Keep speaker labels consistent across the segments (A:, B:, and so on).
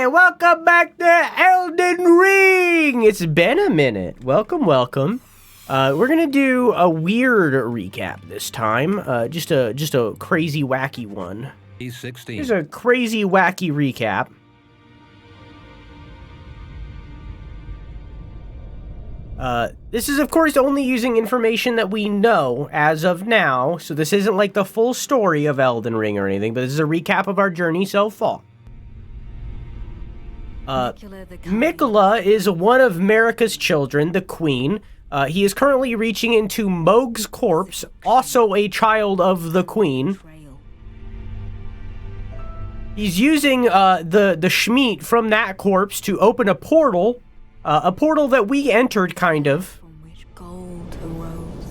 A: Hey, welcome back to Elden Ring! It's been a minute. Welcome. We're gonna do a weird recap this time. Just a crazy, wacky one.
B: He's 16.
A: Here's a crazy, wacky recap. This is, of course, only using information that we know as of now, so this isn't like the full story of Elden Ring or anything, but this is a recap of our journey so far. Miquella is one of Marika's children, the queen. He is currently reaching into Mohg's corpse, also a child of the queen. He's using the Schmeat from that corpse to open a portal that we entered, kind of.
C: From which gold arose.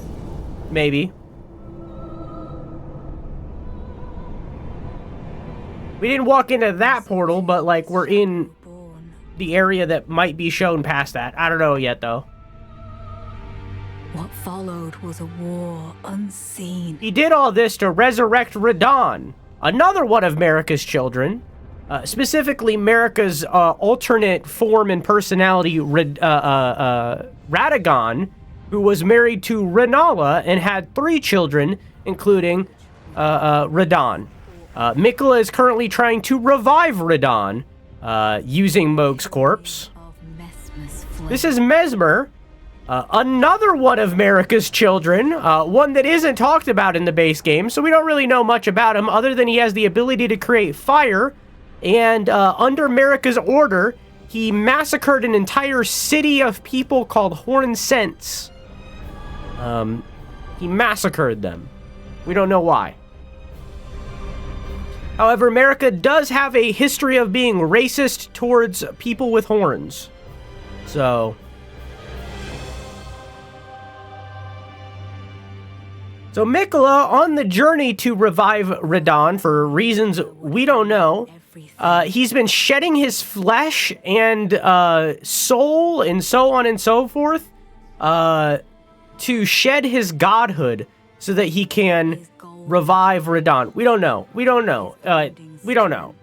A: Maybe. We didn't walk into that portal, but, like, we're in the area that might be shown past that. I don't know yet, though.
C: What followed was a war unseen.
A: He did all this to resurrect Radahn, another one of Marika's children. Specifically, Marika's alternate form and personality, Radagon, who was married to Rennala and had 3 children, including Radahn. Miquella is currently trying to revive Radahn using Mohg's corpse. This is Mesmer, another one of Marika's children, one that isn't talked about in the base game, so we don't really know much about him other than he has the ability to create fire. And under Marika's order, he massacred an entire city of people called Hornsents. He massacred them. We don't know why. However, Marika does have a history of being racist towards people with horns. So Miquella, on the journey to revive Radahn for reasons we don't know, he's been shedding his flesh and soul and so on and so forth to shed his godhood so that he can revive Radahn. We don't know. We don't know. I don't know.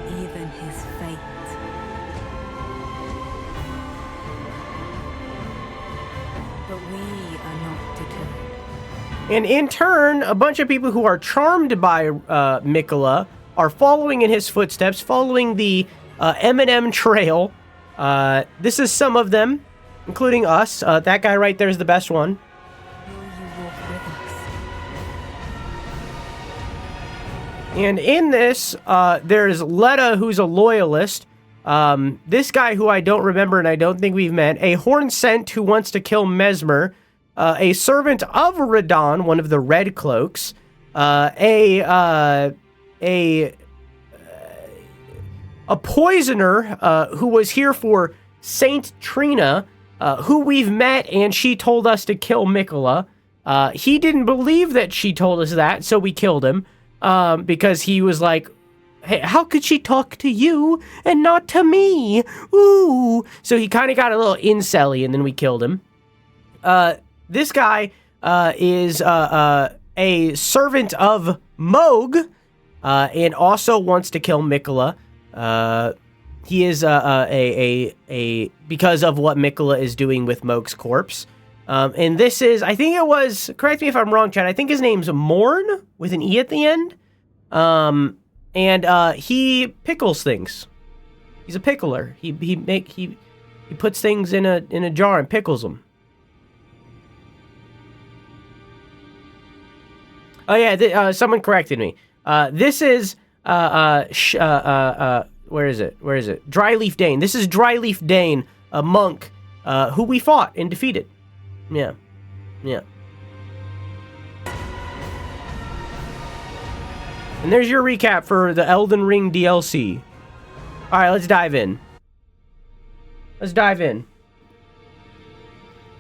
C: Even his fate. But we are not deterred.
A: And in turn, a bunch of people who are charmed by Miquella are following in his footsteps, following the M&M trail. This is some of them, including us. That guy right there is the best one.
C: Will you walk with us?
A: And in this, there's Letta, who's a loyalist. This guy who I don't remember and I don't think we've met. A Hornsent who wants to kill Mesmer. A servant of Radahn, one of the Red Cloaks. A poisoner who was here for Saint Trina, who we've met, and she told us to kill Miquella. He didn't believe that she told us that, so we killed him. Because he was like, hey, how could she talk to you and not to me? Ooh. So he kind of got a little incel-y, and then we killed him. This guy is a servant of Mohg, and also wants to kill Miquella. He is because of what Miquella is doing with Mohg's corpse. And this is, I think it was, correct me if I'm wrong, Chad, I think his name's Morn, with an E at the end. And he pickles things. He's a pickler. He puts things in a jar and pickles them. Oh yeah, someone corrected me. This is where is it? Dryleaf Dane. This is Dryleaf Dane, a monk who we fought and defeated. Yeah. And there's your recap for the Elden Ring DLC. Alright, let's dive in.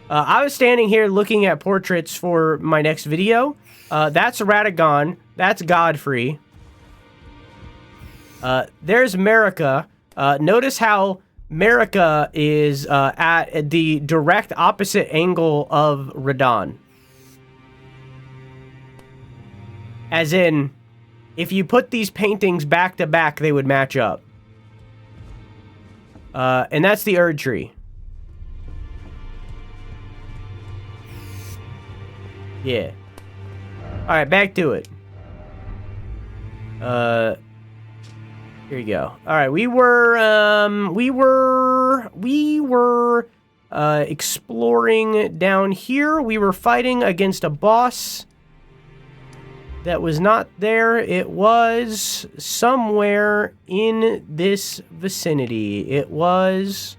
A: I was standing here looking at portraits for my next video. That's Radagon. That's Godfrey. There's Marika. Notice how Marika is at the direct opposite angle of Radahn. As in, if you put these paintings back to back, they would match up. And that's the Erdtree. Yeah. Alright, back to it. Here you go. Alright, we were exploring down here. We were fighting against a boss that was not there. It was somewhere in this vicinity. It was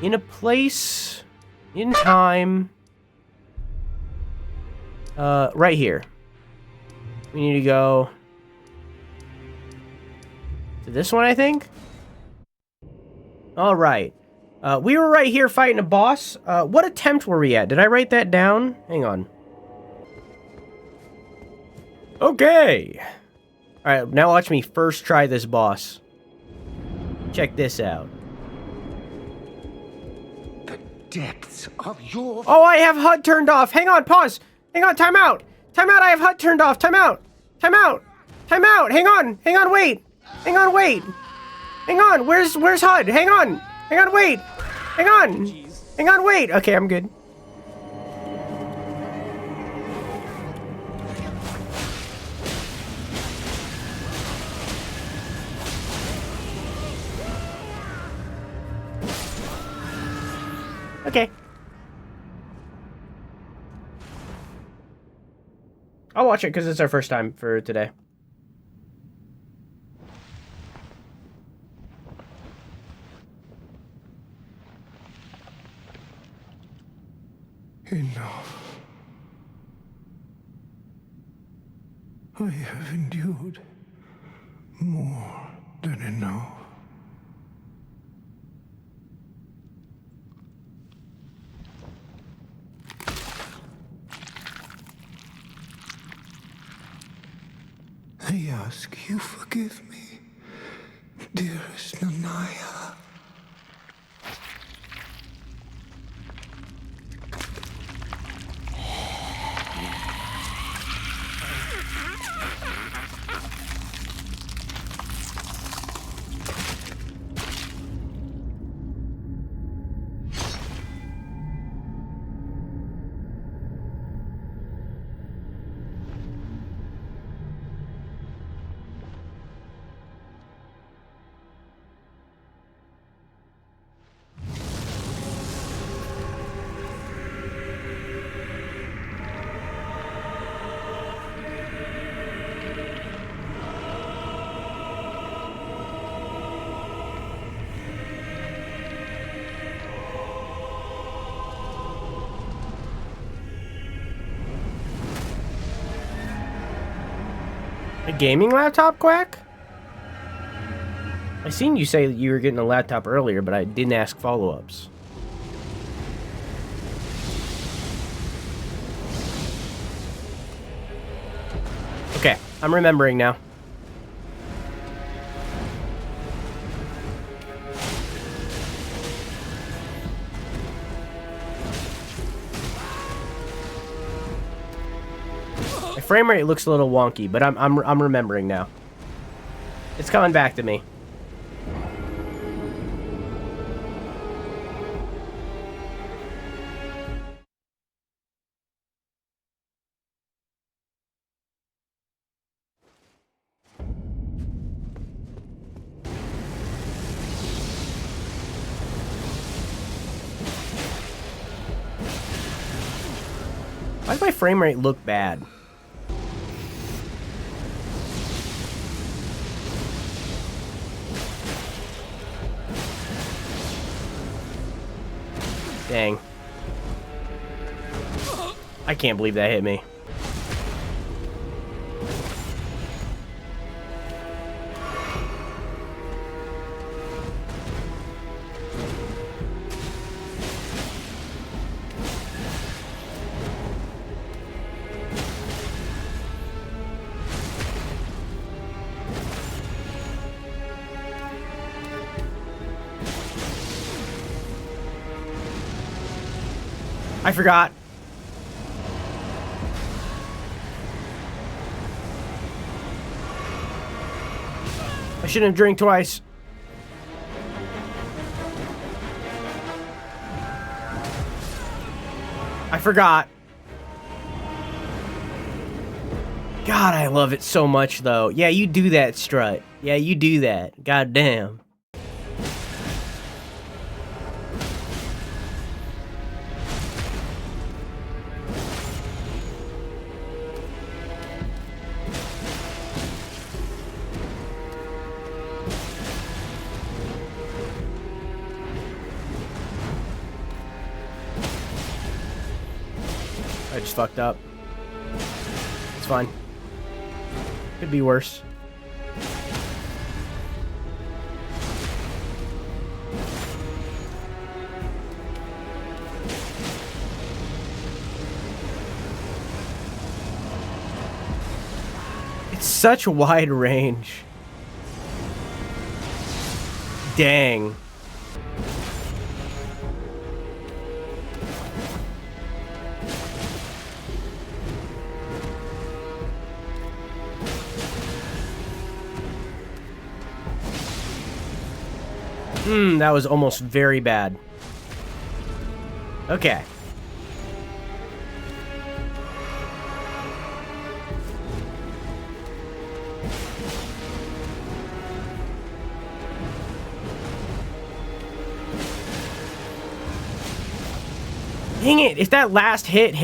A: in a place in time. Right here. We need to go to this one, I think. All right. We were right here fighting a boss. What attempt were we at? Did I write that down? Hang on. Okay. All right, now watch me first try this boss. Check this out.
B: The depths of your...
A: Oh, I have HUD turned off. Hang on, pause. Hang on, time out. Time out, I have HUD turned off. Time out. Time out. Time out. Hang on. Hang on, wait. Hang on, wait. Hang on. Where's HUD? Hang on. Hang on, wait. Hang on. Hang on, wait. Okay, I'm good. Okay. I'll watch it because it's our first time for today.
B: Enough. I have endured more than enough. I ask you forgive me, dearest Nanaya. A gaming laptop, Quack? I seen you say you were getting a laptop earlier, but I didn't ask follow-ups. Okay, I'm remembering now. Frame rate looks a little wonky, but I'm remembering now. It's coming back to me. Why does my frame rate look bad? Dang. I can't believe that hit me. I forgot.
A: shouldn't have drank twice. I forgot. God, I love it so much, though. Yeah, you do that, Strut. Yeah, you do that. God damn. I just fucked up. It's fine. Could be worse. It's such a wide range. Dang. That was almost very bad. Okay. Dang it, if that last hit,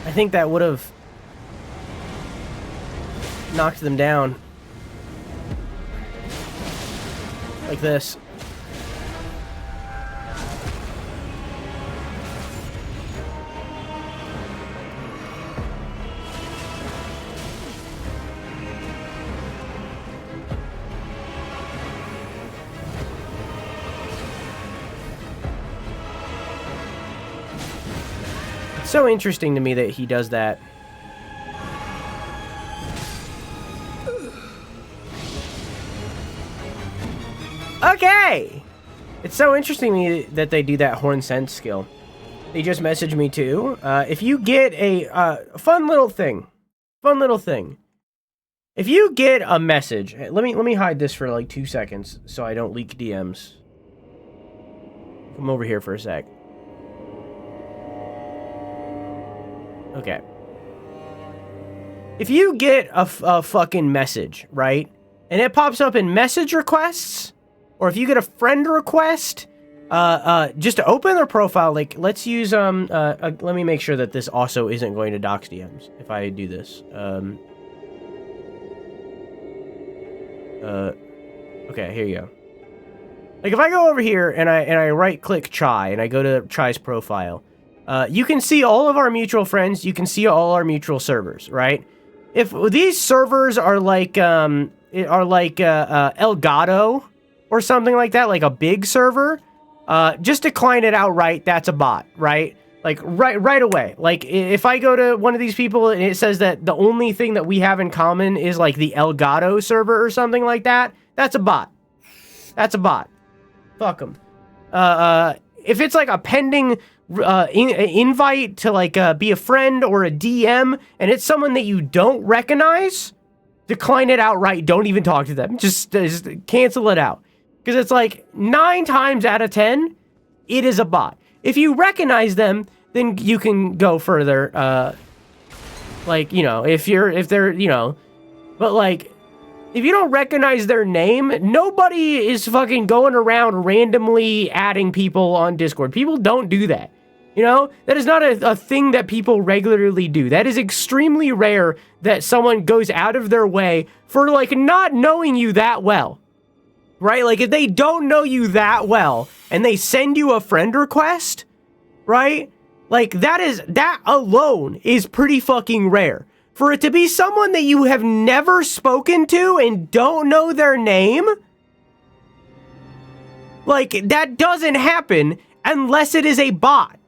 A: I think that would have knocked them down. Like this. It's so interesting to me that he does that. Okay! It's so interesting to me that they do that horn sense skill. They just messaged me too. If you get a fun little thing. If you get a message, let me hide this for like 2 seconds so I don't leak DMs. Come over here for a sec. Okay. If you get a fucking message, right? And it pops up in message requests, or if you get a friend request, just to open their profile, like, let's use, let me make sure that this also isn't going to dox DMs, if I do this. Okay, here you go. Like, if I go over here, and I right-click Chai, and I go to Chai's profile, you can see all of our mutual friends, you can see all our mutual servers, right? If these servers are like Elgato, or something like that, like a big server, just decline it outright. That's a bot, right? Like, right away. Like, if I go to one of these people and it says that the only thing that we have in common is, like, the Elgato server or something like that, that's a bot. That's a bot. Fuck them. If it's, like, a pending invite to, like, be a friend or a DM, and it's someone that you don't recognize, decline it outright. Don't even talk to them. Just cancel it out. Because it's like 9 times out of 10, it is a bot. If you recognize them, then you can go further. Like, you know, if they're, you know, but like, if you don't recognize their name, nobody is fucking going around randomly adding people on Discord. People don't do that. You know, that is not a thing that people regularly do. That is extremely rare that someone goes out of their way for, like, not knowing you that well. Right? Like, if they don't know you that well and they send you a friend request, right? Like, that alone is pretty fucking rare. For it to be someone that you have never spoken to and don't know their name, like, that doesn't happen unless it is a bot.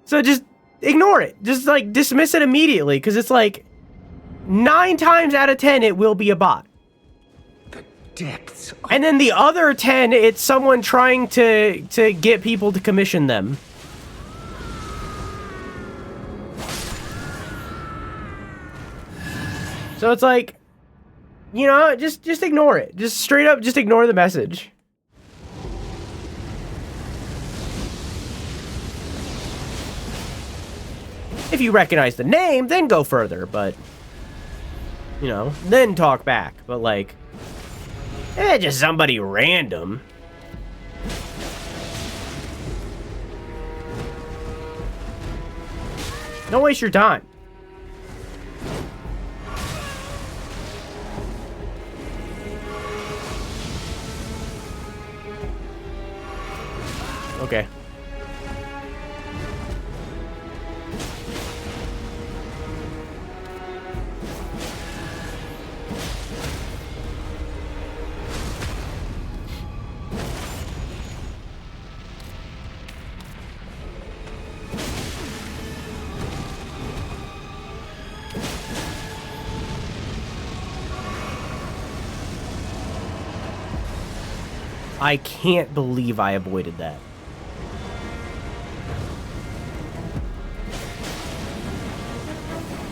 A: So just ignore it. Just, like, dismiss it immediately, because it's like 9 times out of 10 it will be a bot.
D: Depths.
A: And then the other 10, it's someone trying to get people to commission them. So it's like, you know, just ignore it. Just straight up, just ignore the message. If you recognize the name, then go further, but, you know, then talk back. But, like, just somebody random. Don't waste your time. Okay. I can't believe I avoided that.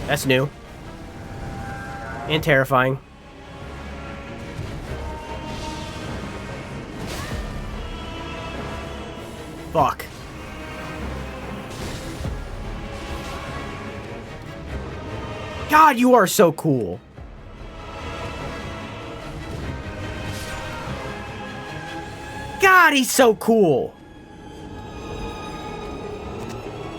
A: That's new. And terrifying. Fuck. God, you are so cool. God, he's so cool.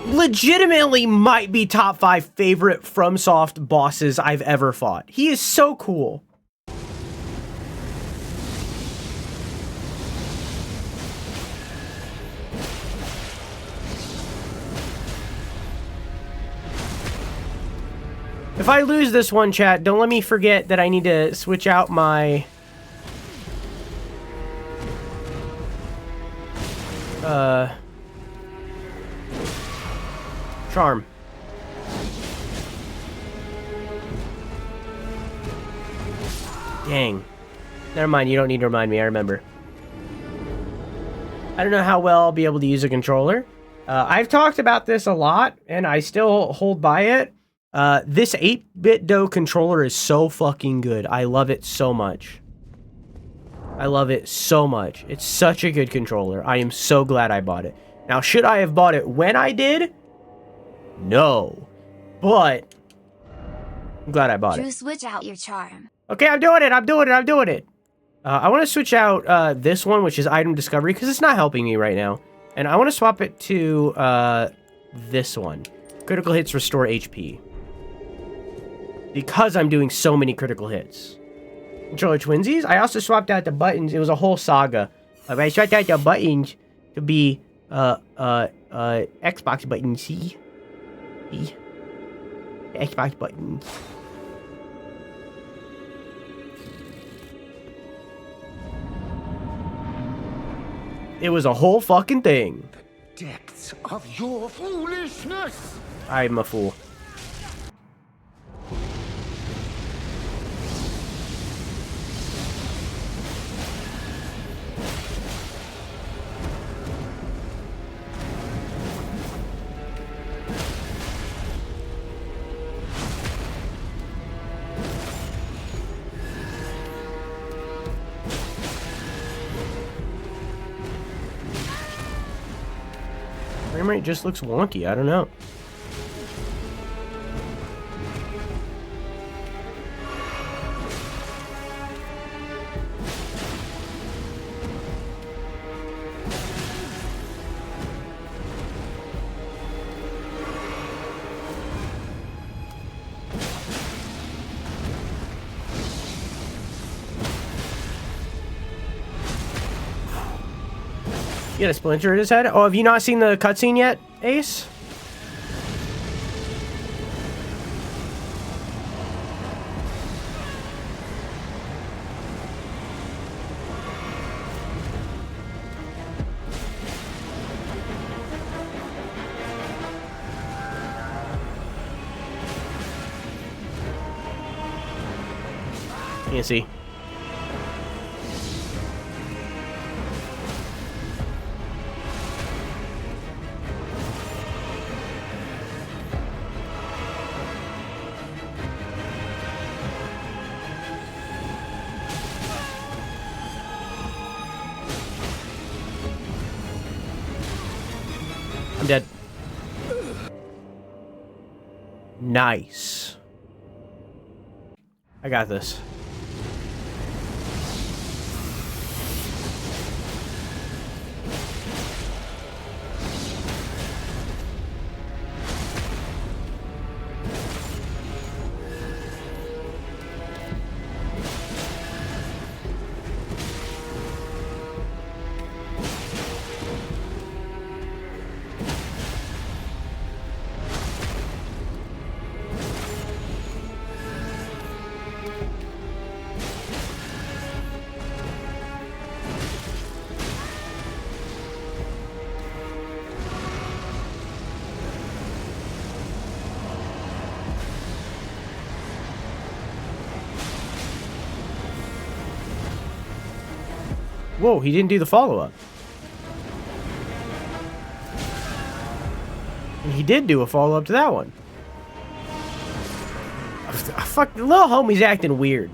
A: Legitimately might be top 5 favorite FromSoft bosses I've ever fought. He is so cool. If I lose this one, chat, don't let me forget that I need to switch out my... charm. Dang. Never mind, you don't need to remind me, I remember. I don't know how well I'll be able to use a controller. I've talked about this a lot, and I still hold by it. This 8-bit dough controller is so fucking good. I love it so much. I love it so much. It's such a good controller. I am so glad I bought it. Now, should I have bought it when I did? No. But I'm glad I bought it.
E: Switch out your charm.
A: Okay, I'm doing it. I'm doing it. I'm doing it. I want to switch out this one, which is item discovery, because it's not helping me right now. And I want to swap it to this one. Critical hits restore HP. Because I'm doing so many critical hits. Controller twinsies. I also swapped out the buttons. It was a whole saga. I swapped out the buttons to be Xbox buttons. See? Xbox buttons. It was a whole fucking thing.
D: The depths of your foolishness!
A: I'm a fool. Frame rate just looks wonky. I don't know. He had a splinter in his head? Oh, have you not seen the cutscene yet, Ace? Can't see. I'm dead. Nice. I got this. Whoa, he didn't do the follow-up. And he did do a follow-up to that one. Fuck, the little homie's acting weird.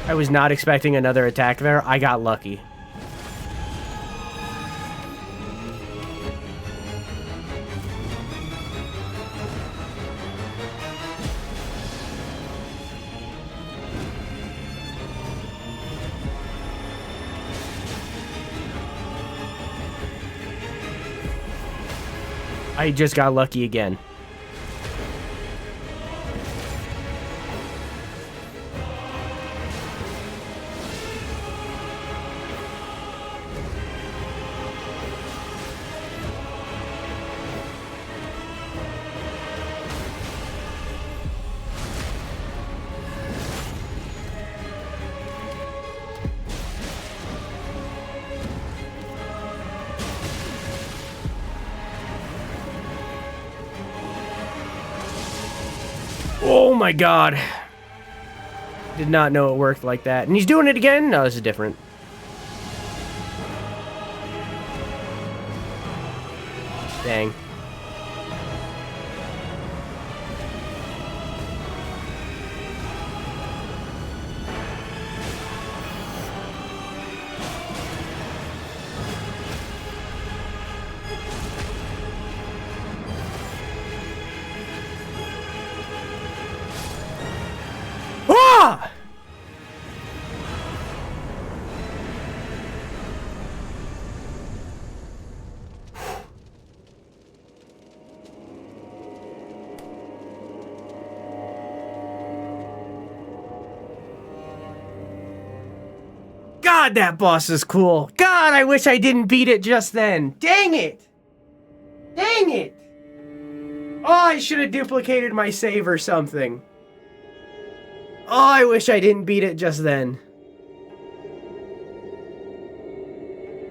A: I was not expecting another attack there. I got lucky. I just got lucky again. Oh my god. Did not know it worked like that. And he's doing it again? No, this is different. Dang. Ah! God, that boss is cool. God, I wish I didn't beat it just then. Dang it! Dang it! Oh, I should have duplicated my save or something. Oh, I wish I didn't beat it just then.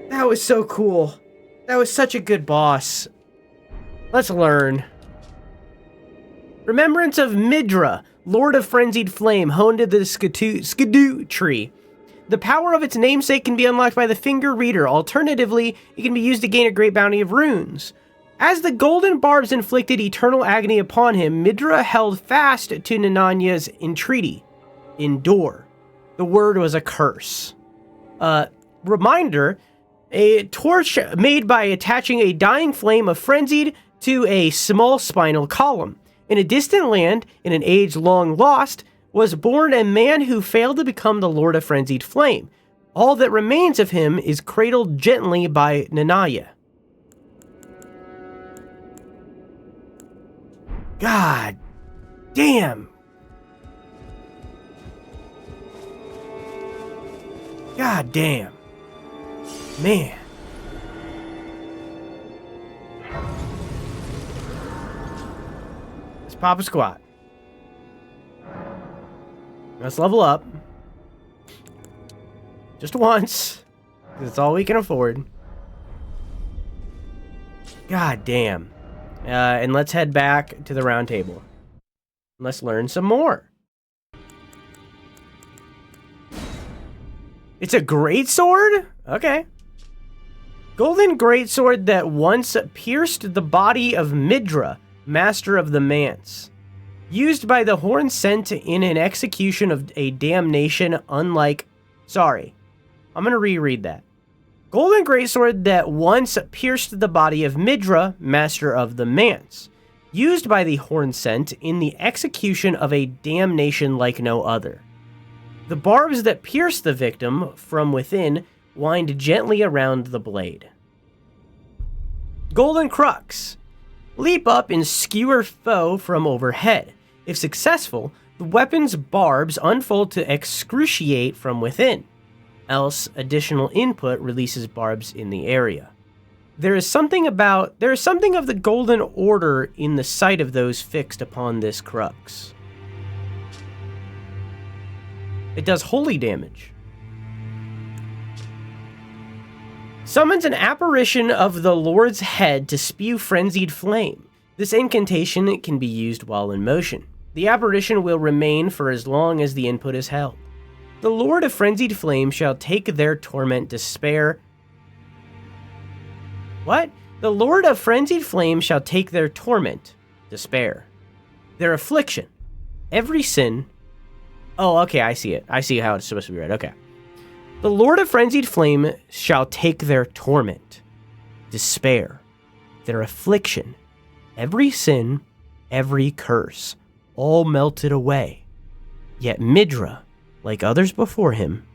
A: That was so cool. That was such a good boss. Let's learn. Remembrance of Midra, Lord of Frenzied Flame, honed to the Skidoo tree. The power of its namesake can be unlocked by the Finger Reader. Alternatively, it can be used to gain a great bounty of runes. As the golden barbs inflicted eternal agony upon him, Midra held fast to Nananya's entreaty. Endure. The word was a curse. Reminder, a torch made by attaching a dying flame of frenzied to a small spinal column. In a distant land, in an age long lost, was born a man who failed to become the Lord of Frenzied Flame. All that remains of him is cradled gently by Nanaya. God damn. God damn. Man. Let's pop a squat. Let's level up. Just once. That's all we can afford. God damn. And let's head back to the round table. Let's learn some more. It's a greatsword? Okay. Golden greatsword that once pierced the body of Midra, master of the Manse. Used by the Horn Sent in an execution of a damnation unlike... Sorry. I'm going to reread that. Golden greatsword that once pierced the body of Midra, master of the Manse. Used by the Horn Sent in the execution of a damnation like no other. The barbs that pierce the victim from within wind gently around the blade. Golden crux. Leap up and skewer foe from overhead. If successful, the weapon's barbs unfold to excruciate from within. Else, additional input releases barbs in the area. There is something of the golden order in the sight of those fixed upon this crux. It does holy damage. Summons an apparition of the Lord's head to spew frenzied flame. This incantation can be used while in motion. The apparition will remain for as long as the input is held. The Lord of Frenzied Flame shall take their torment despair. What? The Lord of Frenzied Flame shall take their torment, despair. Their affliction, every sin. Oh, okay, I see it. I see how it's supposed to be read. Okay. The Lord of Frenzied Flame shall take their torment, despair, their affliction, every sin, every curse, all melted away. Yet Midra, like others before him,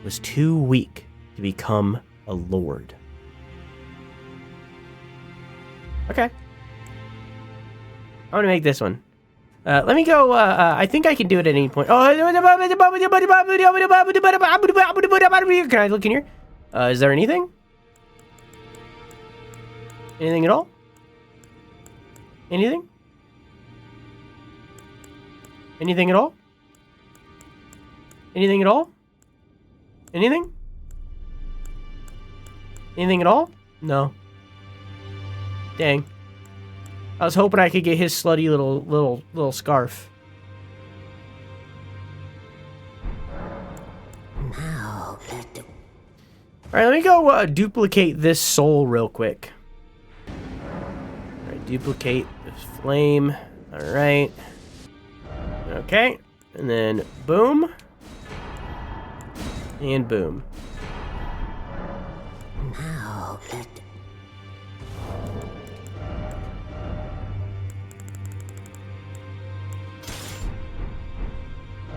A: was too weak to become a lord. Okay. I'm gonna make this one. Let me go, I think I can do it at any point. Oh, can I look in here? Is there anything? Anything at all? Anything? Anything at all? Anything at all? Anything? Anything at all? No. Dang. I was hoping I could get his slutty little scarf.
D: Now let the...
A: Alright, let me go duplicate this soul real quick. Alright, duplicate this flame. Alright. Okay. And then boom. And boom.
D: Now let the...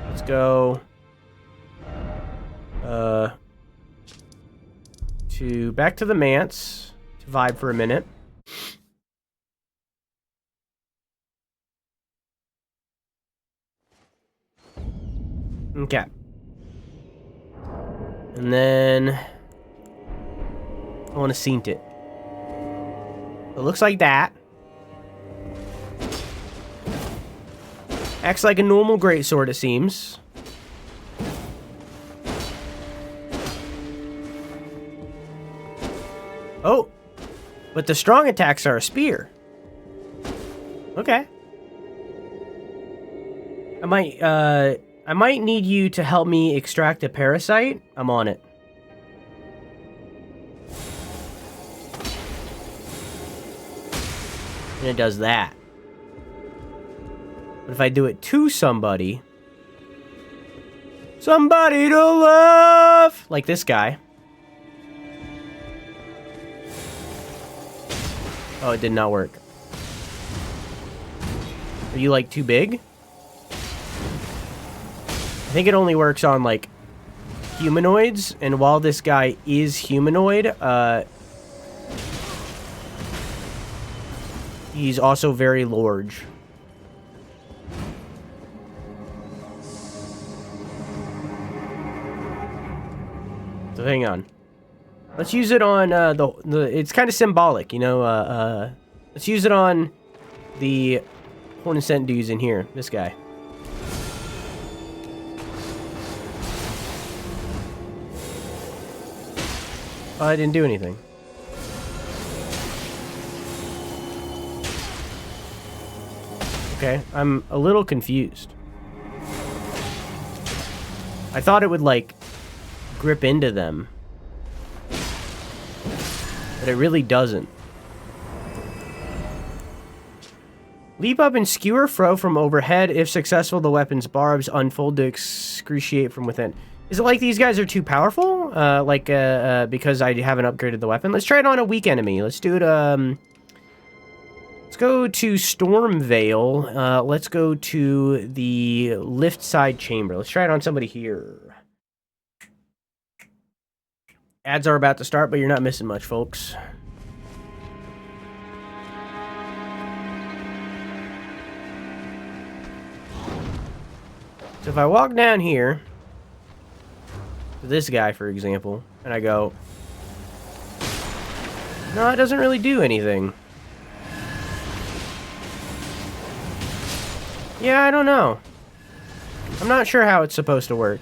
A: Let's go to back to the manse to vibe for a minute. Okay. And then I want to scent it. It looks like that. Acts like a normal greatsword, it seems. Oh, but the strong attacks are a spear. Okay. I might need you to help me extract a parasite. I'm on it. And it does that. But if I do it to somebody to love, like this guy. Oh, it did not work. Are you like too big? I think it only works on like humanoids, and while this guy is humanoid, he's also very large. So hang on. Let's use it on it's kind of symbolic, you know. Let's use it on the Horn and Scent dudes in here. This guy. Oh, I didn't do anything. Okay, I'm a little confused. I thought it would like grip into them. But it really doesn't. Leap up and skewer throw from overhead. If successful, the weapon's barbs unfold to excruciate from within. Is it like these guys are too powerful? Because I haven't upgraded the weapon? Let's try it on a weak enemy. Let's do it, let's go to Stormveil. Let's go to the lift side chamber. Let's try it on somebody here. Ads are about to start, but you're not missing much, folks. So if I walk down here, to this guy, for example, and I go, no, it doesn't really do anything. Yeah, I don't know. I'm not sure how it's supposed to work.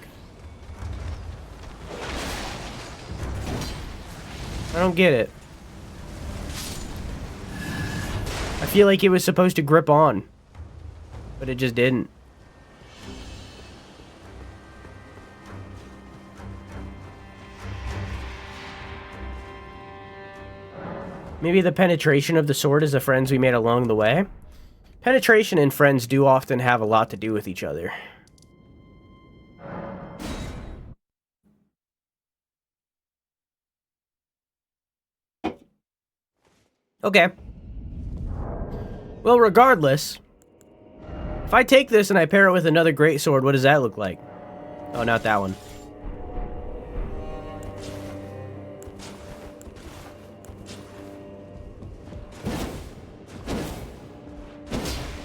A: I don't get it. I feel like it was supposed to grip on, but it just didn't. Maybe the penetration of the sword is the friends we made along the way. Penetration and friends do often have a lot to do with each other. Okay. Well, regardless, if I take this and I pair it with another greatsword, what does that look like? Oh, not that one.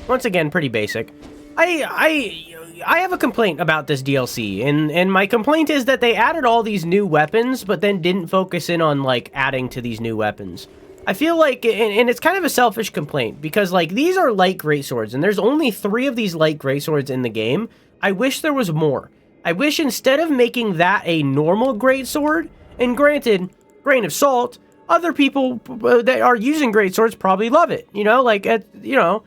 A: Once again, pretty basic. I have a complaint about this DLC, and my complaint is that they added all these new weapons, but then didn't focus in on, like, adding to these new weapons. I feel like, and it's kind of a selfish complaint, because, like, these are light greatswords, and there's only 3 of these light greatswords in the game. I wish there was more. I wish instead of making that a normal greatsword, and granted, grain of salt, other people that are using greatswords probably love it, you know, like, you know.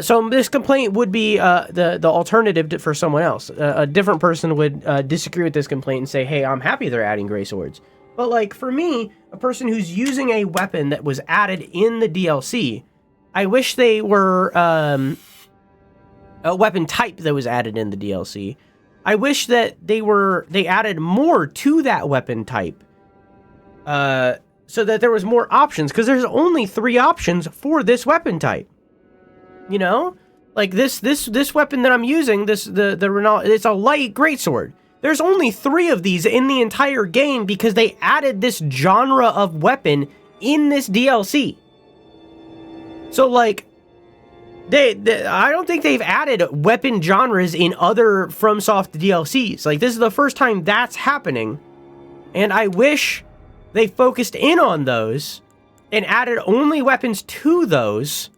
A: So this complaint would be the alternative for someone else. A different person would disagree with this complaint and say, hey, I'm happy they're adding greatswords. But, like, for me, a person who's using a weapon that was added in the DLC, I wish they were a weapon type that was added in the DLC. I wish that they added more to that weapon type. So that there was more options, because there's only 3 options for this weapon type. You know, like this weapon that I'm using, the Renault, it's a light greatsword. There's only 3 of these in the entire game because they added this genre of weapon in this DLC. So, like, I don't think they've added weapon genres in other FromSoft DLCs. Like, this is the first time that's happening, and I wish they focused in on those and added only weapons to those.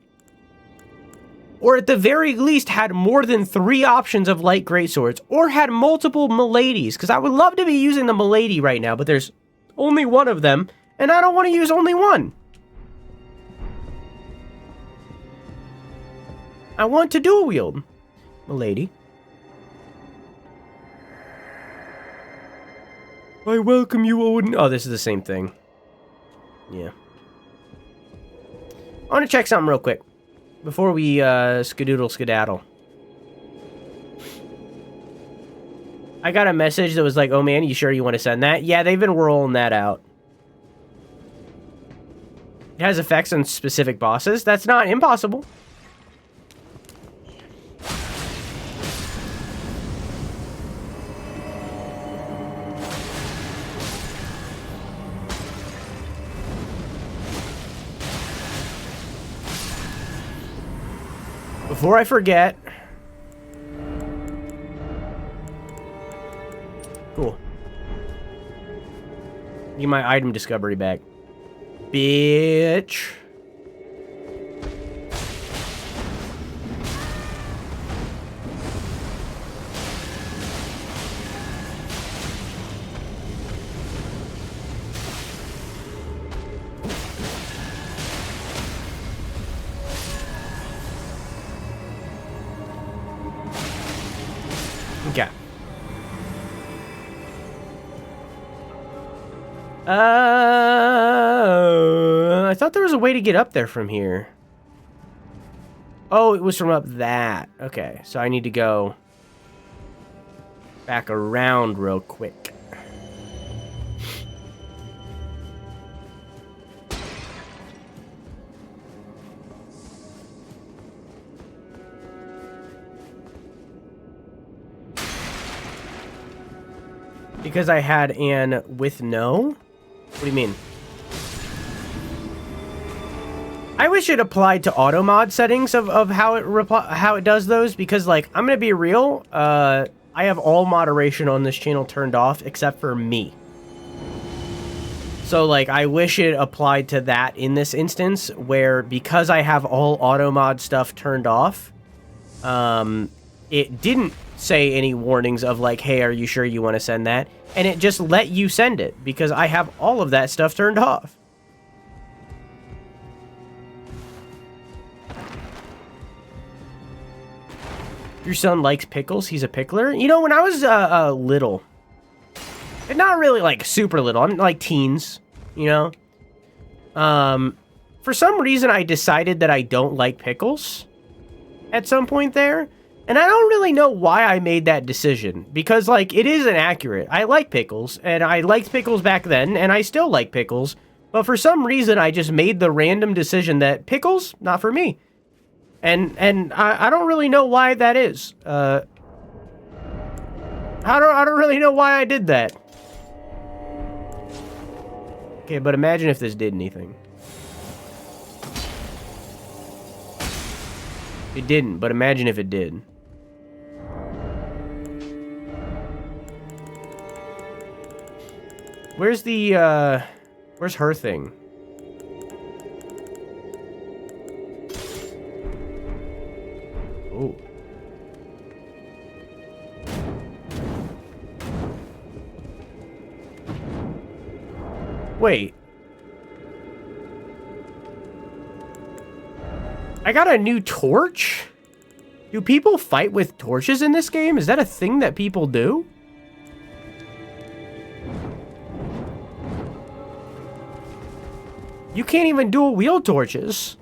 A: Or at the very least had more than 3 options of light greatswords, or had multiple miladies, because I would love to be using the milady right now, but there's only 1 of them, and I don't want to use only 1. I want to dual wield milady. I welcome you, Odin. Oh, this is the same thing. Yeah. I want to check something real quick before we skedaddle. I got a message that was like, oh man, you sure you want to send that? Yeah, they've been rolling that out. It has effects on specific bosses. That's not impossible. Before I forget. Cool. Get my item discovery back. Bitch. Okay. I thought there was a way to get up there from here. Oh, it was from up that. Okay, so I need to go back around real quick. Because I had an with no? What do you mean? I wish it applied to auto mod settings of how it does those, because like I'm gonna be real, I have all moderation on this channel turned off except for me. So like I wish it applied to that in this instance, where because I have all auto mod stuff turned off, it didn't say any warnings of like, hey, are you sure you want to send that? And it just let you send it because I have all of that stuff turned off. Your son likes pickles? He's a pickler? You know, when I was little, and not really like super little, I'm like teens, you know? For some reason I decided that I don't like pickles at some point there. And I don't really know why I made that decision, because, like, it isn't accurate. I like pickles, and I liked pickles back then, and I still like pickles, but for some reason, I just made the random decision that pickles, not for me. And I don't really know why that is. I don't really know why I did that. Okay, but imagine if this did anything. It didn't, but imagine if it did. Where's the, where's her thing? Oh. Wait. I got a new torch? Do people fight with torches in this game? Is that a thing that people do? You can't even dual wield torches.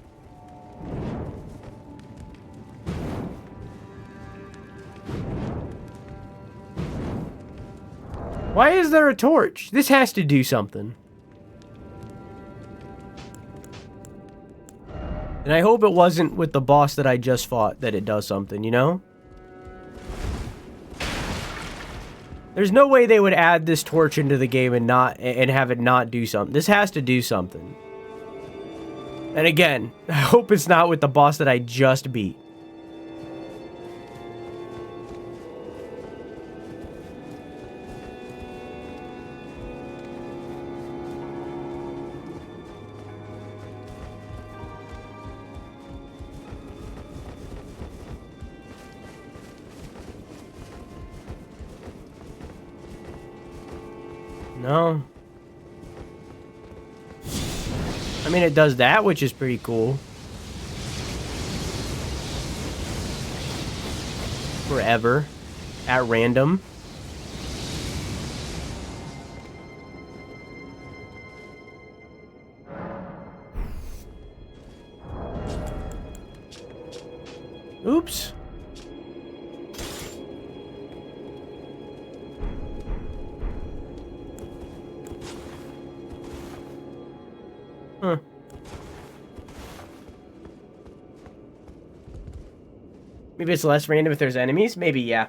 A: Why is there a torch? This has to do something. And I hope it wasn't with the boss that I just fought that it does something, you know? There's no way they would add this torch into the game and have it not do something. This has to do something. And again, I hope it's not with the boss that I just beat. No. I mean, it does that, which is pretty cool. Forever. At random. Oops. Huh. Maybe it's less random if there's enemies? Maybe, yeah.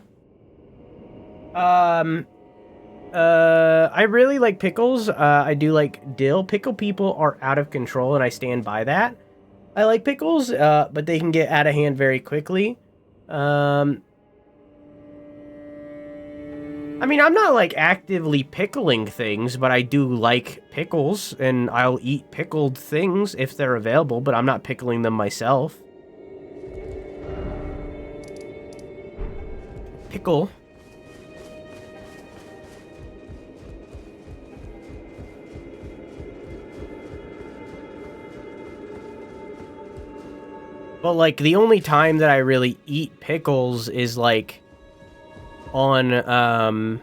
A: I really like pickles. I do like dill. Pickle people are out of control, and I stand by that. I like pickles, but they can get out of hand very quickly. I mean, I'm not, like, actively pickling things, but I do like pickles, and I'll eat pickled things if they're available, but I'm not pickling them myself. Pickle. But, like, the only time that I really eat pickles is, like, on,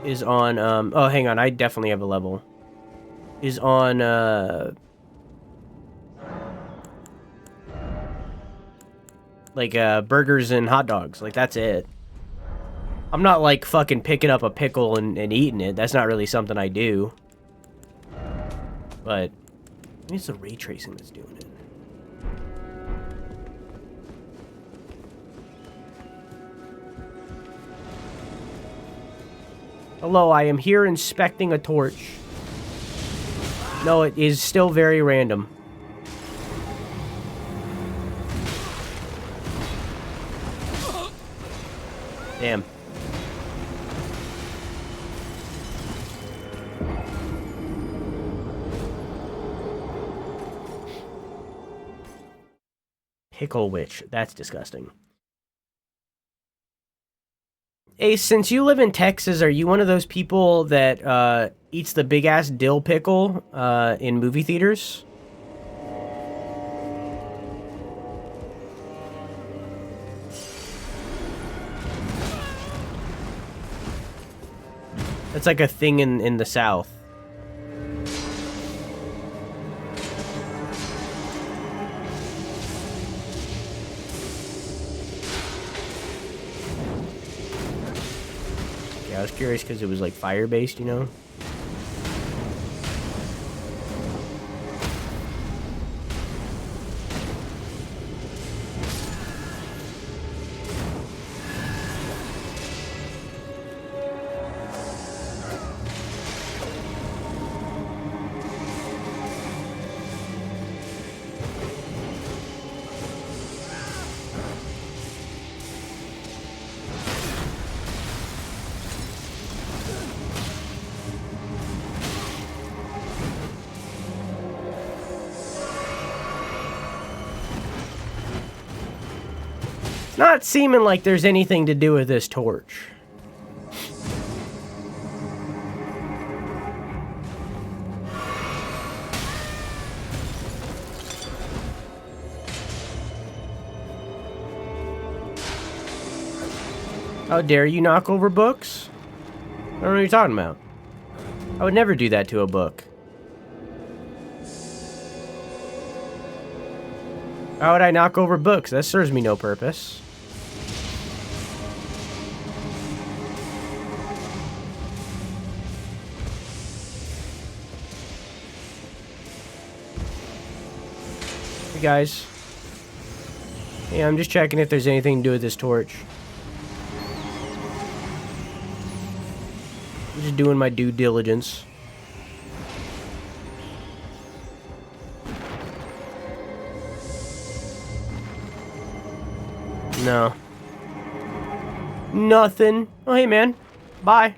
A: is on, oh, hang on, I definitely have a level. Is on, like, burgers and hot dogs. Like, that's it. I'm not, like, fucking picking up a pickle and eating it. That's not really something I do. But, maybe it's the ray tracing that's doing it. Hello, I am here inspecting a torch. No, it is still very random. Damn. Pickle witch. That's disgusting. Ace, since you live in Texas, are you one of those people that eats the big-ass dill pickle in movie theaters? That's like a thing in the South. I was curious because it was like fire-based, you know? Not seeming like there's anything to do with this torch. How dare you knock over books? I don't know what you're talking about. I would never do that to a book. How would I knock over books? That serves me no purpose. Hey guys. Hey, I'm just checking if there's anything to do with this torch. I'm just doing my due diligence. No. Nothing. Oh, hey, man. Bye.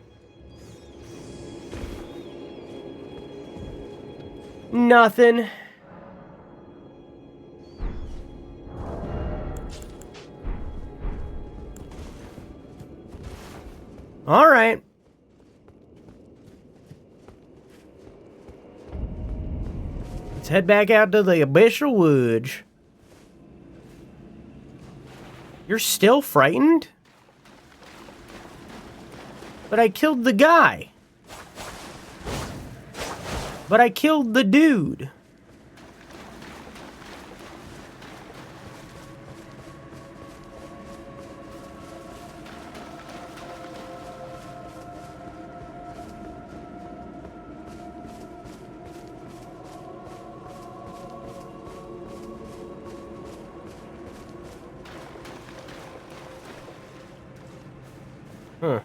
A: Nothing. All right. Let's head back out to the Abyssal Woods. You're still frightened? But I killed the guy. But I killed the dude. Huh.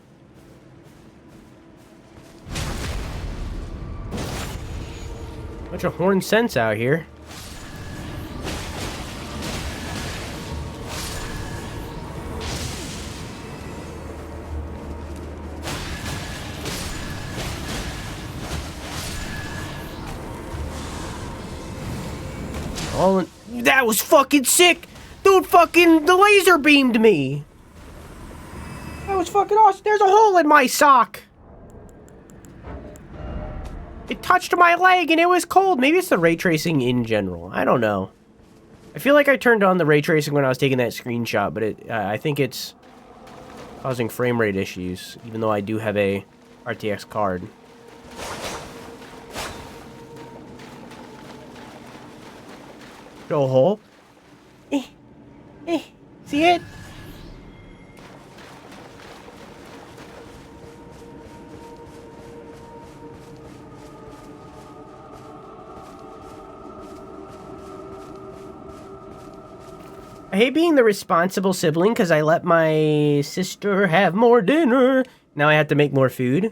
A: Bunch of horn scents out here. That was fucking sick! Dude, fucking the laser beamed me! That was fucking awesome. There's a hole in my sock. It touched my leg and it was cold. Maybe it's the ray tracing in general. I don't know. I feel like I turned on the ray tracing when I was taking that screenshot, but I think it's causing frame rate issues, even though I do have a RTX card. Show a hole. See it? I hate being the responsible sibling because I let my sister have more dinner. Now I have to make more food.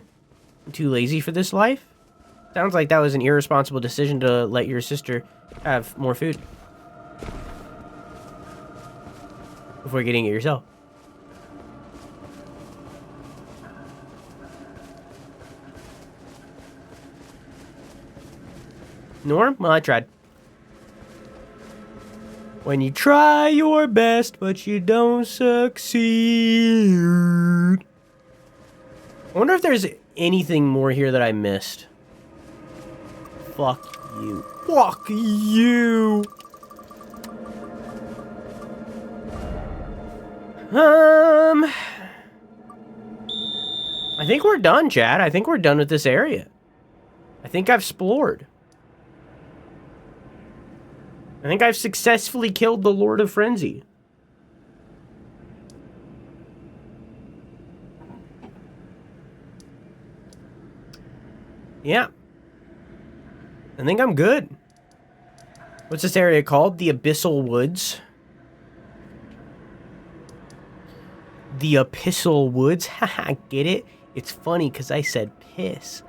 A: I'm too lazy for this life. Sounds like that was an irresponsible decision to let your sister have more food before getting it yourself. Norm? Well, I tried. When you try your best, but you don't succeed. I wonder if there's anything more here that I missed. Fuck you. Fuck you. I think we're done, Chad. I think we're done with this area. I think I've explored. I think I've successfully killed the Lord of Frenzy. Yeah. I think I'm good. What's this area called? The Abyssal Woods. The Abyssal Woods. Haha, get it? It's funny because I said piss.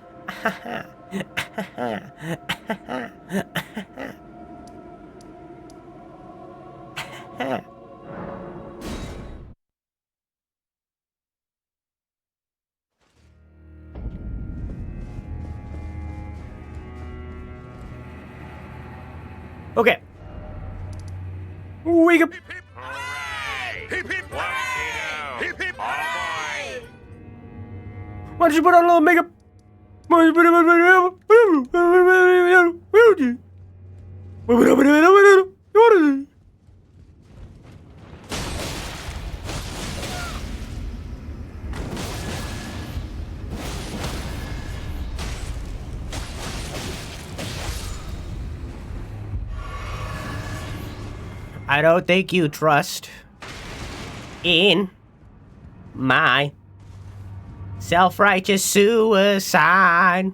A: Okay. Wake up.
E: Hooray! Hip hip hooray! Hip hip hooray!
A: Why don't you put on a little makeup? I don't think you trust in my self-righteous suicide.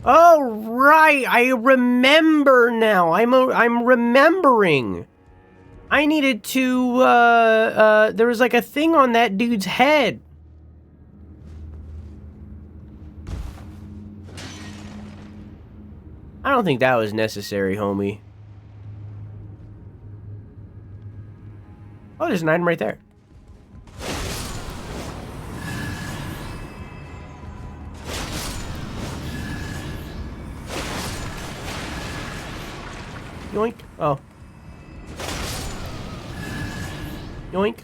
A: Oh, right. I remember now. I'm remembering. I needed to, there was like a thing on that dude's head. I don't think that was necessary, homie. Oh, there's an item right there. Yoink. Oh. Yoink.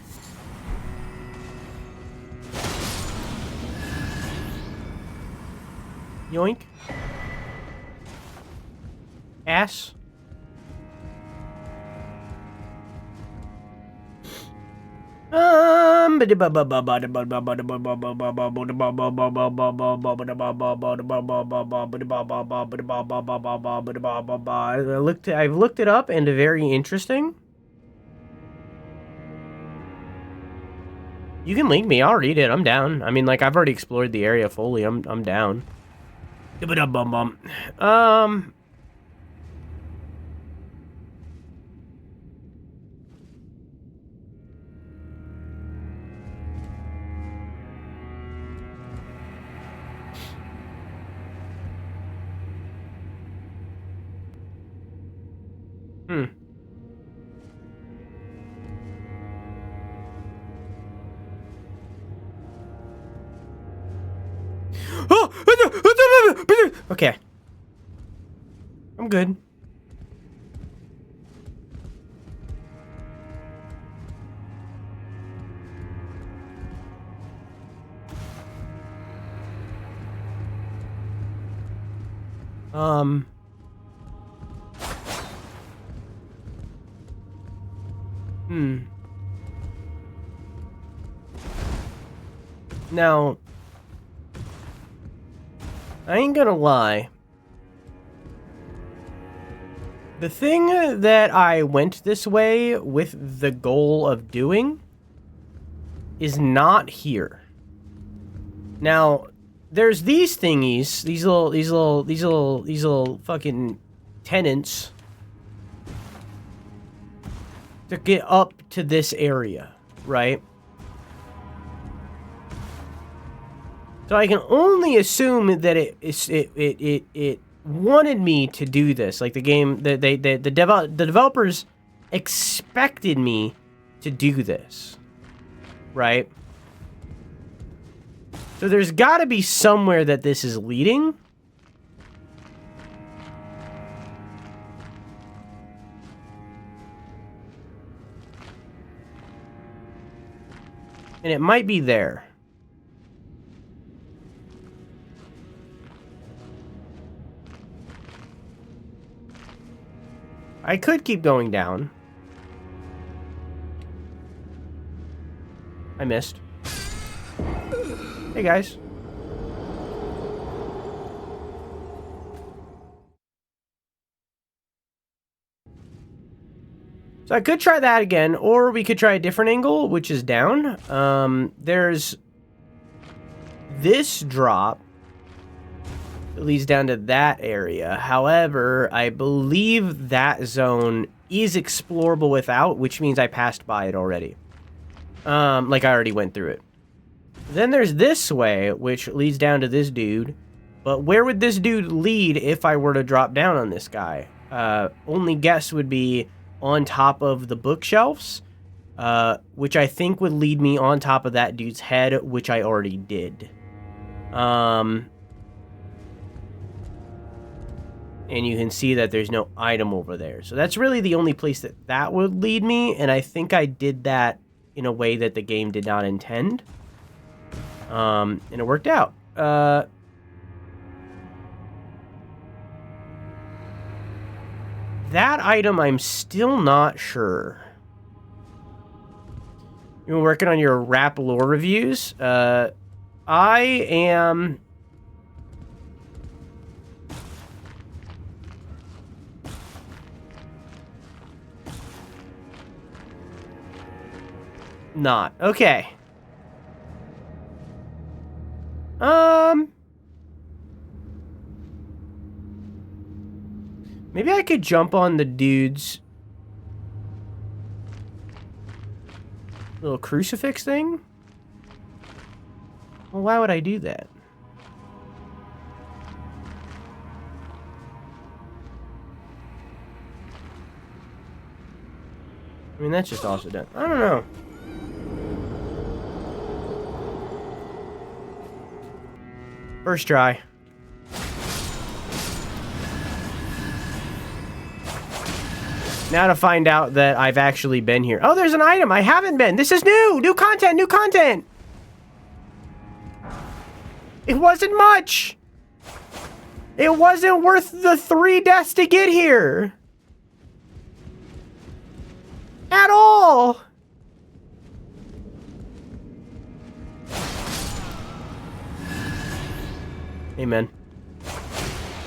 A: Yoink. Ass. I I've looked it up and very interesting. You can link me, I'll read it. I'm down. I mean, like, I've already explored the area fully. I'm down. Okay. I'm good. Now, I ain't gonna lie. The thing that I went this way with the goal of doing is not here. Now, there's these thingies, these little fucking tenants to get up to this area, right? So I can only assume that it wanted me to do this. Like the game, the developers expected me to do this, right? So there's got to be somewhere that this is leading. And it might be there. I could keep going down. I missed. Hey, guys. So I could try that again, or we could try a different angle, which is down. There's this drop that leads down to that area. However, I believe that zone is explorable without, which means I passed by it already. Like I already went through it. Then there's this way, which leads down to this dude. But where would this dude lead if I were to drop down on this guy? Only guess would be on top of the bookshelves, which I think would lead me on top of that dude's head, which I already did. And you can see that there's no item over there. So that's really the only place that would lead me, and I think I did that in a way that the game did not intend. And it worked out. That item, I'm still not sure. You're working on your rap lore reviews? I am... not. Okay. Maybe I could jump on the dude's little crucifix thing? Well, why would I do that? I mean, that's just also done. I don't know. First try. Now to find out that I've actually been here. Oh, there's an item. I haven't been. This is new. New content. New content. It wasn't much. It wasn't worth the 3 deaths to get here. At all. Amen.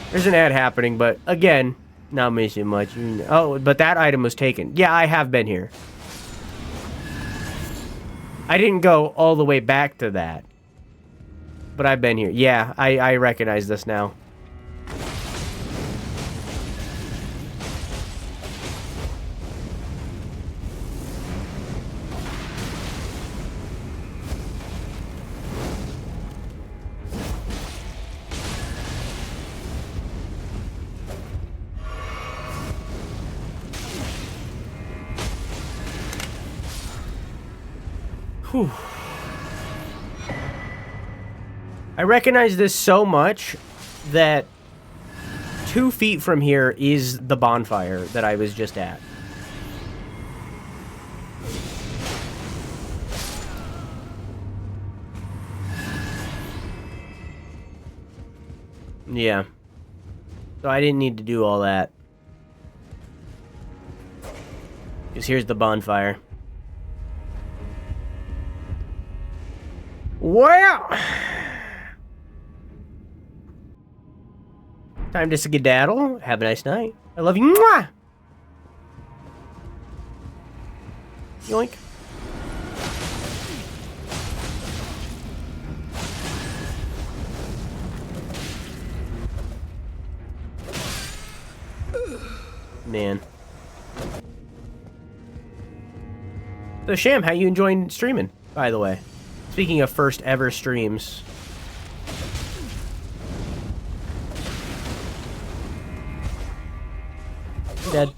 A: There's an ad happening, but again, not missing much. Oh, but that item was taken. Yeah, I have been here. I didn't go all the way back to that. But I've been here. Yeah, I recognize this now. Whew. I recognize this so much that 2 feet from here is the bonfire that I was just at. Yeah. So I didn't need to do all that. Because here's the bonfire. Well, time to skedaddle. Have a nice night. I love you. Mwah! Yoink. Man. So Sham, how you enjoying streaming, by the way? Speaking of first ever streams. Dead.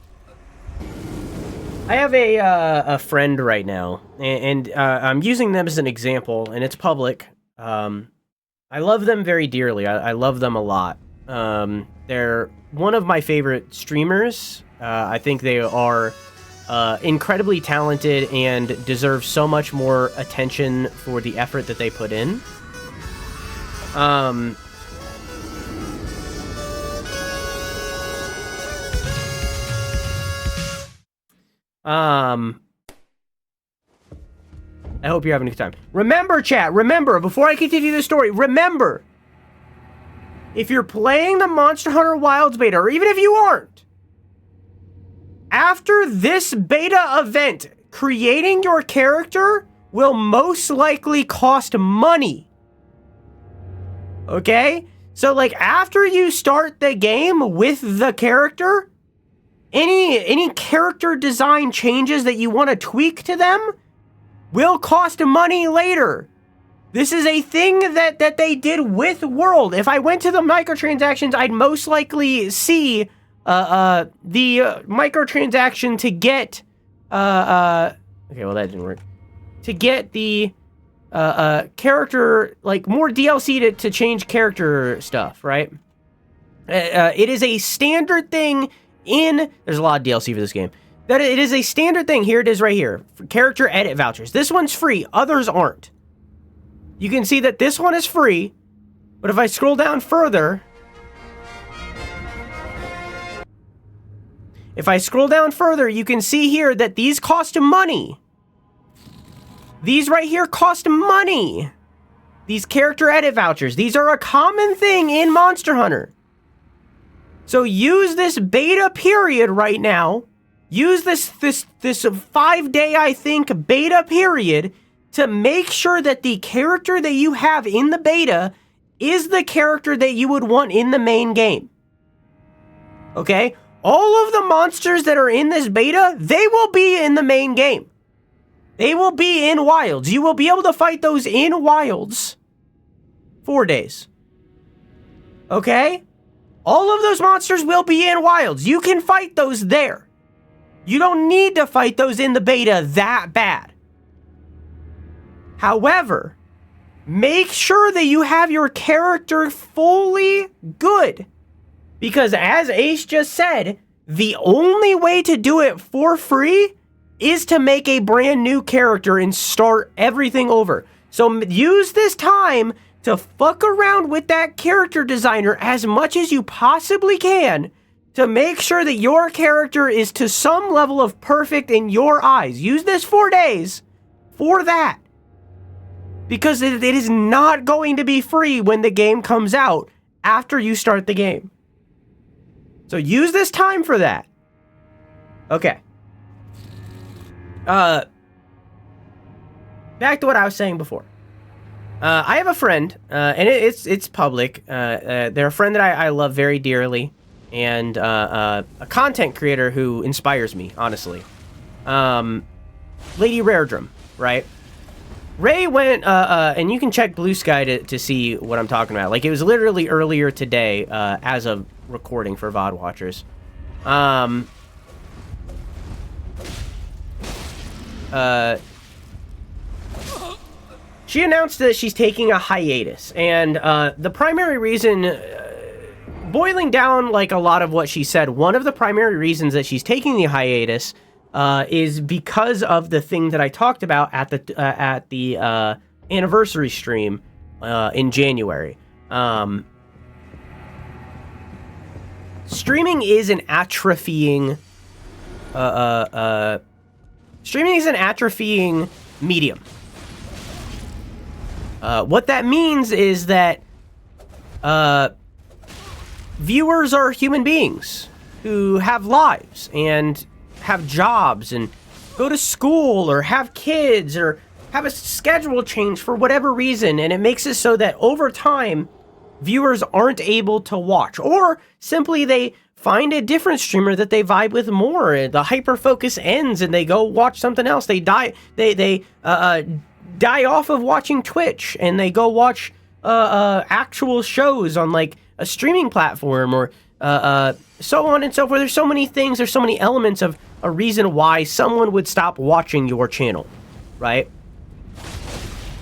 A: I have a friend right now, and I'm using them as an example, and it's public. I love them very dearly. I love them a lot. They're one of my favorite streamers. I think they are incredibly talented and deserve so much more attention for the effort that they put in. I hope you're having a good time. Remember, chat, remember, before I continue the story, remember, if you're playing the Monster Hunter Wilds beta, or even if you aren't, after this beta event, creating your character will most likely cost money. Okay? So, like, after you start the game with the character, any character design changes that you want to tweak to them will cost money later. This is a thing that they did with World. If I went to the microtransactions, I'd most likely see the microtransaction to get okay, well that didn't work. To get the character, like more DLC to change character stuff, right? It is a standard thing there's a lot of DLC for this game. That it is a standard thing. Here it is right here. For character edit vouchers. This one's free. Others aren't. You can see that this one is free. But if I scroll down further... you can see here that these cost money. These right here cost money. These character edit vouchers. These are a common thing in Monster Hunter. So use this beta period right now. Use this 5-day, I think, beta period to make sure that the character that you have in the beta is the character that you would want in the main game. Okay? All of the monsters that are in this beta, they will be in the main game. They will be in Wilds. You will be able to fight those in Wilds 4 days. Okay? All of those monsters will be in Wilds. You can fight those there. You don't need to fight those in the beta that bad. However, make sure that you have your character fully good. Because as Ace just said, the only way to do it for free is to make a brand new character and start everything over. So use this time to fuck around with that character designer as much as you possibly can to make sure that your character is to some level of perfect in your eyes. Use this 4 days for that. Because it is not going to be free when the game comes out after you start the game. So use this time for that. Okay. Back to what I was saying before. I have a friend, and it's public. They're a friend that I love very dearly, and a content creator who inspires me, honestly. Lady Raredrum, right? Ray went, and you can check Blue Sky to see what I'm talking about. Like, it was literally earlier today, as of recording for VOD watchers. She announced that she's taking a hiatus, and the primary reason, boiling down like a lot of what she said, one of the primary reasons that she's taking the hiatus is because of the thing that I talked about at the anniversary stream in January. Streaming is an atrophying medium. What that means is that viewers are human beings who have lives and have jobs and go to school or have kids or have a schedule change for whatever reason, and it makes it so that over time viewers aren't able to watch, or simply they find a different streamer that they vibe with more, and the hyper focus ends and they go watch something else. They die off of watching Twitch and they go watch actual shows on like a streaming platform, or so on and so forth. There's so many things, there's so many elements of a reason why someone would stop watching your channel, right?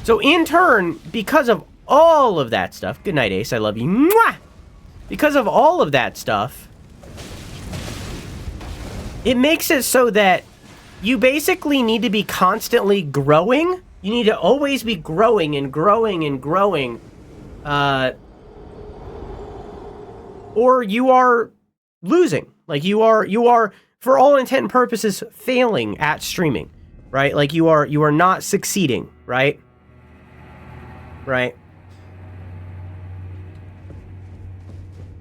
A: So in turn, because of all of that stuff, good night, Ace, I love you. Mwah! Because of all of that stuff, it makes it so that you basically need to be constantly growing. You need to always be growing and growing and growing, or you are losing. Like you are, for all intent and purposes, failing at streaming, right? Like you are not succeeding, right? Right?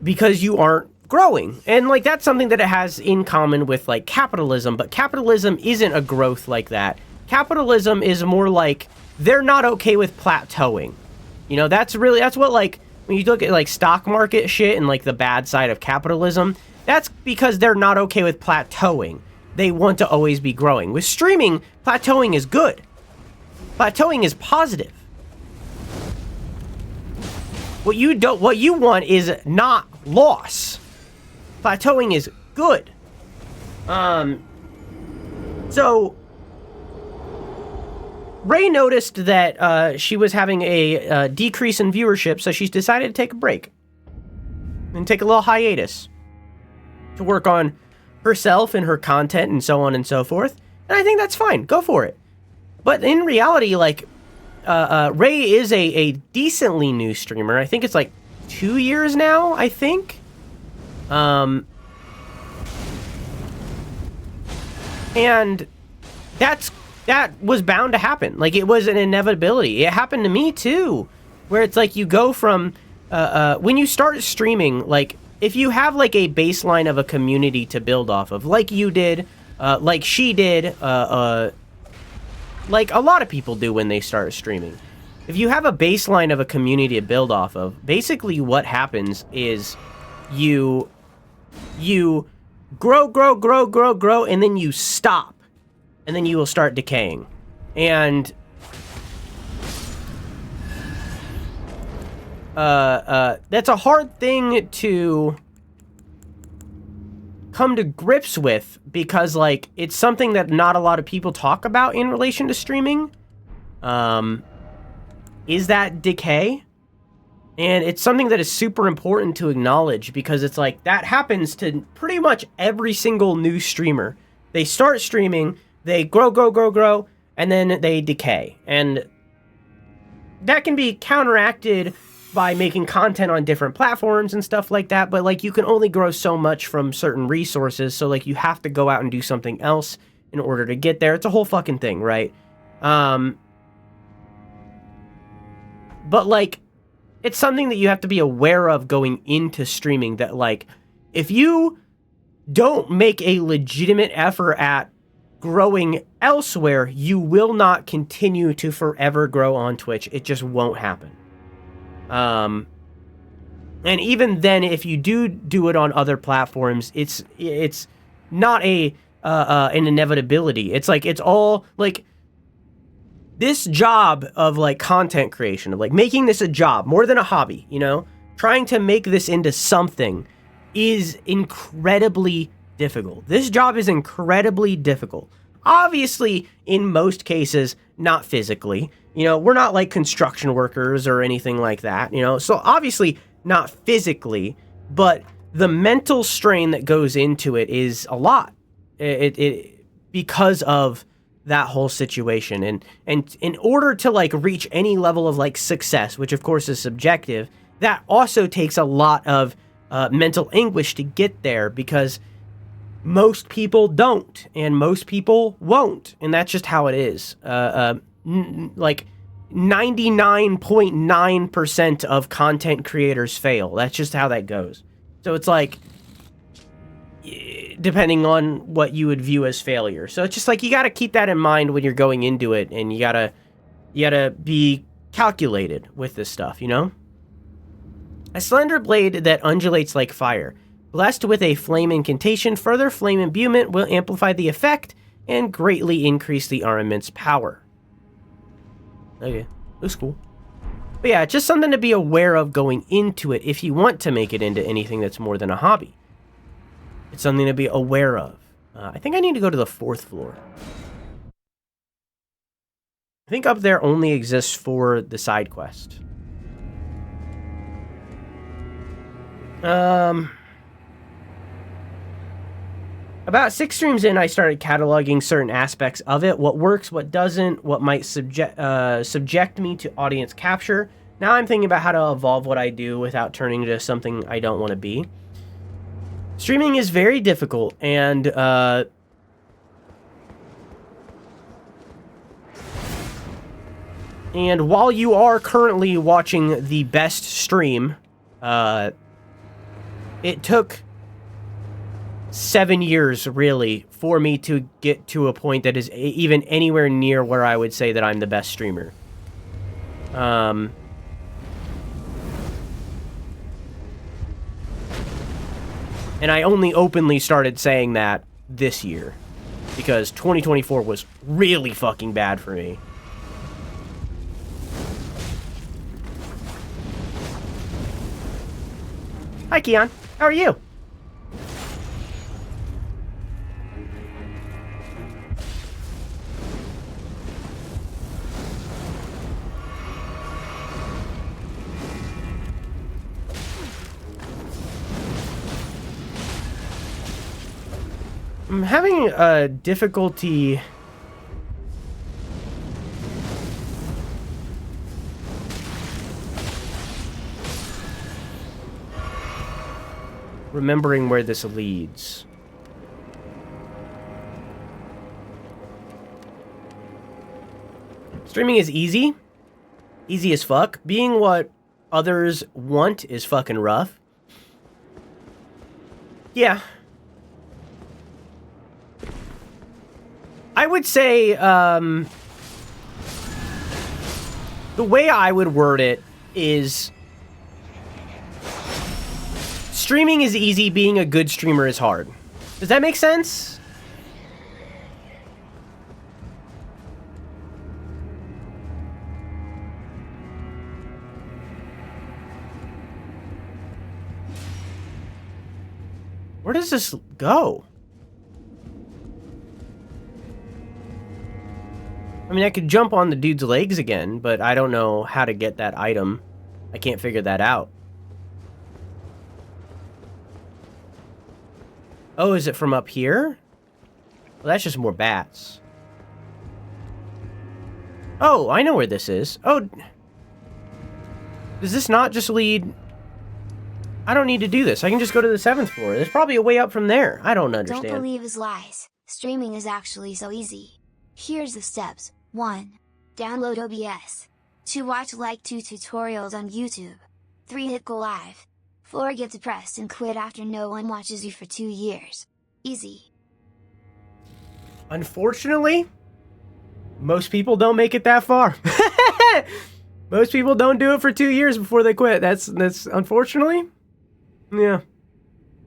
A: Because you aren't growing. And like that's something that it has in common with like capitalism, but capitalism isn't a growth like that. Capitalism is more like they're not okay with plateauing. You know, that's what like when you look at like stock market shit and like the bad side of capitalism, that's because they're not okay with plateauing. They want to always be growing. With streaming, plateauing is good. Plateauing is positive. What you want is not loss. Plateauing is good. So Ray noticed that she was having a decrease in viewership, so she's decided to take a break and take a little hiatus to work on herself and her content and so on and so forth. And I think that's fine. Go for it. But in reality, like, Ray is a decently new streamer. I think it's like 2 years now, I think. And that was bound to happen. Like, it was an inevitability. It happened to me too, where it's like you go from when you start streaming, like if you have like a baseline of a community to build off of, like you did, like she did, like a lot of people do when they start streaming. If you have a baseline of a community to build off of, basically what happens is you grow, and then you stop. And then you will start decaying. And that's a hard thing to come to grips with, because like it's something that not a lot of people talk about in relation to streaming. Is that decay? And it's something that is super important to acknowledge, because it's like that happens to pretty much every single new streamer. They start streaming, they grow, and then they decay. And that can be counteracted by making content on different platforms and stuff like that, but like you can only grow so much from certain resources, so like you have to go out and do something else in order to get there. It's a whole fucking thing, right? But like, it's something that you have to be aware of going into streaming, that like, if you don't make a legitimate effort at growing elsewhere, you will not continue to forever grow on Twitch. It just won't happen. And even then, if you do it on other platforms, it's not an inevitability. It's like, it's all like this job of like content creation, of like making this a job more than a hobby, you know, trying to make this into something is incredibly difficult. This job is incredibly difficult. Obviously, in most cases, not physically. You know, we're not like construction workers or anything like that, you know? So obviously not physically, but the mental strain that goes into it is a lot. It because of that whole situation. And in order to like reach any level of like success, which of course is subjective, that also takes a lot of mental anguish to get there, because most people don't, and most people won't, and that's just how it is. Like, 99.9% of content creators fail. That's just how that goes. So it's like, depending on what you would view as failure. So it's just like, you got to keep that in mind when you're going into it, and you gotta be calculated with this stuff, you know? A slender blade that undulates like fire. Blessed with a flame incantation, further flame imbuement will amplify the effect and greatly increase the armament's power. Okay, looks cool. But yeah, just something to be aware of going into it if you want to make it into anything that's more than a hobby. It's something to be aware of. I think I need to go to the 4th floor. I think up there only exists for the side quest. About 6 streams in, I started cataloging certain aspects of it. What works, what doesn't, what might subject me to audience capture. Now I'm thinking about how to evolve what I do without turning into something I don't want to be. Streaming is very difficult, and while you are currently watching the best stream, it took 7 years, really, for me to get to a point that is even anywhere near where I would say that I'm the best streamer. And I only openly started saying that this year, because 2024 was really fucking bad for me. Hi, Keon. How are you? I'm having a difficulty remembering where this leads. Streaming is easy. Easy as fuck. Being what others want is fucking rough. Yeah. I would say, the way I would word it is, streaming is easy, being a good streamer is hard. Does that make sense? Where does this go? I mean, I could jump on the dude's legs again, but I don't know how to get that item. I can't figure that out. Oh, is it from up here? Well, that's just more bats. Oh, I know where this is. Oh. Does this not just lead... I don't need to do this. I can just go to the 7th floor. There's probably a way up from there. I don't understand.
F: Don't believe his lies. Streaming is actually so easy. Here's the steps. 1. Download OBS. 2. Watch like 2 tutorials on YouTube. 3. Hit go live. 4. Get depressed and quit after no one watches you for 2 years. Easy.
A: Unfortunately, most people don't make it that far. Most people don't do it for 2 years before they quit. That's unfortunately. Yeah.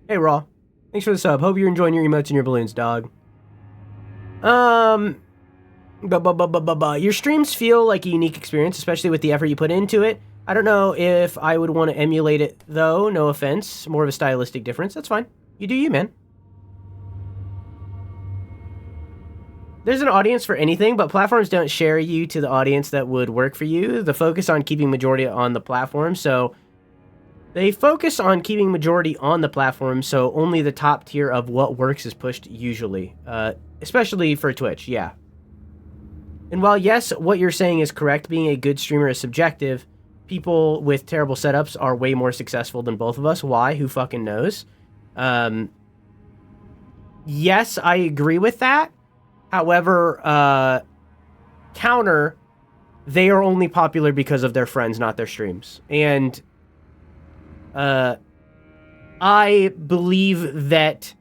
A: Hey, Raw. Thanks for the sub. Hope you're enjoying your emotes and your balloons, dog. Your streams feel like a unique experience, especially with the effort you put into it. I don't know if I would want to emulate it, though. No offense. More of a stylistic difference. That's fine. You do you, man. There's an audience for anything, but platforms don't share you to the audience that would work for you. The focus on keeping majority on the platform, so... They focus on keeping majority on the platform, so only the top tier of what works is pushed usually. Especially for Twitch, yeah. And while yes, what you're saying is correct, being a good streamer is subjective, people with terrible setups are way more successful than both of us. Why? Who fucking knows? Yes, I agree with that. However, counter, they are only popular because of their friends, not their streams. And I believe that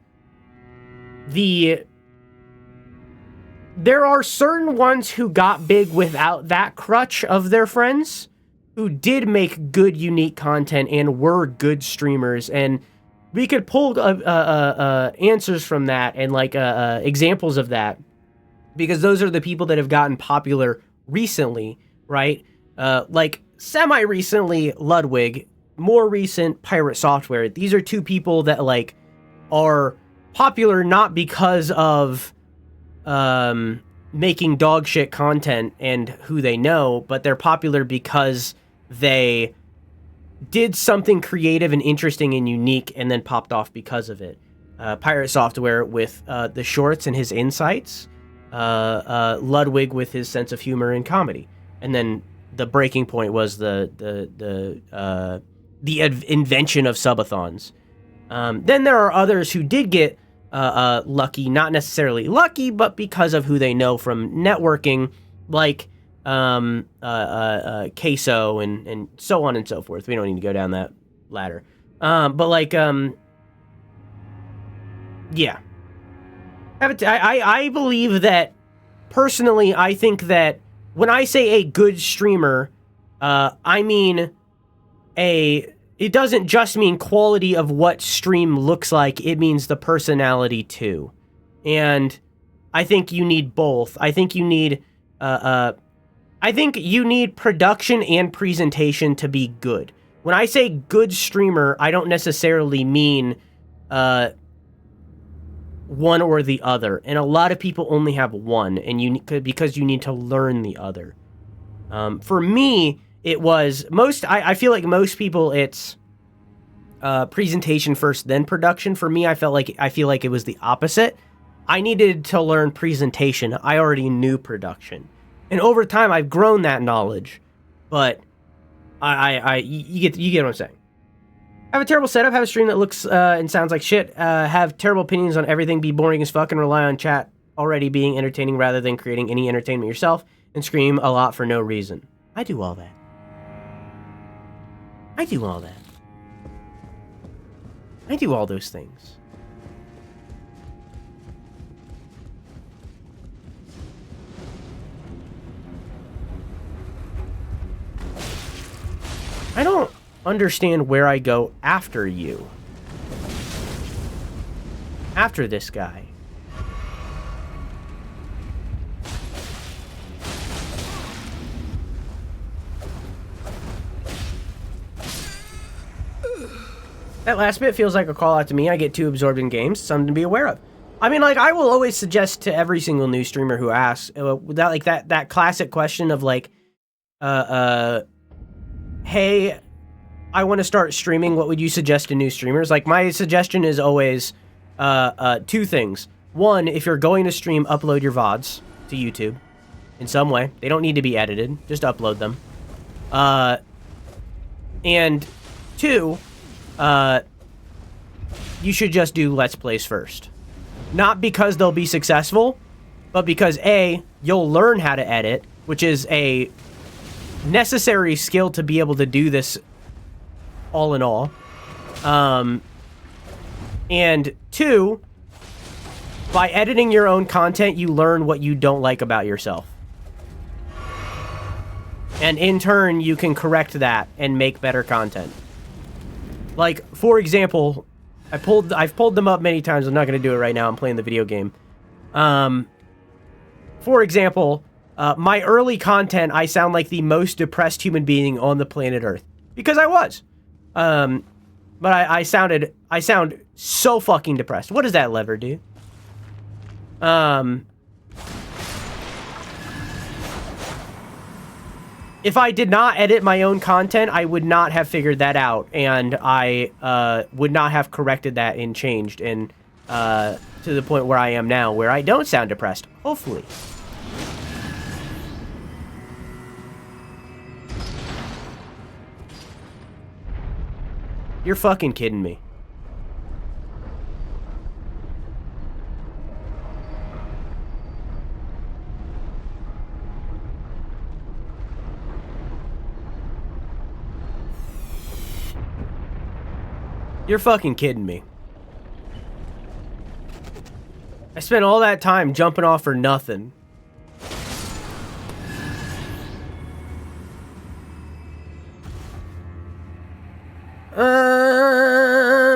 A: there are certain ones who got big without that crutch of their friends, who did make good, unique content and were good streamers. And we could pull answers from that and like examples of that, because those are the people that have gotten popular recently, right? Like semi-recently Ludwig, more recent Pirate Software. These are two people that like are popular not because of making dog shit content and who they know, but they're popular because they did something creative and interesting and unique and then popped off because of it. Pirate Software with the shorts and his insights, Ludwig with his sense of humor and comedy, and then the breaking point was the invention of subathons. Then there are others who did get lucky, not necessarily lucky, but because of who they know from networking, like Queso and so on and so forth. We don't need to go down that ladder. But like, yeah. I believe that, personally, I think that when I say a good streamer, I mean it doesn't just mean quality of what stream looks like, it means the personality too. And I think you need both. I think you need production and presentation to be good. When I say good streamer, I don't necessarily mean one or the other. And a lot of people only have one, and because you need to learn the other. For me, it was I feel like most people, it's presentation first, then production. For me, I feel like it was the opposite. I needed to learn presentation. I already knew production, and over time, I've grown that knowledge. But you get what I'm saying. Have a terrible setup. Have a stream that looks and sounds like shit. Have terrible opinions on everything. Be boring as fuck and rely on chat already being entertaining rather than creating any entertainment yourself. And scream a lot for no reason. I do all that. I do all that. I do all those things. I don't understand where I go after you. After this guy. That last bit feels like a call out to me. I get too absorbed in games. Something to be aware of. I mean, like, I will always suggest to every single new streamer who asks, without like that classic question of like, hey, I want to start streaming. What would you suggest to new streamers? Like, my suggestion is always two things. One, if you're going to stream, upload your VODs to YouTube in some way. They don't need to be edited. Just upload them. And two, you should just do Let's Plays first. Not because they'll be successful, but because A, you'll learn how to edit, which is a necessary skill to be able to do this all in all. And two, by editing your own content, you learn what you don't like about yourself. And in turn, you can correct that and make better content. Like, for example, I've pulled them up many times. I'm not going to do it right now. I'm playing the video game. For example, my early content, I sound like the most depressed human being on the planet Earth. Because I was. But I sound so fucking depressed. What does that lever do? If I did not edit my own content, I would not have figured that out, and I would not have corrected that and changed, and to the point where I am now, where I don't sound depressed. Hopefully. You're fucking kidding me. You're fucking kidding me. I spent all that time jumping off for nothing.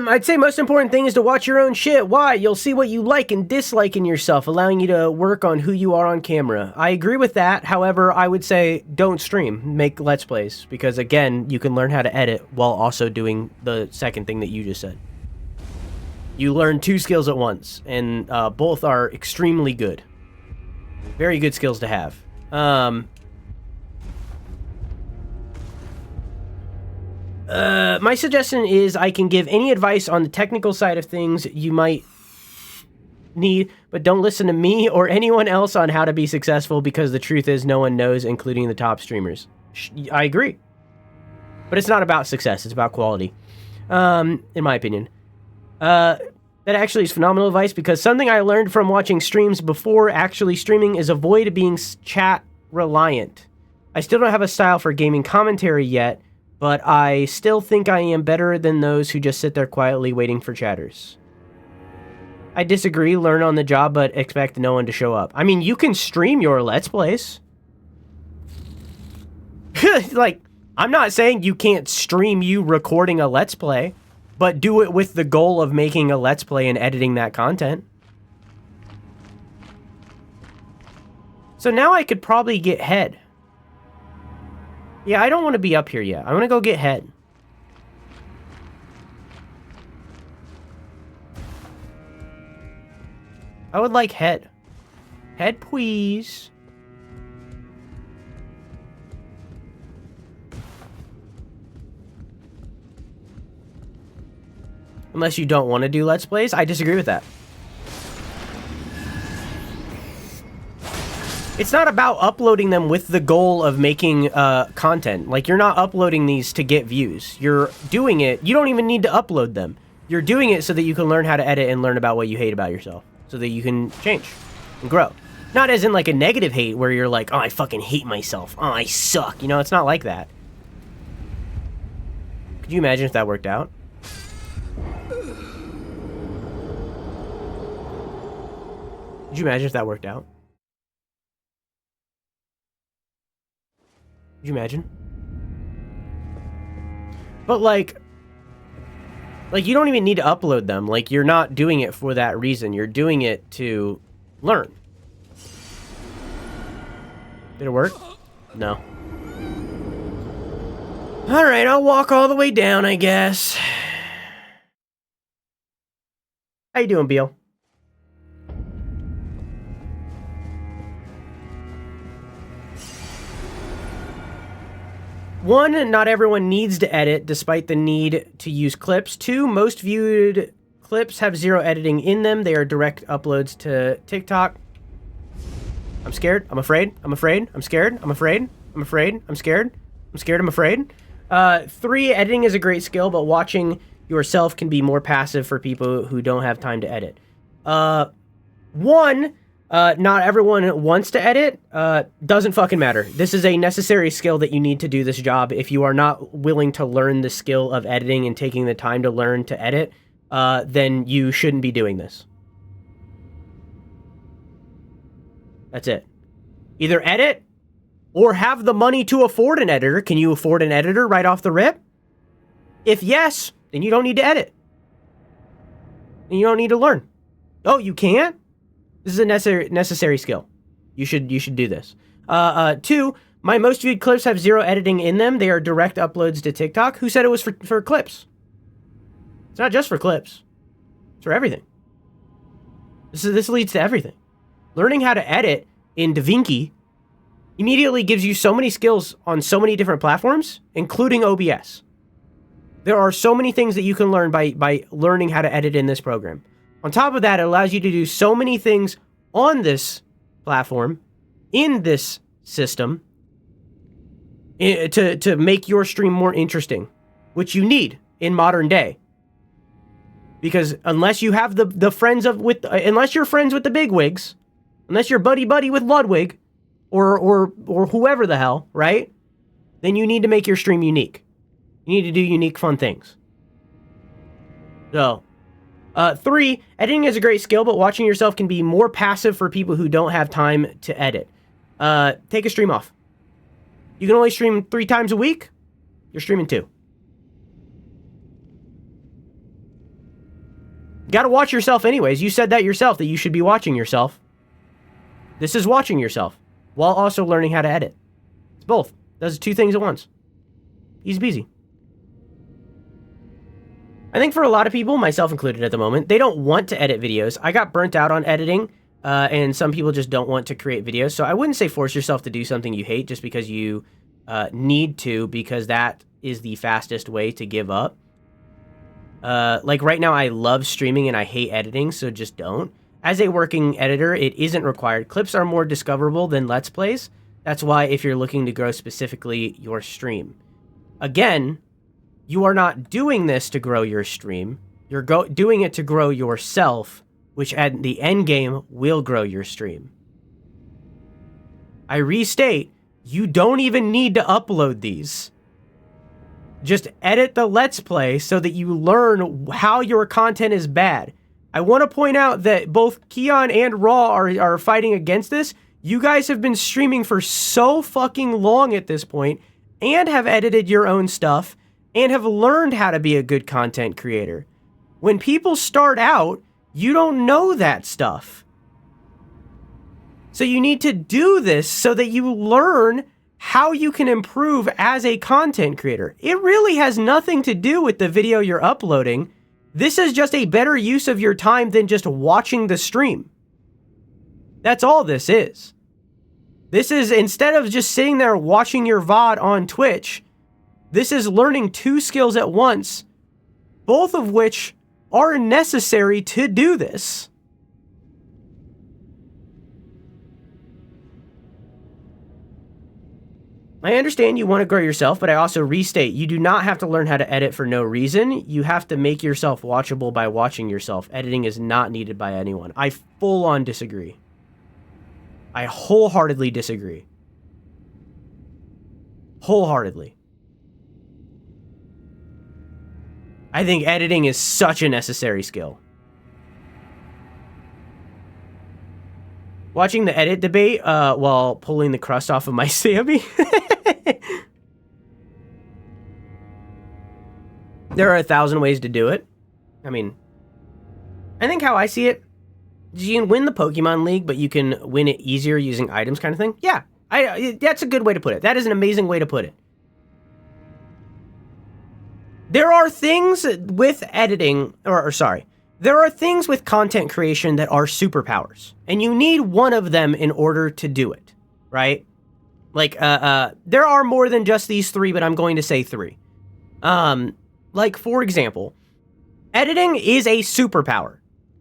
A: I'd say most important thing is to watch your own shit. Why? You'll see what you like and dislike in yourself, allowing you to work on who you are on camera. I agree with that. However, I would say don't stream. Make Let's Plays. Because, again, you can learn how to edit while also doing the second thing that you just said. You learn 2 skills at once, and both are extremely good. Very good skills to have. My suggestion is I can give any advice on the technical side of things you might need, but don't listen to me or anyone else on how to be successful, because the truth is no one knows, including the top streamers. I agree. But it's not about success, it's about quality. In my opinion. That actually is phenomenal advice, because something I learned from watching streams before actually streaming is avoid being chat reliant. I still don't have a style for gaming commentary yet, but I still think I am better than those who just sit there quietly waiting for chatters. I disagree. Learn on the job, but expect no one to show up. I mean, you can stream your Let's Plays. Like, I'm not saying you can't stream you recording a Let's Play, but do it with the goal of making a Let's Play and editing that content. So now I could probably get head. Yeah, I don't want to be up here yet. I want to go get head. I would like head. Head, please. Unless you don't want to do Let's Plays. I disagree with that. It's not about uploading them with the goal of making content. Like, you're not uploading these to get views. You're doing it. You don't even need to upload them. You're doing it so that you can learn how to edit and learn about what you hate about yourself. So that you can change and grow. Not as in like a negative hate where you're like, oh, I fucking hate myself. Oh, I suck. You know, it's not like that. Could you imagine if that worked out? Could you imagine if that worked out? Could you imagine? But like you don't even need to upload them. Like, you're not doing it for that reason. You're doing it to learn. Did it work? No. Alright, I'll walk all the way down, I guess. How you doing, Beal? One, not everyone needs to edit, despite the need to use clips. 2, most viewed clips have 0 editing in them. They are direct uploads to TikTok. I'm scared. I'm afraid. I'm afraid. I'm scared. I'm afraid. I'm afraid. I'm scared. I'm scared. I'm afraid. 3, editing is a great skill, but watching yourself can be more passive for people who don't have time to edit. 1, not everyone wants to edit. Doesn't fucking matter. This is a necessary skill that you need to do this job. If you are not willing to learn the skill of editing and taking the time to learn to edit, then you shouldn't be doing this. That's it. Either edit or have the money to afford an editor. Can you afford an editor right off the rip? If yes, then you don't need to edit. And you don't need to learn. Oh, you can't? This is a necessary skill. You should do this. 2, my most viewed clips have 0 editing in them. They are direct uploads to TikTok. Who said it was for clips? It's not just for clips. It's for everything. This leads to everything. Learning how to edit in DaVinci immediately gives you so many skills on so many different platforms, including OBS. There are so many things that you can learn by learning how to edit in this program. On top of that, it allows you to do so many things on this platform, in this system, to make your stream more interesting, which you need in modern day. Because unless you have the friends unless you're friends with the bigwigs, unless you're buddy with Ludwig, or whoever the hell, right? Then you need to make your stream unique. You need to do unique, fun things. So, 3, editing is a great skill, but watching yourself can be more passive for people who don't have time to edit. Take a stream off. You can only stream 3 times a week. You're streaming 2. You gotta watch yourself anyways. You said that yourself, that you should be watching yourself. This is watching yourself, while also learning how to edit. It's both. Does 2 things at once. Easy peasy. I think for a lot of people, myself included at the moment, they don't want to edit videos. I got burnt out on editing, and some people just don't want to create videos. So I wouldn't say force yourself to do something you hate just because you need to, because that is the fastest way to give up. Like right now, I love streaming and I hate editing, so just don't. As a working editor, it isn't required. Clips are more discoverable than Let's Plays. That's why if you're looking to grow specifically your stream. Again, you are not doing this to grow your stream. You're doing it to grow yourself, which at the end game will grow your stream. I restate, you don't even need to upload these. Just edit the Let's Play so that you learn how your content is bad. I want to point out that both Keon and Raw are fighting against this. You guys have been streaming for so fucking long at this point and have edited your own stuff and have learned how to be a good content creator. When people start out, you don't know that stuff. So you need to do this so that you learn how you can improve as a content creator. It really has nothing to do with the video you're uploading. This is just a better use of your time than just watching the stream. That's all this is. This is, instead of just sitting there watching your VOD on Twitch, this is learning 2 skills at once, both of which are necessary to do this. I understand you want to grow yourself, but I also restate, you do not have to learn how to edit for no reason. You have to make yourself watchable by watching yourself. Editing is not needed by anyone. I full-on disagree. I wholeheartedly disagree. Wholeheartedly. I think editing is such a necessary skill. Watching the edit debate while pulling the crust off of my Sammy. There are 1,000 ways to do it. I mean, I think how I see it, you can win the Pokemon League, but you can win it easier using items kind of thing. Yeah, that's a good way to put it. That is an amazing way to put it. There are things with editing, there are things with content creation that are superpowers, and you need one of them in order to do it, right? Like, there are more than just these 3, but I'm going to say 3. Like, for example, editing is a superpower.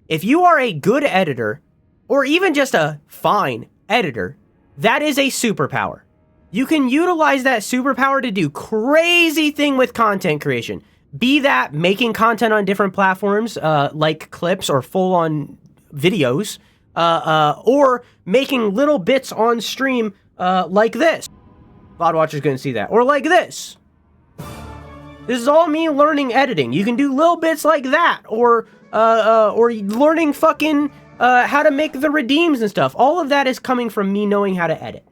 A: If you are a good editor, or even just a fine editor, that is a superpower. You can utilize that superpower to do crazy thing with content creation. Be that making content on different platforms, like clips or full-on videos, or making little bits on stream, like this. VOD watchers gonna see that. Or like this. This is all me learning editing. You can do little bits like that, or learning fucking how to make the redeems and stuff. All of that is coming from me knowing how to edit.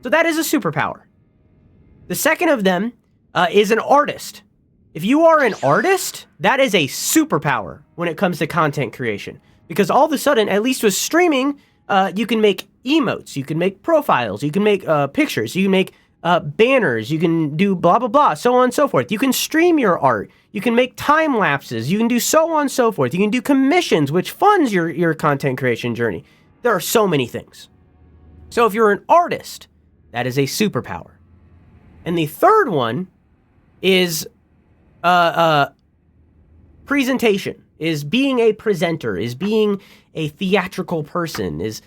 A: So that is a superpower. The second of them is an artist. If you are an artist, that is a superpower when it comes to content creation. Because all of a sudden, at least with streaming, you can make emotes, you can make profiles, you can make pictures, you can make banners, you can do blah, blah, blah, so on and so forth. You can stream your art, you can make time lapses, you can do so on and so forth. You can do commissions, which funds your content creation journey. There are so many things. So if you're an artist, that is a superpower. And the third one is presentation, is being a presenter, is being a theatrical person, is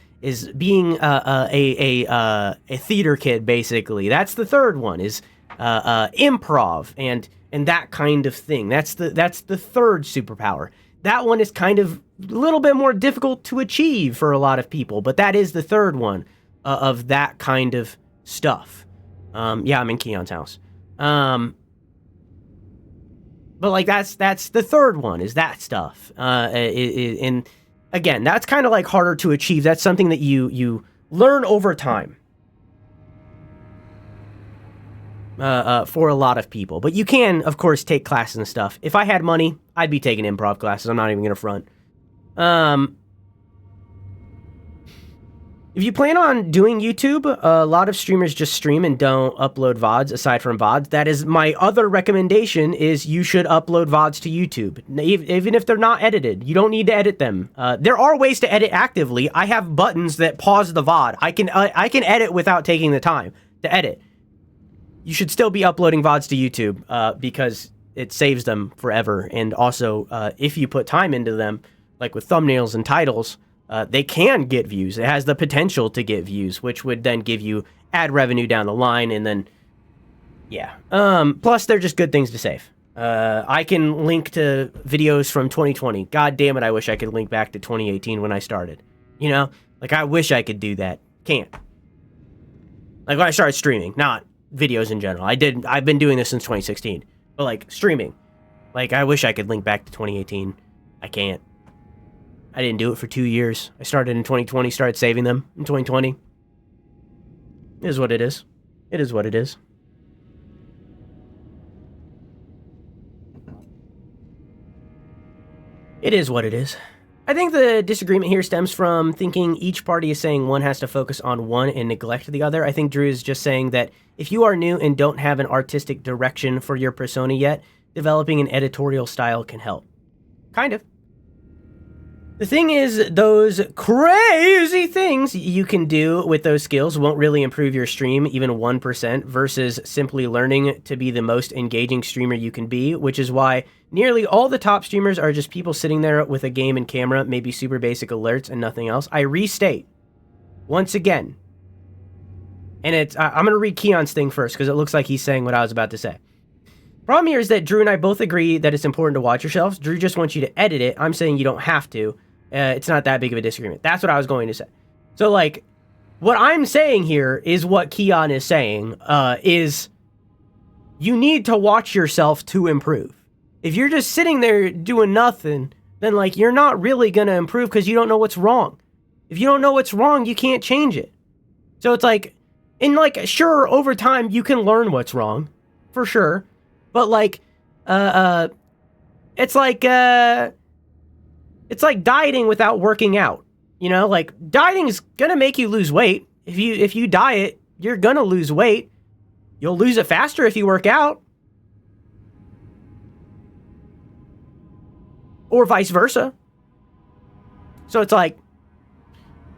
A: being a theater kid, basically. That's the third one, is improv and that kind of thing. That's the third superpower. That one is kind of a little bit more difficult to achieve for a lot of people, but that is the third one of that kind of stuff. Yeah, I'm in Keon's house. But like that's the third one is that stuff. And again, that's kind of like harder to achieve. That's something that you learn over time. For a lot of people. But you can, of course, take classes and stuff. If I had money, I'd be taking improv classes. I'm not even going to front. If you plan on doing YouTube, a lot of streamers just stream and don't upload VODs aside from VODs. That is my other recommendation is you should upload VODs to YouTube. Even if they're not edited. You don't need to edit them. There are ways to edit actively. I have buttons that pause the VOD. I can edit without taking the time to edit. You should still be uploading VODs to YouTube because it saves them forever. And also, if you put time into them, like with thumbnails and titles, they can get views. It has the potential to get views, which would then give you ad revenue down the line. And then, yeah. Plus, they're just good things to save. I can link to videos from 2020. God damn it, I wish I could link back to 2018 when I started. You know? Like, I wish I could do that. Can't. Like, when I started streaming, not videos in general. I've been doing this since 2016. But, like, streaming. Like, I wish I could link back to 2018. I can't. I didn't do it for 2 years. I started in 2020, started saving them in 2020. It is what it is. It is what it is. It is what it is. I think the disagreement here stems from thinking each party is saying one has to focus on one and neglect the other. I think Drew is just saying that if you are new and don't have an artistic direction for your persona yet, developing an editorial style can help. Kind of. The thing is, those crazy things you can do with those skills won't really improve your stream even 1% versus simply learning to be the most engaging streamer you can be, which is why nearly all the top streamers are just people sitting there with a game and camera, maybe super basic alerts and nothing else. I restate, once again, and I'm going to read Keon's thing first because it looks like he's saying what I was about to say. Problem here is that Drew and I both agree that it's important to watch yourselves. Drew just wants you to edit it. I'm saying you don't have to. It's not that big of a disagreement. That's what I was going to say. So, like, what I'm saying here is what Keon is saying, is you need to watch yourself to improve. If you're just sitting there doing nothing, then, like, you're not really going to improve because you don't know what's wrong. If you don't know what's wrong, you can't change it. So it's like, and, like, sure, over time, you can learn what's wrong, for sure. But, like, it's like dieting without working out. You know, like dieting is gonna make you lose weight. If you diet, you're gonna lose weight. You'll lose it faster if you work out. Or vice versa. So it's like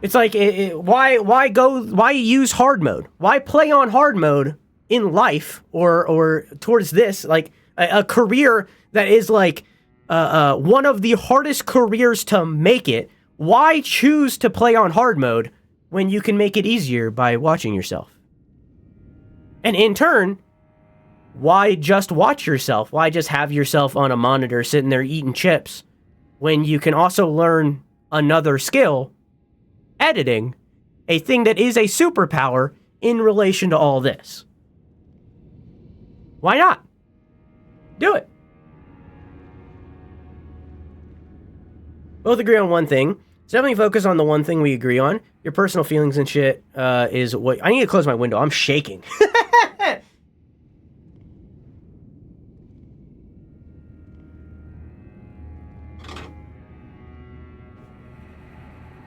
A: why use hard mode? Why play on hard mode in life or towards this, like a career that is like one of the hardest careers to make it? Why choose to play on hard mode when you can make it easier by watching yourself? And in turn, why just watch yourself? Why just have yourself on a monitor sitting there eating chips when you can also learn another skill, editing, a thing that is a superpower in relation to all this? Why not? Do it. Both agree on one thing. So definitely focus on the one thing we agree on. Your personal feelings and shit is what... I need to close my window. I'm shaking.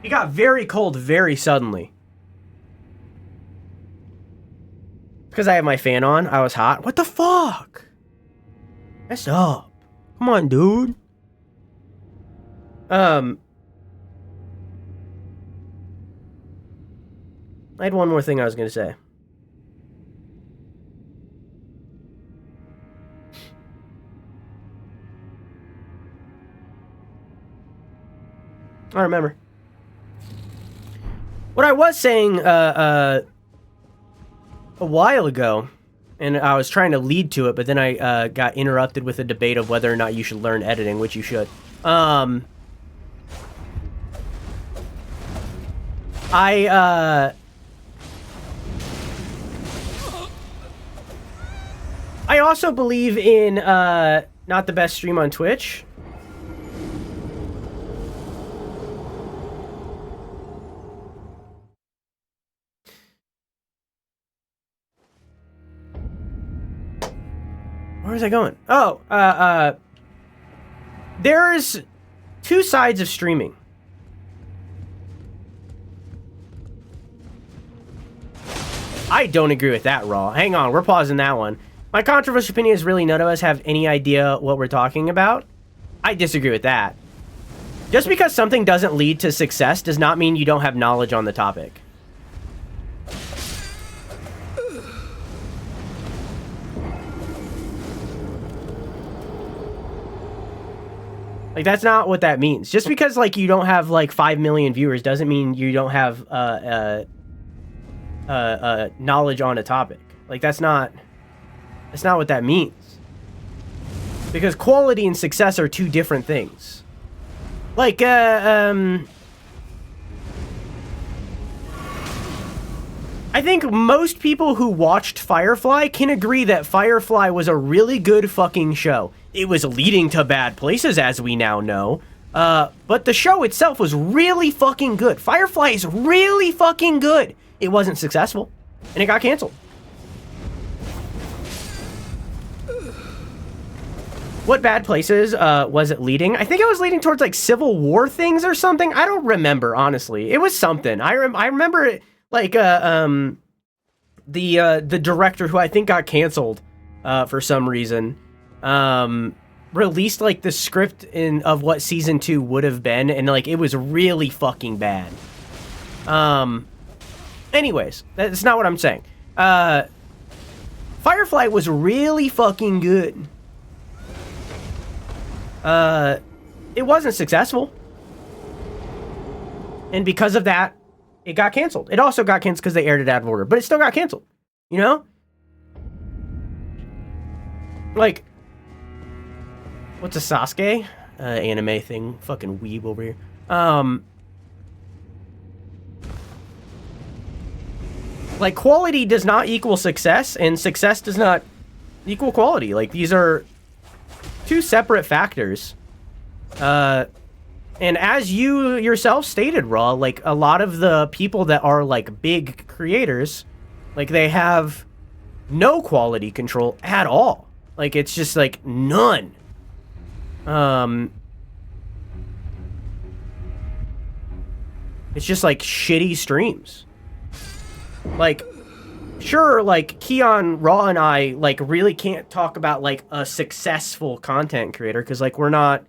A: It got very cold very suddenly. Because I have my fan on. I was hot. What the fuck? Messed up. Come on, dude. I had one more thing I was going to say. I remember. What I was saying a while ago, and I was trying to lead to it, but then I got interrupted with a debate of whether or not you should learn editing, which you should. I also believe in not the best stream on Twitch. Where is I going? Oh, there's two sides of streaming. I don't agree with that, Raw. Hang on, we're pausing that one. My controversial opinion is really none of us have any idea what we're talking about. I disagree with that. Just because something doesn't lead to success does not mean you don't have knowledge on the topic. Like, that's not what that means. Just because, like, you don't have, like, 5 million viewers doesn't mean you don't have, knowledge on a topic. Like, that's not what that means. Because quality and success are two different things. Like, I think most people who watched Firefly can agree that Firefly was a really good fucking show. It was leading to bad places, as we now know. But the show itself was really fucking good. Firefly is really fucking good. It wasn't successful, and it got canceled. What bad places was it leading? I think it was leading towards, like, Civil War things or something. I don't remember, honestly. It was something. I remember it, like, the director, who I think got canceled for some reason, released, like, the script of what season 2 would have been, and, like, it was really fucking bad. Anyways, that's not what I'm saying. Firefly was really fucking good. It wasn't successful. And because of that, it got canceled. It also got canceled because they aired it out of order, but it still got canceled. You know? Like, what's a Sasuke? Anime thing. Fucking weeb over here. Like, quality does not equal success, and success does not equal quality. Like, these are two separate factors. And as you yourself stated, Raw, like, a lot of the people that are, like, big creators, like, they have no quality control at all. Like, it's just, like, none. It's just, like, shitty streams. Like, sure, like, Keon, Raw, and I, like, really can't talk about, like, a successful content creator, because, like, we're not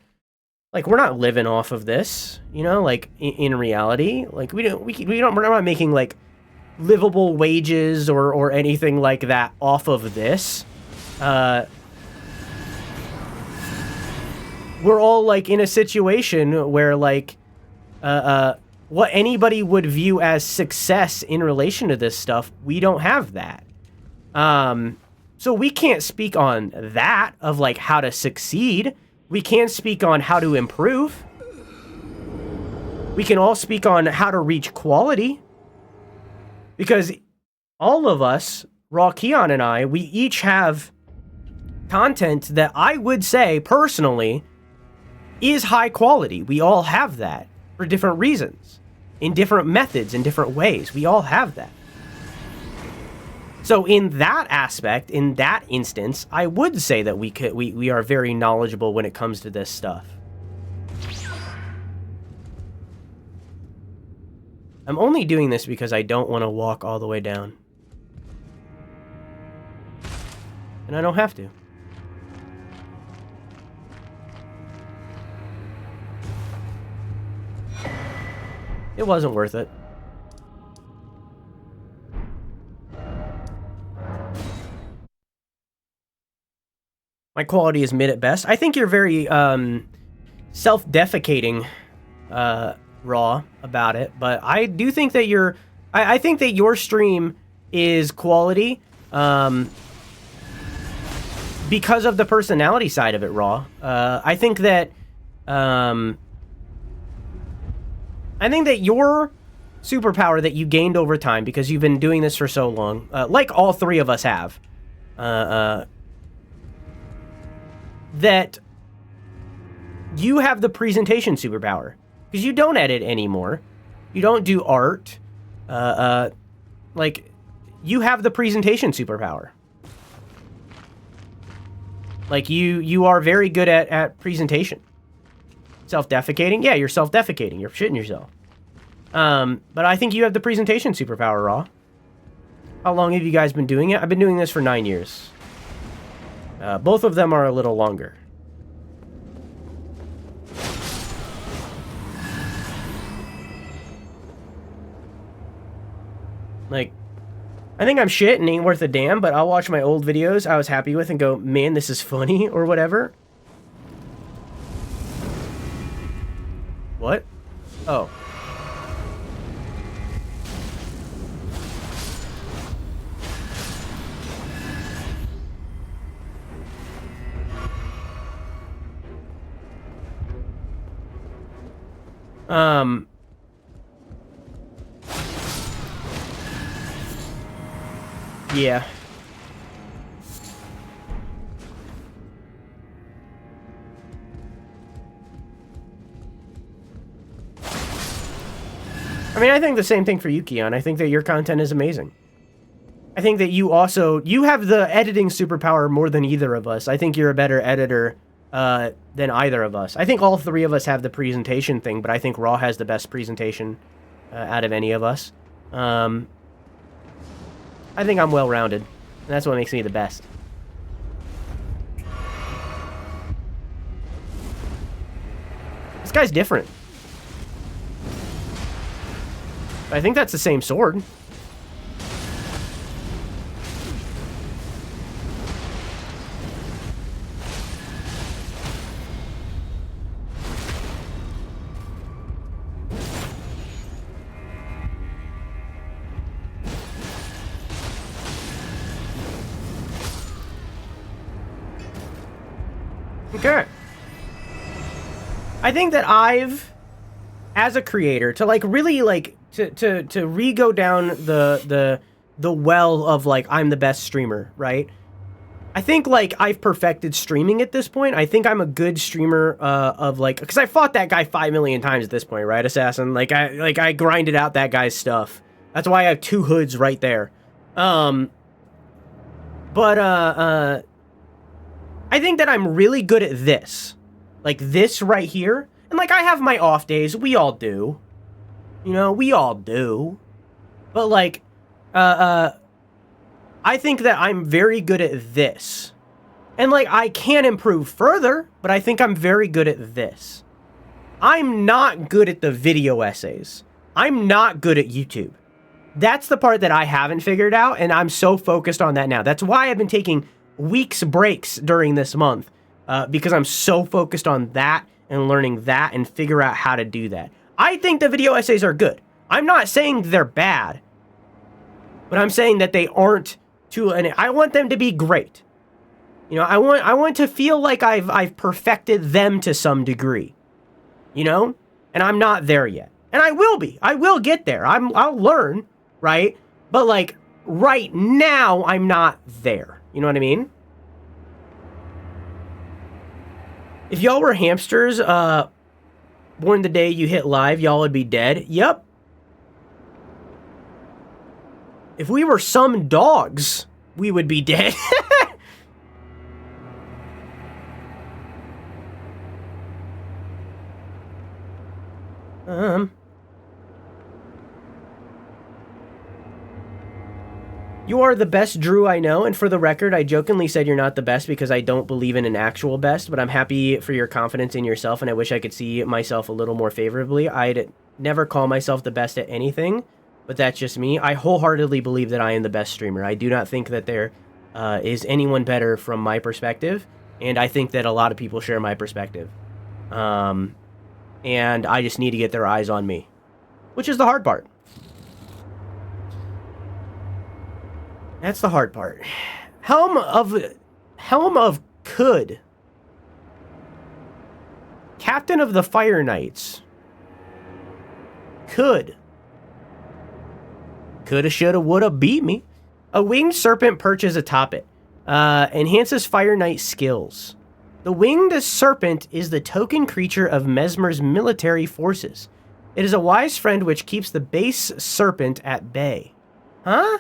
A: living off of this, you know, like, in reality. Like, we're not making, like, livable wages or anything like that off of this. We're all, like, in a situation where, like, what anybody would view as success in relation to this stuff, we don't have that. So we can't speak on that, of, like, how to succeed. We can't speak on how to improve. We can all speak on how to reach quality. Because all of us, Raw, Keon, and I, we each have content that I would say, personally, is high quality. We all have that for different reasons, in different methods, in different ways. We all have that. So in that aspect, in that instance, I would say that we are very knowledgeable when it comes to this stuff. I'm only doing this because I don't want to walk all the way down. And I don't have to. It wasn't worth it. My quality is mid at best. I think you're very self-defecating, Raw, about it, but I do think that I think that your stream is quality because of the personality side of it, Raw. I think that your superpower that you gained over time, because you've been doing this for so long, like all three of us have, that you have the presentation superpower. Because you don't edit anymore. You don't do art. Like, you have the presentation superpower. Like, you are very good at presentation. Self-defecating? Yeah, you're self-defecating. You're shitting yourself. But I think you have the presentation superpower, Raw. How long have you guys been doing it? I've been doing this for 9 years. Both of them are a little longer. Like, I think I'm shit and ain't worth a damn, but I'll watch my old videos I was happy with and go, man, this is funny, or whatever. What? Oh. Yeah. I mean, I think the same thing for you, Keon. I think that your content is amazing. I think that you have the editing superpower more than either of us. I think you're a better editor than either of us. I think all three of us have the presentation thing, but I think Raw has the best presentation out of any of us. I think I'm well-rounded. And that's what makes me the best. This guy's different. I think that's the same sword. Okay. I think that as a creator, to like really like to re-go down the well of like I'm the best streamer, right? I think like I've perfected streaming at this point. I think I'm a good streamer of like, because I fought that guy 5 million times at this point, right, Assassin? Like I grinded out that guy's stuff. That's why I have 2 hoods right there. I think that I'm really good at this. Like this right here. And like I have my off days. We all do. You know, we all do. But like, I think that I'm very good at this. And like, I can improve further, but I think I'm very good at this. I'm not good at the video essays. I'm not good at YouTube. That's the part that I haven't figured out, and I'm so focused on that now. That's why I've been taking weeks breaks during this month, because I'm so focused on that and learning that and figure out how to do that. I think the video essays are good. I'm not saying they're bad, but I'm saying that they aren't and I want them to be great. You know, I want to feel like I've perfected them to some degree. You know? And I'm not there yet. And I will be. I will get there. I'll learn, right? But like right now I'm not there. You know what I mean? If y'all were hamsters, born the day you hit live, y'all would be dead. Yep. If we were some dogs, we would be dead. You are the best Drew I know, and for the record, I jokingly said you're not the best because I don't believe in an actual best, but I'm happy for your confidence in yourself, and I wish I could see myself a little more favorably. I'd never call myself the best at anything, but that's just me. I wholeheartedly believe that I am the best streamer. I do not think that there is anyone better from my perspective, and I think that a lot of people share my perspective. And I just need to get their eyes on me, which is the hard part. That's the hard part. Helm of Could. Captain of the Fire Knights. Coulda, shoulda, woulda, beat me. A winged serpent perches atop it. Enhances Fire Knight skills. The winged serpent is the token creature of Mesmer's military forces. It is a wise friend which keeps the base serpent at bay. Huh?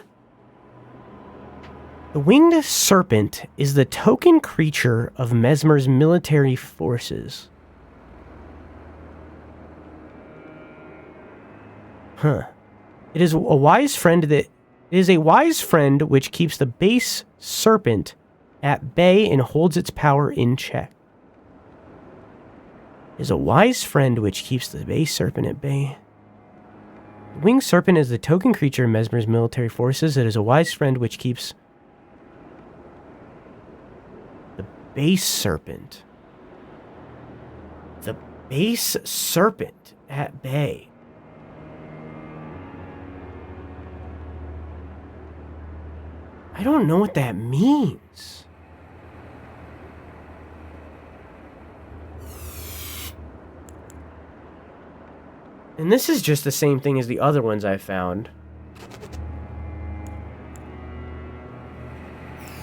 A: The winged serpent is the token creature of Mesmer's military forces. Huh. It is a wise friend which keeps the base serpent at bay and holds its power in check. It is a wise friend which keeps the base serpent at bay. The winged serpent is the token creature of Mesmer's military forces. It is a wise friend which keeps the base serpent. The base serpent at bay. I don't know what that means. And this is just the same thing as the other ones I found.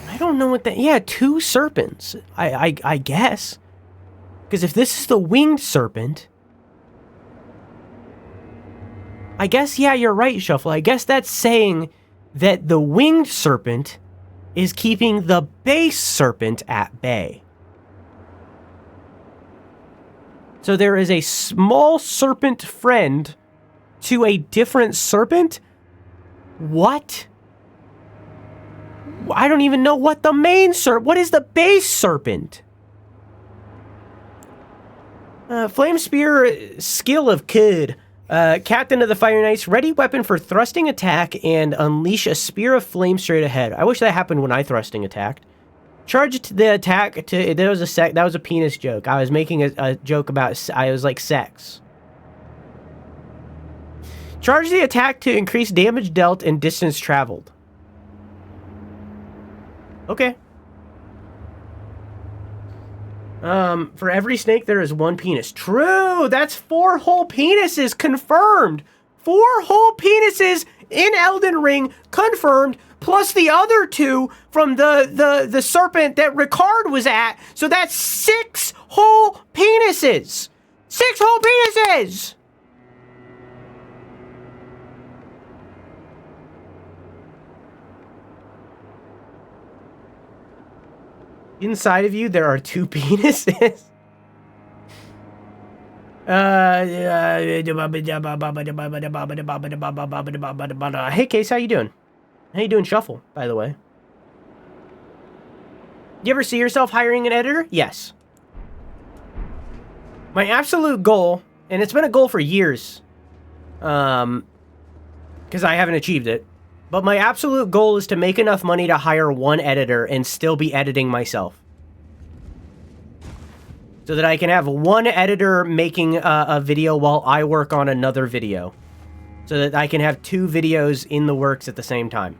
A: I don't know what that... Yeah, 2 serpents. I guess. Because if this is the winged serpent... I guess, yeah, you're right, Shuffle. I guess that's saying that the winged serpent is keeping the base serpent at bay. So there is a small serpent friend to a different serpent? What? I don't even know what the main serpent... What is the base serpent? Flame Spear, skill of Kid. Captain of the Fire Knights, ready weapon for thrusting attack and unleash a spear of flame straight ahead. I wish that happened when I thrusting attacked. Charged the attack to... That was a penis joke. I was making a joke about... I was like sex. Charge the attack to increase damage dealt and distance traveled. Okay. For every snake, there is 1 penis. True! That's 4 whole penises confirmed! 4 whole penises in Elden Ring confirmed, plus the other 2 from the serpent that Ricard was at. So that's 6 whole penises! 6 whole penises! Inside of you, there are 2 penises. Hey, Case, how you doing? How you doing, Shuffle, by the way? You ever see yourself hiring an editor? Yes. My absolute goal, and it's been a goal for years, because I haven't achieved it, but my absolute goal is to make enough money to hire 1 editor and still be editing myself. So that I can have 1 editor making a video while I work on another video. So that I can have 2 videos in the works at the same time.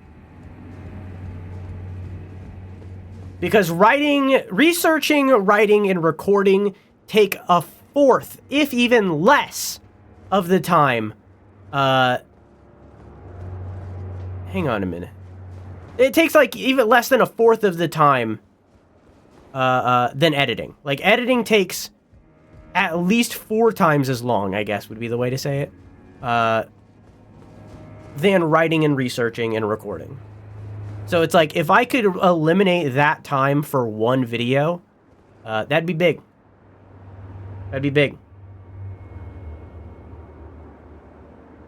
A: Because researching, writing, and recording take a 1/4, if even less, of the time. Hang on a minute. It takes like even less than a 1/4 of the time than editing. Like editing takes at least 4 times as long, I guess would be the way to say it, than writing and researching and recording. So it's like if I could eliminate that time for 1 video, that'd be big. That'd be big.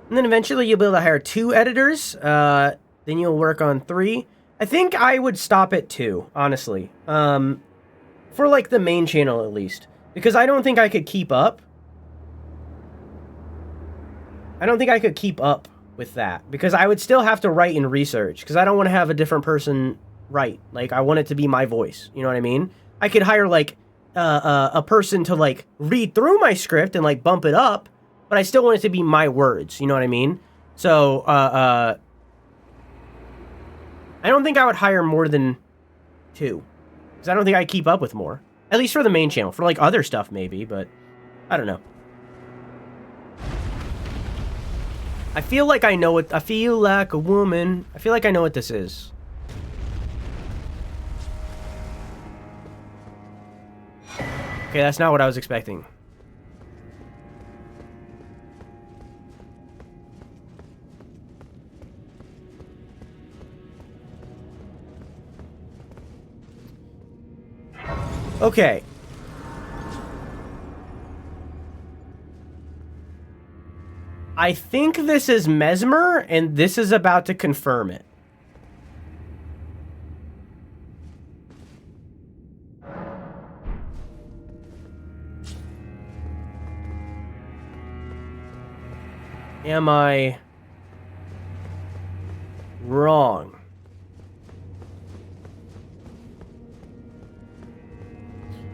A: And then eventually you'll be able to hire 2 editors. Then you'll work on 3. I think I would stop at 2, honestly. For like the main channel at least. Because I don't think I could keep up. I don't think I could keep up with that. Because I would still have to write and research. Because I don't want to have a different person write. Like, I want it to be my voice. You know what I mean? I could hire like a person to like read through my script and like bump it up. But I still want it to be my words, you know what I mean? So, I don't think I would hire more than 2. Because I don't think I keep up with more. At least for the main channel. For, like, other stuff, maybe, but I don't know. I feel like I know what... I feel like a woman. I feel like I know what this is. Okay, that's not what I was expecting. Okay. I think this is Mesmer, and this is about to confirm it. Am I wrong?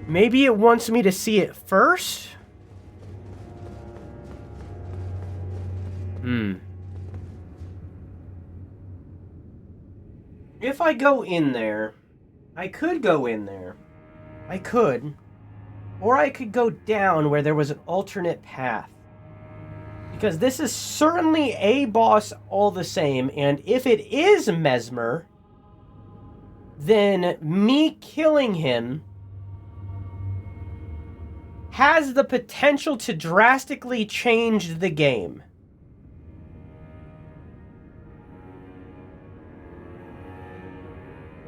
A: Maybe it wants me to see it first? If I go in there, I could go in there. I could. Or I could go down where there was an alternate path. Because this is certainly a boss all the same, and if it is Mesmer, then me killing him has the potential to drastically change the game.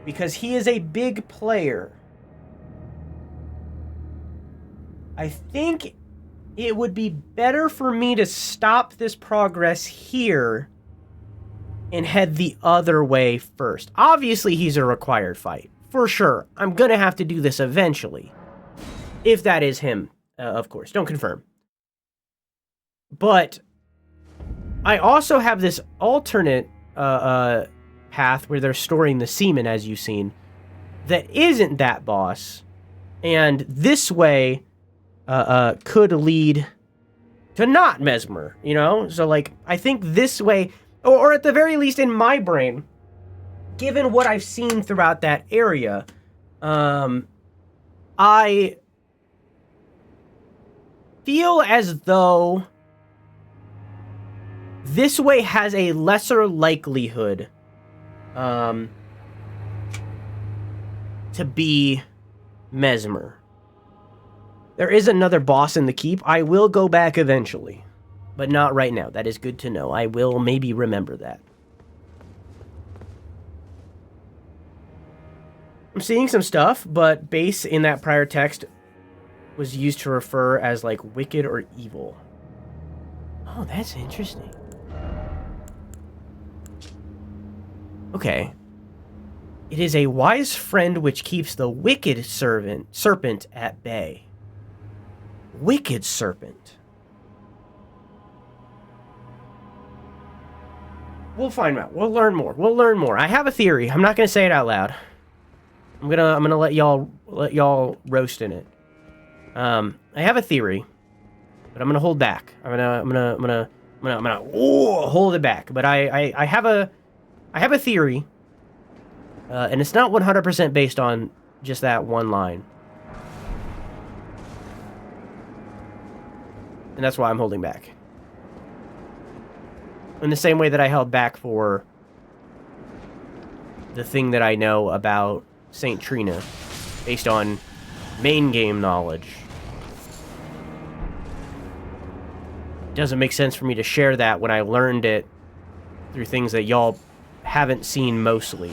A: Because he is a big player. I think it would be better for me to stop this progress here and head the other way first. Obviously, he's a required fight. For sure. I'm gonna have to do this eventually. If that is him, of course. Don't confirm. But I also have this alternate path where they're storing the semen, as you've seen, that isn't that boss. And this way could lead to not Mesmer, you know? So, like, I think this way, or at the very least in my brain, given what I've seen throughout that area, I feel as though this way has a lesser likelihood to be Mesmer. There is another boss in the keep. I will go back eventually, but not right now. That is good to know. I will maybe remember that. I'm seeing some stuff, but base in that prior text was used to refer as like wicked or evil. Oh, that's interesting. Okay. It is a wise friend which keeps the wicked serpent at bay. Wicked serpent. We'll find out. We'll learn more. We'll learn more. I have a theory. I'm not gonna say it out loud. I'm gonna let y'all roast in it. I have a theory, but I'm gonna hold back. I'm gonna hold it back. But I have a theory, and it's not 100% based on just that one line. And that's why I'm holding back. In the same way that I held back for the thing that I know about Saint Trina, based on main game knowledge. It doesn't make sense for me to share that when I learned it through things that y'all haven't seen mostly.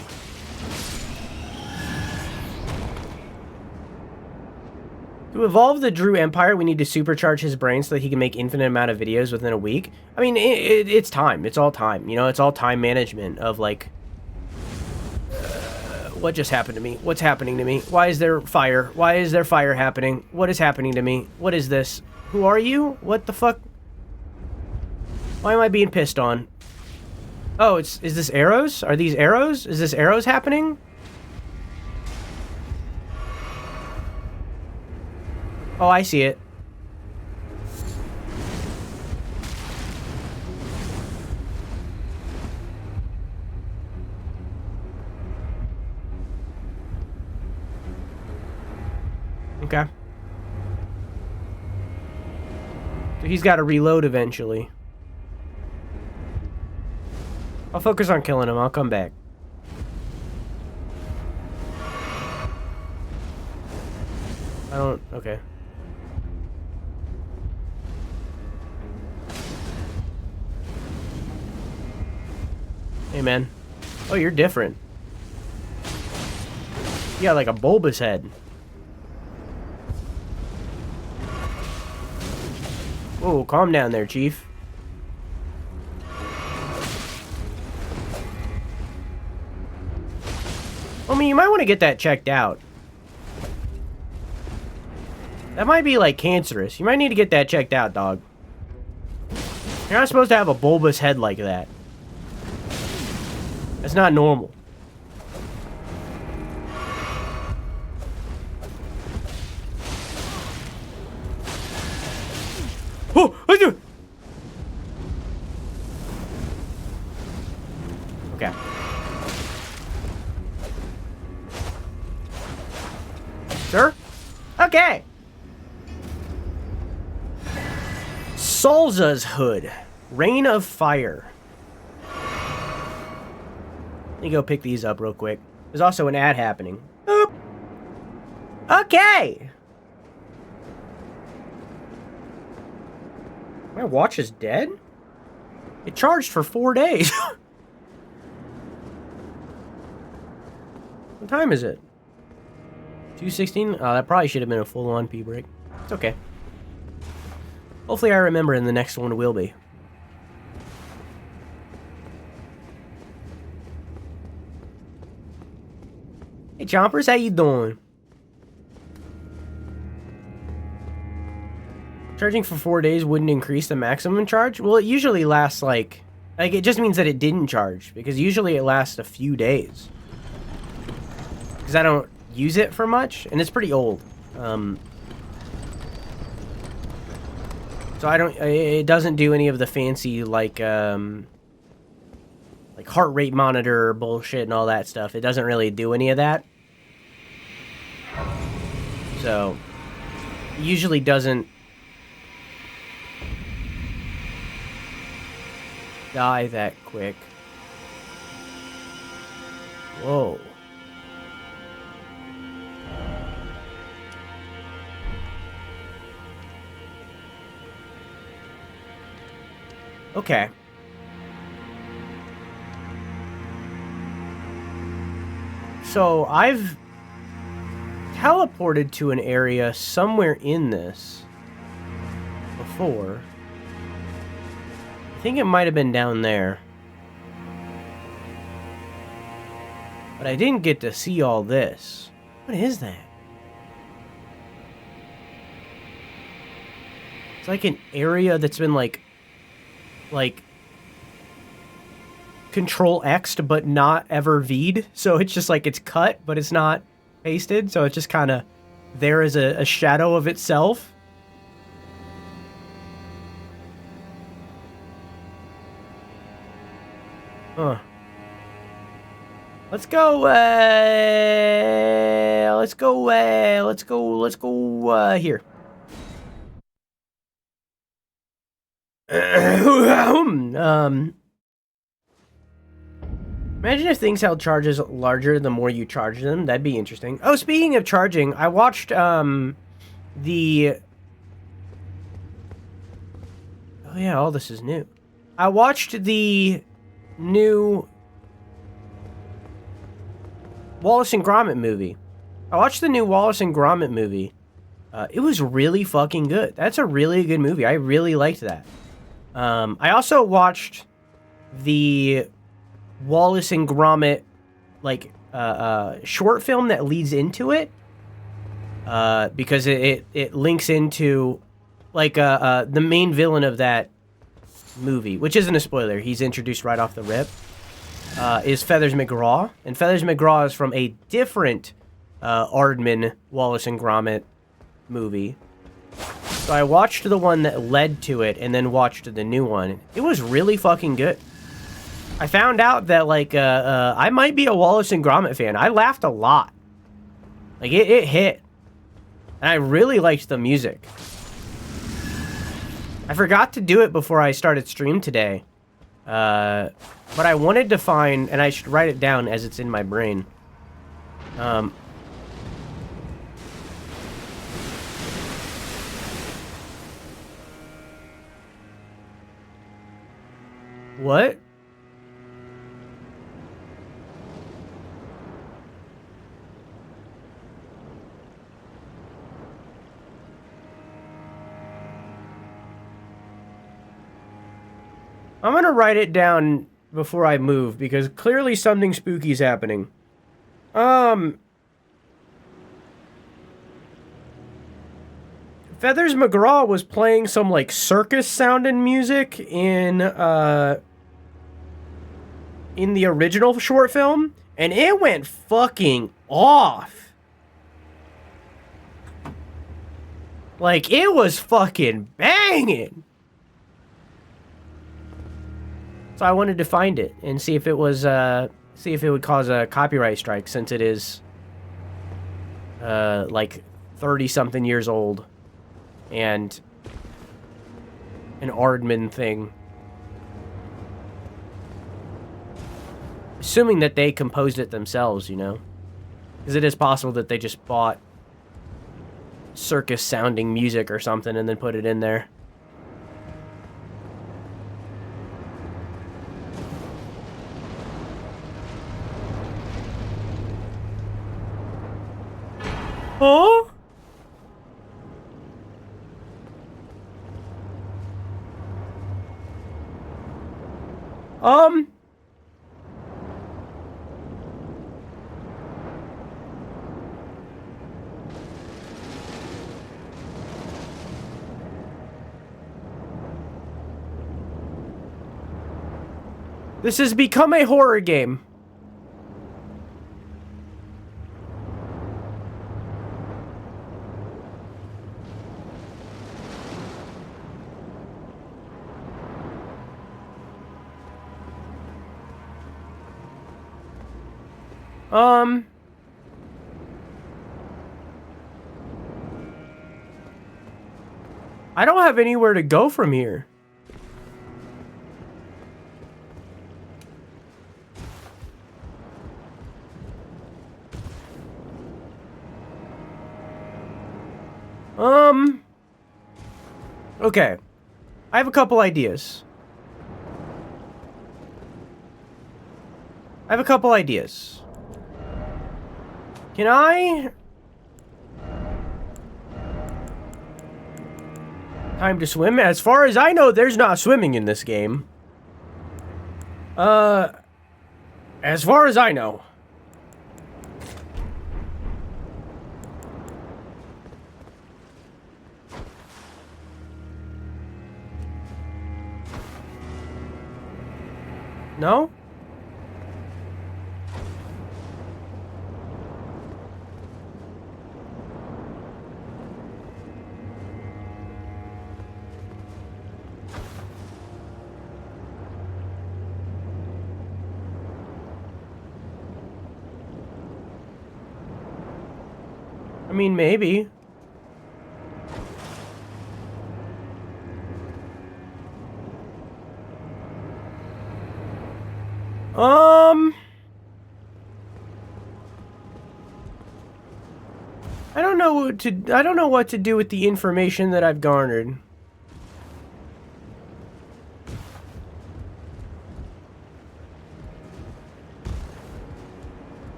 A: To evolve the Drew Empire, we need to supercharge his brain so that he can make infinite amount of videos within a week. I mean, it's time. It's all time. You know, it's all time management of, like, what just happened to me? What's happening to me? Why is there fire? Why is there fire happening? What is happening to me? What is this? Who are you? What the fuck? Why am I being pissed on? Oh, is this arrows? Are these arrows? Is this arrows happening? Oh, I see it. Okay. So he's got to reload eventually. I'll focus on killing him. I'll come back. I don't... Okay. Hey, man. Oh, you're different. You got like a bulbous head. Whoa, calm down there, Chief. I mean, you might want to get that checked out. That might be, like, cancerous. You might need to get that checked out, dog. You're not supposed to have a bulbous head like that. That's not normal. Oh, I do. Okay. Sir? Okay. Salza's Hood. Rain of Fire. Let me go pick these up real quick. There's also an ad happening. Boop. Okay. My watch is dead? It charged for 4 days. What time is it? 2:16? Oh, that probably should have been a full-on pee break. It's okay. Hopefully I remember and the next one will be. Hey, Chompers, how you doing? Charging for 4 days wouldn't increase the maximum charge? Well, it usually lasts like it just means that it didn't charge, because usually it lasts a few days. Because I don't use it for much, and it's pretty old. So it doesn't do any of the fancy, like heart rate monitor bullshit and all that stuff. It doesn't really do any of that. So, it usually doesn't die that quick. Whoa. Okay. So, I've teleported to an area somewhere in this before. I think it might have been down there. But I didn't get to see all this. What is that? It's like an area that's been like Control X'd but not ever V'd. So it's just like it's cut, but it's not pasted. So it's just kind of there as a shadow of itself. Huh. Let's go, here. Imagine if things held charges larger the more you charge them. That'd be interesting. Oh, speaking of charging, I watched, Oh yeah, all this is new. I watched the new Wallace and Gromit movie. I watched the new Wallace and Gromit movie. It was really fucking good. That's a really good movie. I really liked that. I also watched the Wallace and Gromit, like, short film that leads into it. Because it links into, like, the main villain of that movie, which isn't a spoiler. He's introduced right off the rip. Is Feathers McGraw. And Feathers McGraw is from a different Aardman Wallace and Gromit movie. So I watched the one that led to it and then watched the new one. It was really fucking good. I found out that, like, I might be a Wallace and Gromit fan. I laughed a lot. Like, it hit. And I really liked the music. I forgot to do it before I started stream today. But I wanted to find, and I should write it down as it's in my brain. What? I'm gonna write it down before I move, because clearly something spooky's happening. Feathers McGraw was playing some, like, circus-sounding music in the original short film, and it went fucking off. Like, it was fucking banging. So I wanted to find it and see if it was, see if it would cause a copyright strike, since it is, like, 30-something years old. And an Aardman thing. Assuming that they composed it themselves, you know? Because it is possible that they just bought circus-sounding music or something and then put it in there. Huh? This has become a horror game. I don't have anywhere to go from here. Okay. I have a couple ideas. Can I... Time to swim? As far as I know, there's not swimming in this game. As far as I know. No? I mean, maybe. I don't know what to do with the information that I've garnered.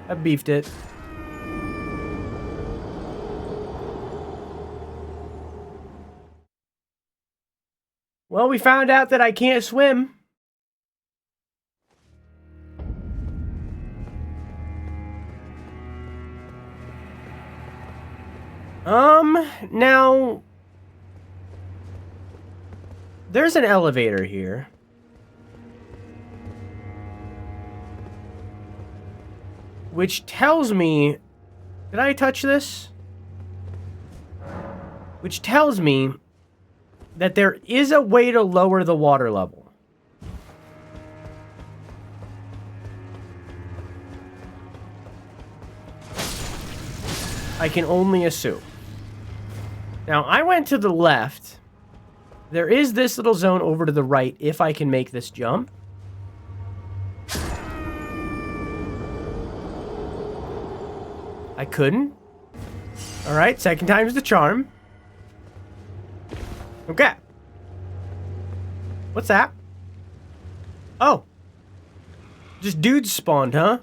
A: I beefed it. Well, we found out that I can't swim. Now... There's an elevator here. Which tells me... Did I touch this? Which tells me that there is a way to lower the water level. I can only assume. Now, I went to the left. There is this little zone over to the right if I can make this jump. I couldn't. Alright, second time's the charm. Okay. What's that? Oh. Just dudes spawned, huh?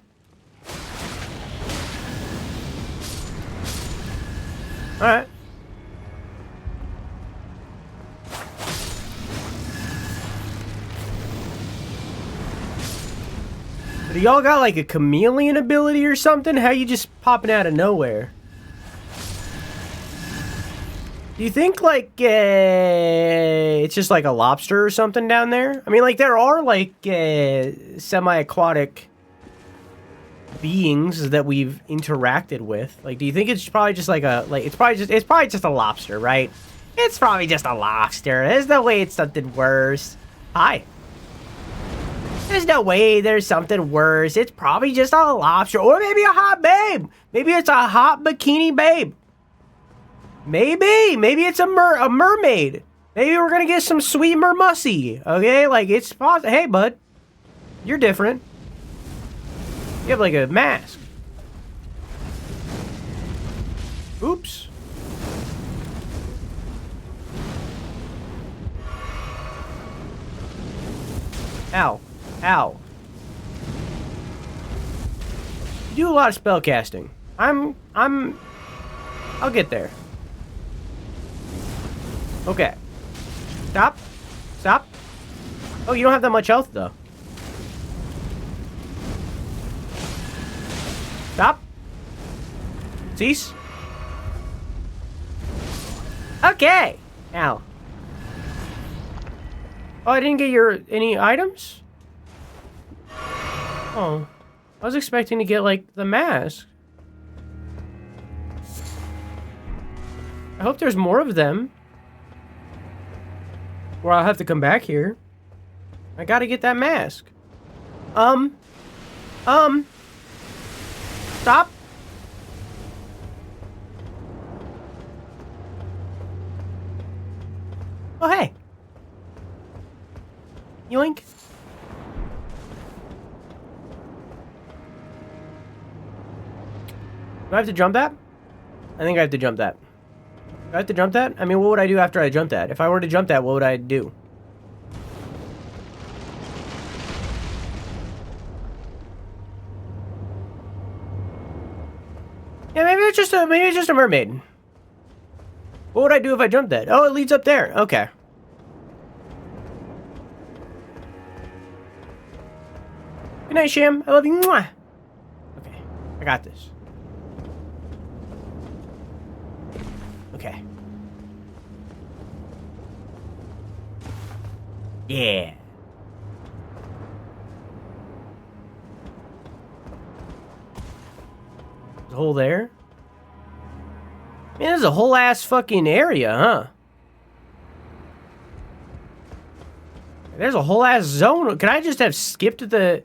A: Alright. Do y'all got like a chameleon ability or something? How you just popping out of nowhere? Do you think like it's just like a lobster or something down there? I mean, like there are like semi-aquatic beings that we've interacted with. Like, do you think it's probably just like it's probably just a lobster, right? It's probably just a lobster. There's no way it's something worse. Hi. There's no way there's something worse. It's probably just a lobster. Or maybe a hot babe. Maybe it's a hot bikini babe. Maybe. Maybe it's a mermaid. Maybe we're going to get some sweet mermussy. Okay? Like, it's possible. Hey, bud. You're different. You have, like, a mask. Oops. Ow. Ow. You do a lot of spell casting. I'll get there. Okay. Stop. Stop. Oh, you don't have that much health, though. Stop. Cease. Okay. Ow. Oh, I didn't get any items? Oh. I was expecting to get, like, the mask. I hope there's more of them. Or I'll have to come back here. I gotta get that mask. Stop. Oh, hey. Yoink. Do I have to jump that? I think I have to jump that. Do I have to jump that? I mean, what would I do after I jump that? If I were to jump that, what would I do? Yeah, maybe it's just a mermaid. What would I do if I jumped that? Oh, it leads up there. Okay. Good night, Sham. I love you. Mwah. Okay, I got this. Okay. Yeah. There's a hole there. Man, there's a whole ass fucking area, huh? There's a whole ass zone. Could I just have skipped the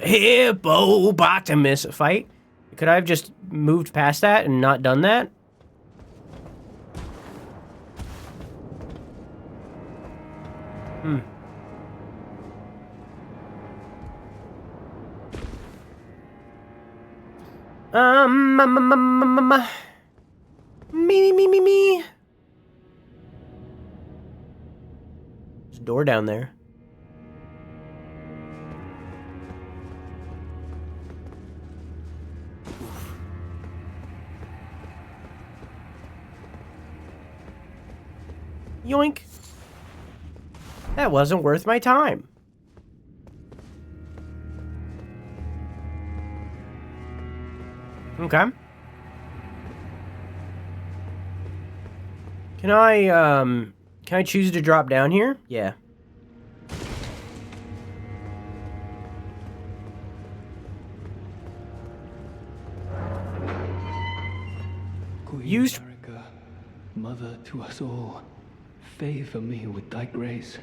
A: hippopotamus fight? Could I have just moved past that and not done that? Me. There's a door down there. Yoink. That wasn't worth my time. Okay. Can I choose to drop down here? Yeah.
G: Queen America, mother to us all, favor me with thy grace.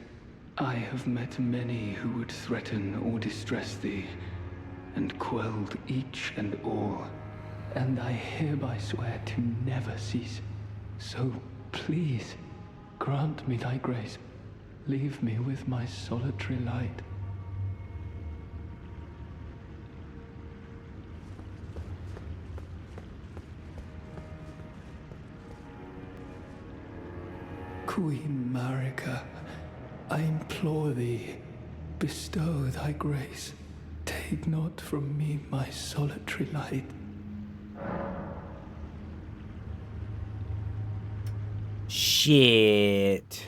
G: I have met many who would threaten or distress thee, and quelled each and all. And I hereby swear to never cease. So please, grant me thy grace. Leave me with my solitary light. Queen Marika, I implore thee, bestow thy grace. Take not from me my solitary light.
A: Shit.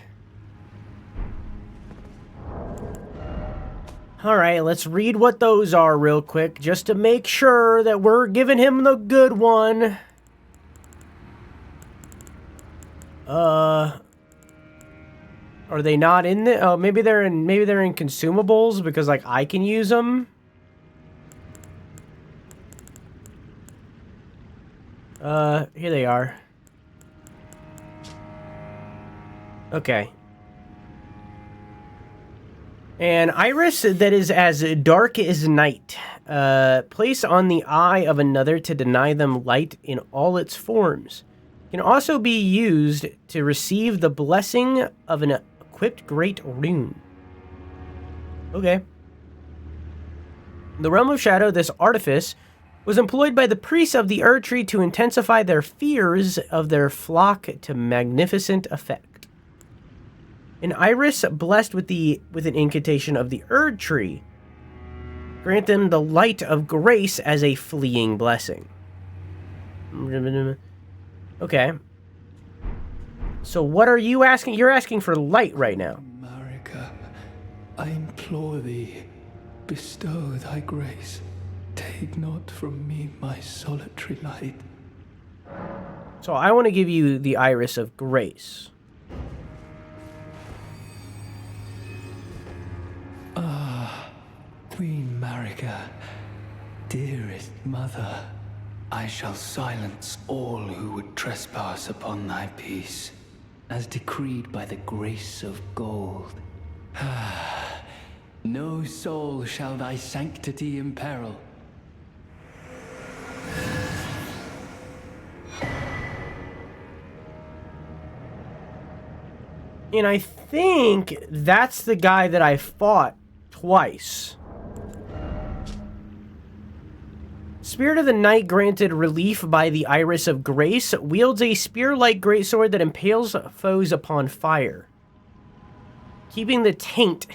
A: All right, let's read what those are real quick, just to make sure that we're giving him the good one. Are they not in the? Oh, maybe they're in consumables because like I can use them. Here they are. Okay. An iris that is as dark as night. Place on the eye of another to deny them light in all its forms. Can also be used to receive the blessing of an equipped great rune. Okay. In the realm of shadow, this artifice was employed by the priests of the Erdtree to intensify their fears of their flock to magnificent effect. An iris blessed with an incantation of the Erdtree. Grant them the light of grace as a fleeing blessing. Okay. So what are you asking? You're asking for light right now.
G: Marika, I implore thee, bestow thy grace. Take not from me my solitary light.
A: So I want to give you the iris of grace.
G: Queen Marika, dearest mother, I shall silence all who would trespass upon thy peace, as decreed by the grace of gold. No soul shall thy sanctity imperil.
A: And I think that's the guy that I fought twice. Spirit of the Night, granted relief by the Iris of Grace, wields a spear-like greatsword that impales foes upon fire, keeping the taint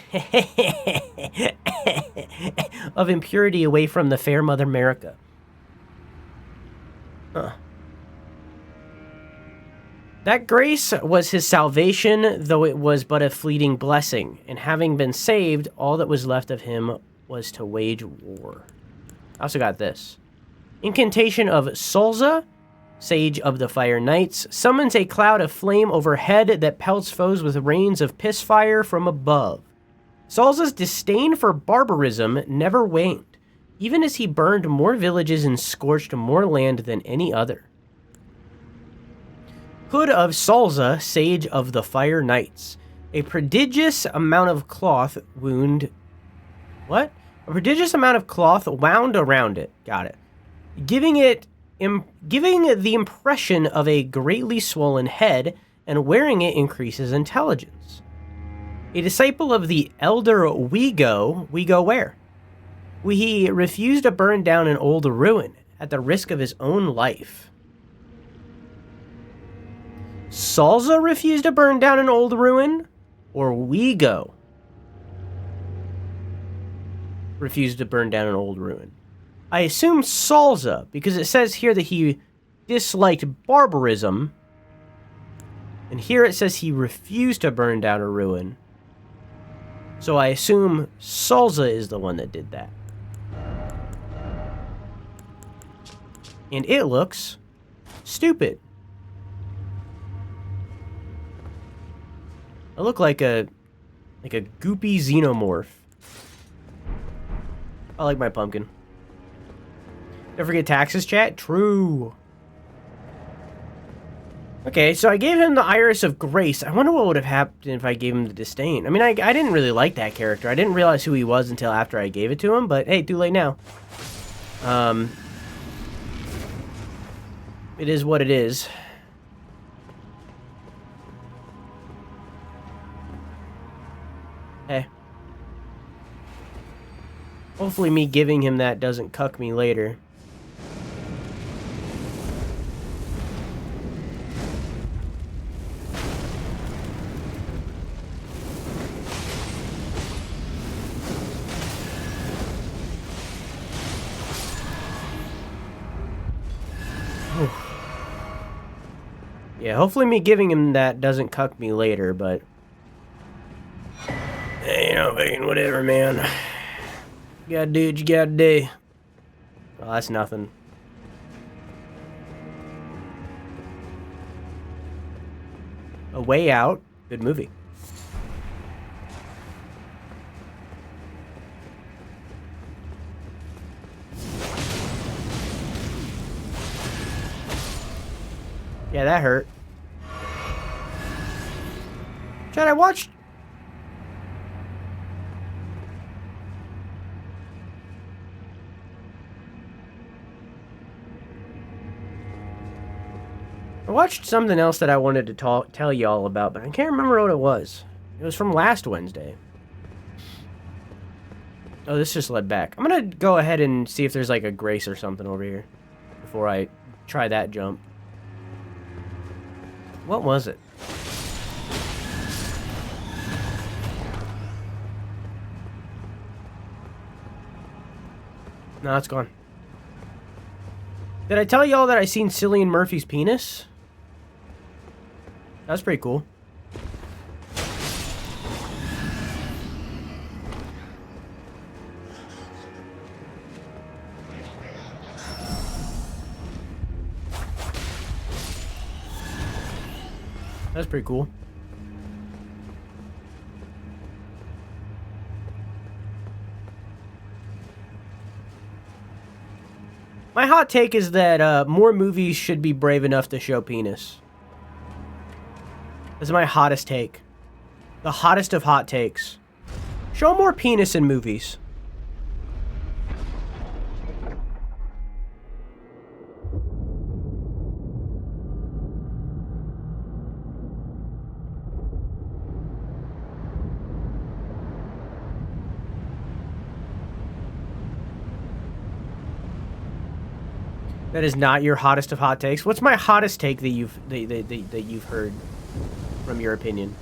A: of impurity away from the fair Mother Marika. Huh. That grace was his salvation, though it was but a fleeting blessing, and having been saved, all that was left of him was to wage war. I also got this. Incantation of Solza, Sage of the Fire Knights, summons a cloud of flame overhead that pelts foes with rains of piss fire from above. Solza's disdain for barbarism never waned, even as he burned more villages and scorched more land than any other. Hood of Solza, Sage of the Fire Knights. A prodigious amount of cloth wound... What? A prodigious amount of cloth wound around it. Got it. Giving the impression of a greatly swollen head, and wearing it increases intelligence. A disciple of the elder Wego where? He refused to burn down an old ruin at the risk of his own life. Solza refused to burn down an old ruin? Or Wego refused to burn down an old ruin? I assume Solza, because it says here that he disliked barbarism. And here it says he refused to burn down a ruin. So I assume Solza is the one that did that. And it looks stupid. I look like a goopy xenomorph. I like my pumpkin. Don't forget taxes, chat. True. Okay, so I gave him the Iris of Grace. I wonder what would have happened if I gave him the Disdain. I mean, I didn't really like that character. I didn't realize who he was until after I gave it to him, but hey, too late now. It is what it is. Hey. Hopefully me giving him that doesn't cuck me later. Yeah, hopefully me giving him that doesn't cuck me later, but... You know, whatever, man. You gotta do what you gotta do. Oh, that's nothing. A Way Out. Good movie. Yeah, that hurt. Chad, I watched... I watched something else that I wanted to tell y'all about, but I can't remember what it was. It was from last Wednesday. Oh, this just led back. I'm gonna go ahead and see if there's like a grace or something over here before I try that jump. What was it? No, it's gone. Did I tell y'all that I seen Cillian Murphy's penis? That's pretty cool. That's pretty cool. My hot take is that more movies should be brave enough to show penis. This is my hottest take. The hottest of hot takes. Show more penis in movies. That is not your hottest of hot takes. What's my hottest take that you've heard from your opinion?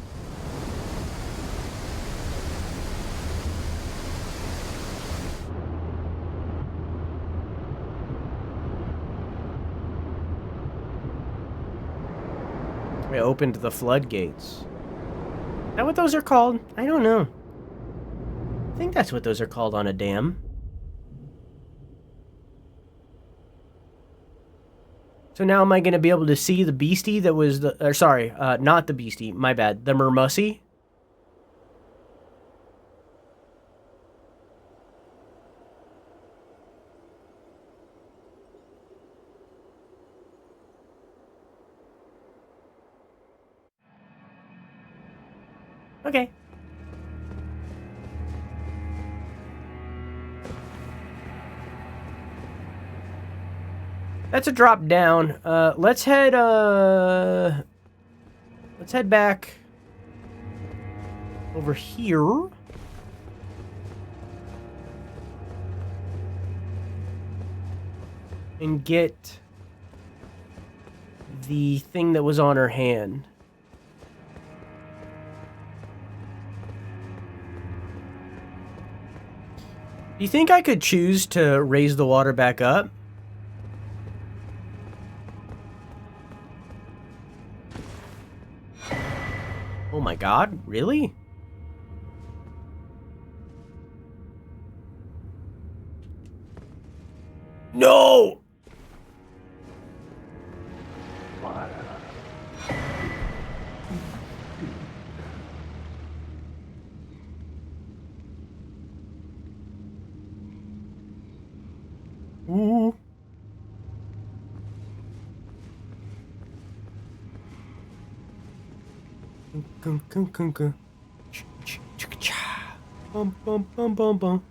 A: We opened the floodgates. Is that what those are called? I don't know. I think that's what those are called on a dam. So now am I going to be able to see the beastie that was the... Or sorry, not the beastie. My bad. The mermussy? Okay. That's a drop down. Let's head back over here. And get the thing that was on her hand. Do you think I could choose to raise the water back up? Oh my god, really? No! Ooh. Bum bum bum bum bum.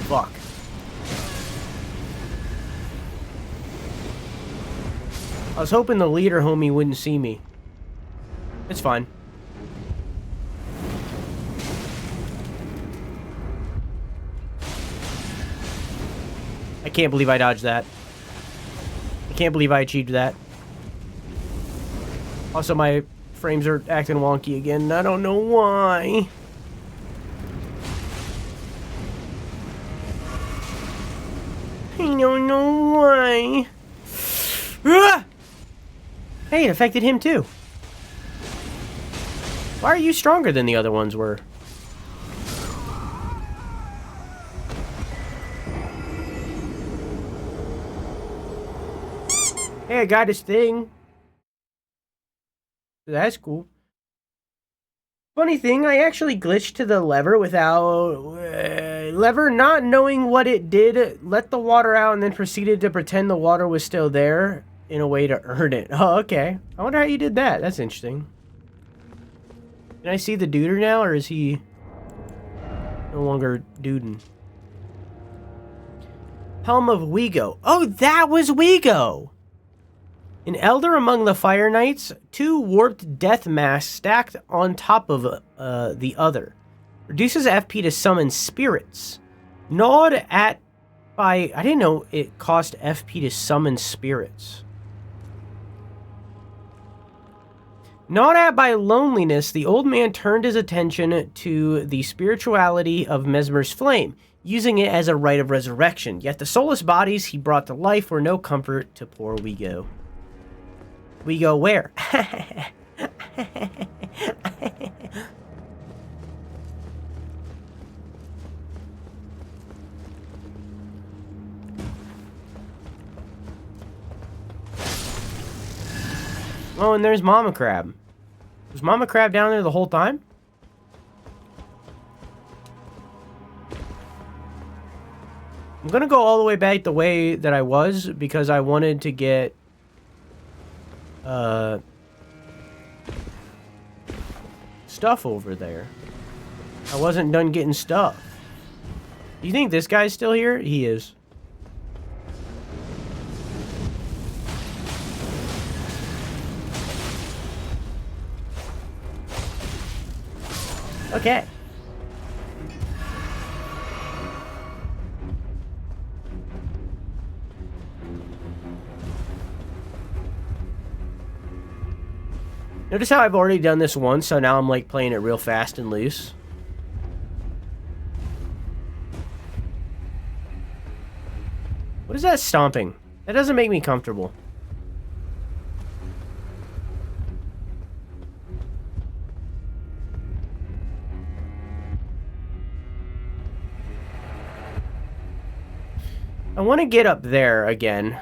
A: Fuck. I was hoping the leader homie wouldn't see me. It's fine. I can't believe I dodged that. I can't believe I achieved that. Also, my frames are acting wonky again. I don't know why. I don't know why. Ah! Hey, it affected him too. Why are you stronger than the other ones were? Hey, I got his thing. That's cool. Funny thing, I actually glitched to the lever without... lever not knowing what it did, let the water out and then proceeded to pretend the water was still there in a way to earn it. Oh, okay. I wonder how you did that. That's interesting. Can I see the duder now, or is he no longer duding? Helm of Wego. Oh, that was Wego! An elder among the Fire Knights, 2 warped death masks stacked on top of the other. Reduces FP to summon spirits. Gnawed at by... I didn't know it cost FP to summon spirits. Gnawed at by loneliness, the old man turned his attention to the spirituality of Mesmer's flame, using it as a rite of resurrection. Yet the soulless bodies he brought to life were no comfort to poor Wego. We go where? Oh, and there's Mama Crab. Was Mama Crab down there the whole time? I'm gonna go all the way back the way that I was because I wanted to get stuff over there. I wasn't done getting stuff. You think this guy's still here? He is. Okay. Notice how I've already done this once, so now I'm like playing it real fast and loose. What is that stomping? That doesn't make me comfortable. I want to get up there again.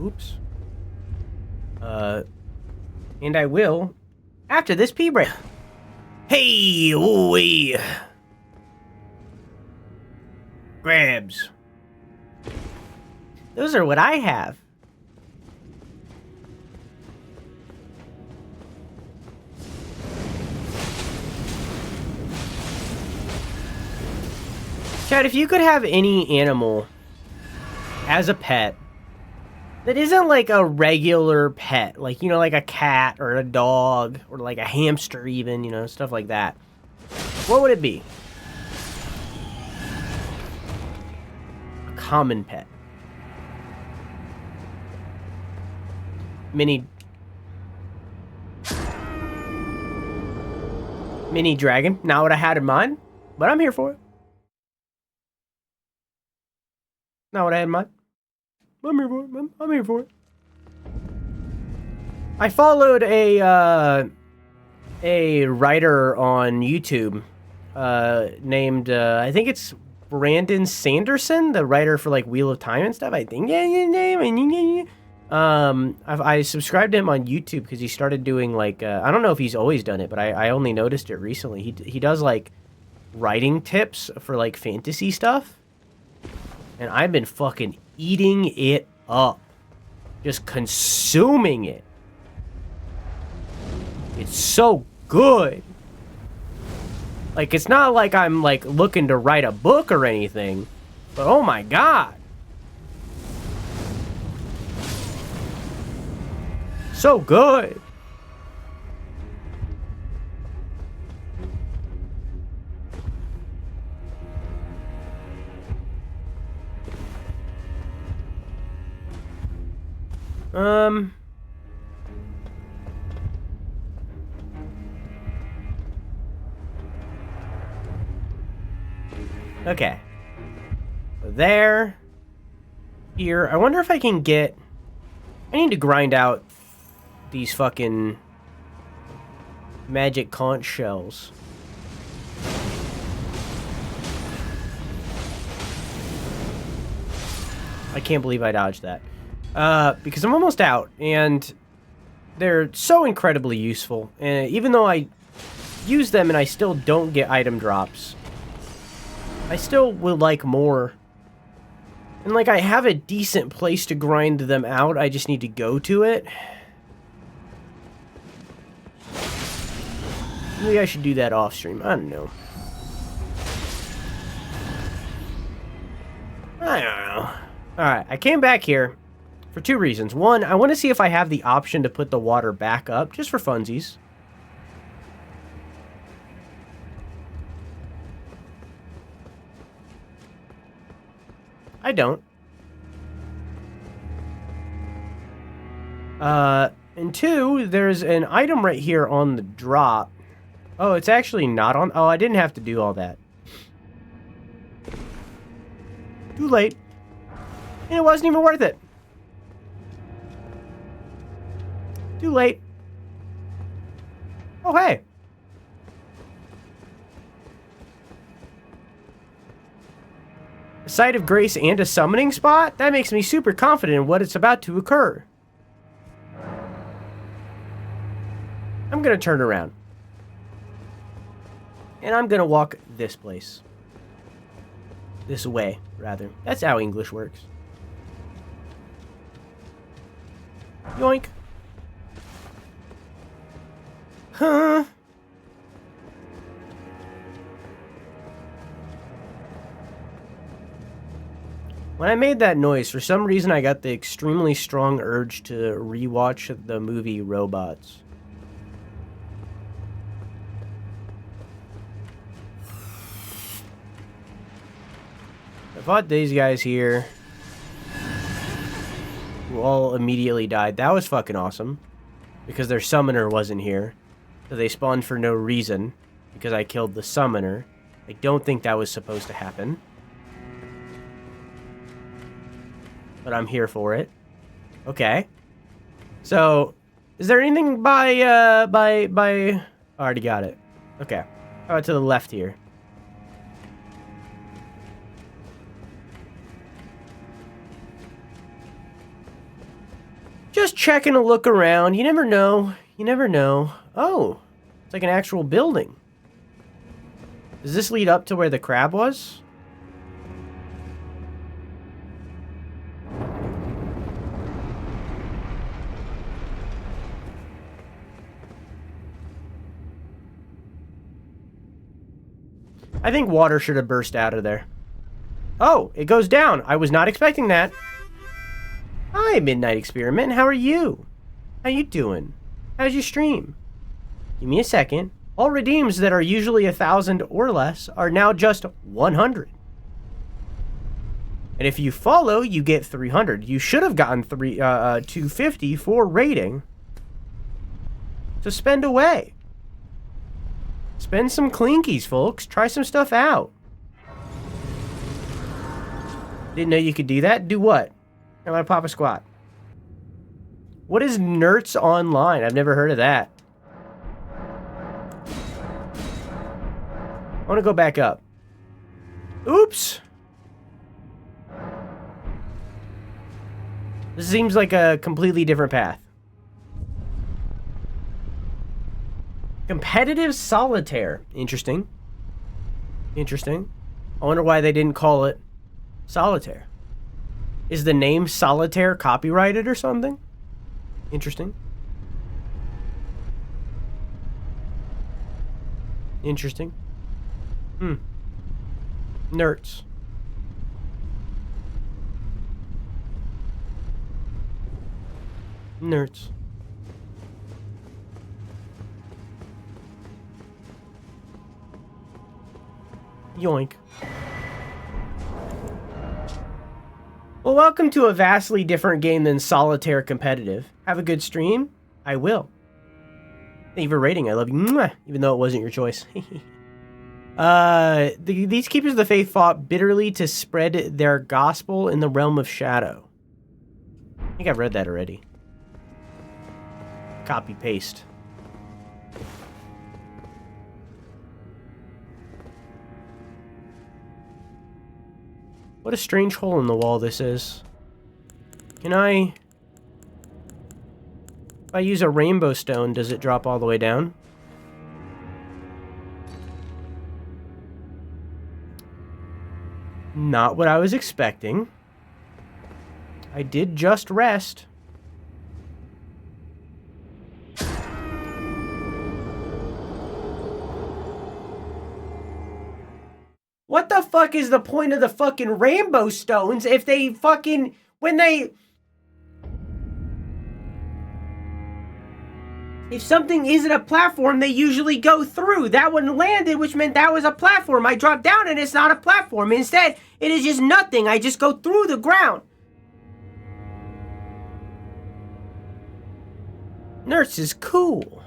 A: Oops. And I will after this pee break. Hey, ooh-wee. Grabs. Those are what I have. Chad, if you could have any animal as a pet that isn't like a regular pet, like, you know, like a cat or a dog or like a hamster even, you know, stuff like that, what would it be? A common pet. Mini dragon. Not what I had in mind, but I'm here for it. Not what I had in mind. I'm here for it. I'm here for it. I followed a writer on YouTube named I think it's Brandon Sanderson, the writer for like Wheel of Time and stuff. I think I subscribed to him on YouTube because he started doing like I don't know if he's always done it, but I only noticed it recently. He does like writing tips for like fantasy stuff. And I've been fucking eating it up. Just consuming it. It's so good. Like, it's not like I'm, like, looking to write a book or anything. But, oh my god. So good. Okay. So there. Here. I wonder if I can get... I need to grind out these fucking magic conch shells. I can't believe I dodged that. Because I'm almost out, and they're so incredibly useful. And even though I use them and I still don't get item drops, I still would like more. And like, I have a decent place to grind them out, I just need to go to it. Maybe I should do that off stream, I don't know. I don't know. Alright, I came back here for two reasons. One, I want to see if I have the option to put the water back up, just for funsies. I don't. And two, there's an item right here on the drop. Oh, it's actually not on... Oh, I didn't have to do all that. Too late. And it wasn't even worth it. Too late. Oh, hey. A site of grace and a summoning spot? That makes me super confident in what it's about to occur. I'm gonna turn around. And I'm gonna walk this place. This way, rather. That's how English works. Yoink. Huh? When I made that noise, for some reason I got the extremely strong urge to rewatch the movie Robots. I fought these guys here, who all immediately died. That was fucking awesome, because their summoner wasn't here. So they spawned for no reason, because I killed the summoner. I don't think that was supposed to happen. But I'm here for it. Okay. So, is there anything by... I already got it. Okay. How about to the left here? Just checking a look around. You never know. You never know. Oh, it's like an actual building. Does this lead up to where the crab was? I think water should have burst out of there. Oh, it goes down. I was not expecting that. Hi, Midnight Experiment. How are you? How you doing? How's your stream? Give me a second. All redeems that are usually 1,000 or less are now just 100. And if you follow, you get 300. You should have gotten 250 for rating. So spend away. Spend some clinkies, folks. Try some stuff out. Didn't know you could do that? Do what? How about pop a squat? What is Nerds Online? I've never heard of that. I want to go back up. Oops! This seems like a completely different path. Competitive solitaire. Interesting. Interesting. I wonder why they didn't call it solitaire. Is the name solitaire copyrighted or something? Interesting. Interesting. Nerds. Nerds. Yoink. Well, welcome to a vastly different game than Solitaire Competitive. Have a good stream? I will. Thank you for rating. I love you. Mwah. Even though it wasn't your choice. These keepers of the faith fought bitterly to spread their gospel in the realm of shadow. I think I've read that already. Copy paste. What a strange hole in the wall this is. Can I... If I use a rainbow stone, does it drop all the way down? Not what I was expecting. I did just rest. What the fuck is the point of the fucking rainbow stones if they fucking... If something isn't a platform, they usually go through. That one landed, which meant that was a platform. I dropped down and it's not a platform. Instead, it is just nothing. I just go through the ground. Nurse is cool.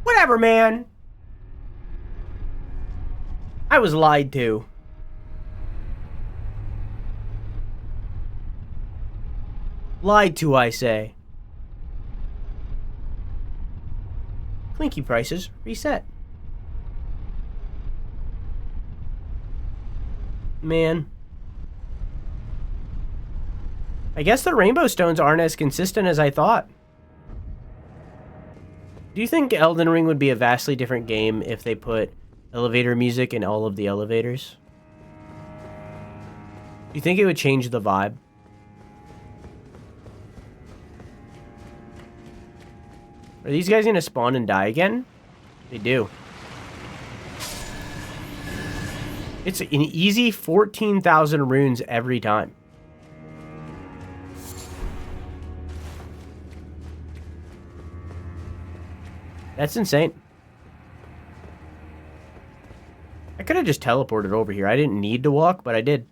A: Whatever, man. I was lied to. Lied to, I say. Clinky prices reset. Man. I guess the rainbow stones aren't as consistent as I thought. Do you think Elden Ring would be a vastly different game if they put elevator music in all of the elevators? Do you think it would change the vibe? Are these guys gonna spawn and die again? They do. It's an easy 14,000 runes every time. That's insane. I could have just teleported over here. I didn't need to walk, but I did.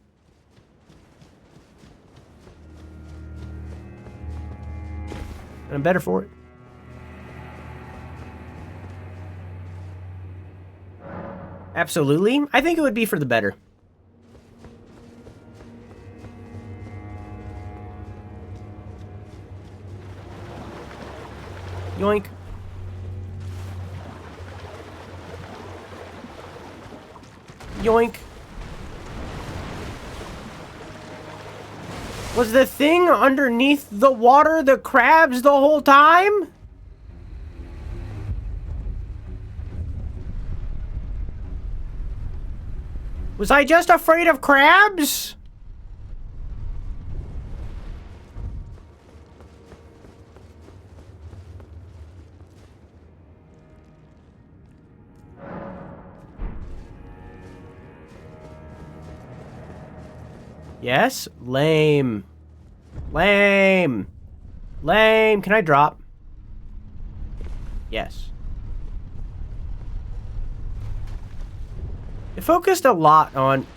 A: And I'm better for it. Absolutely. I think it would be for the better. Yoink. Yoink. Was the thing underneath the water the crabs the whole time? Was I just afraid of crabs? Yes? Lame. Lame. Lame. Can I drop? Yes. It focused a lot on...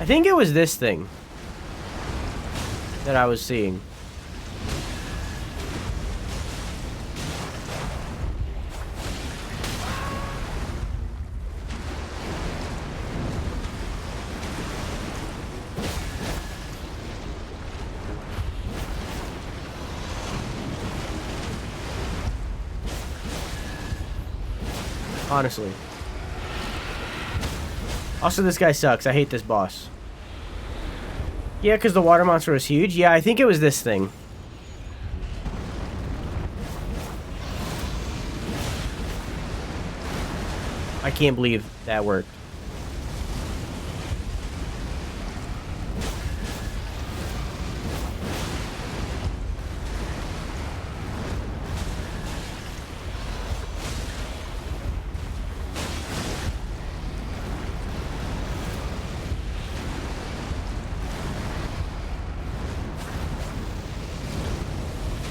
A: I think it was this thing that I was seeing. Honestly. Also, this guy sucks. I hate this boss. Yeah, because the water monster was huge. Yeah, I think it was this thing. I can't believe that worked.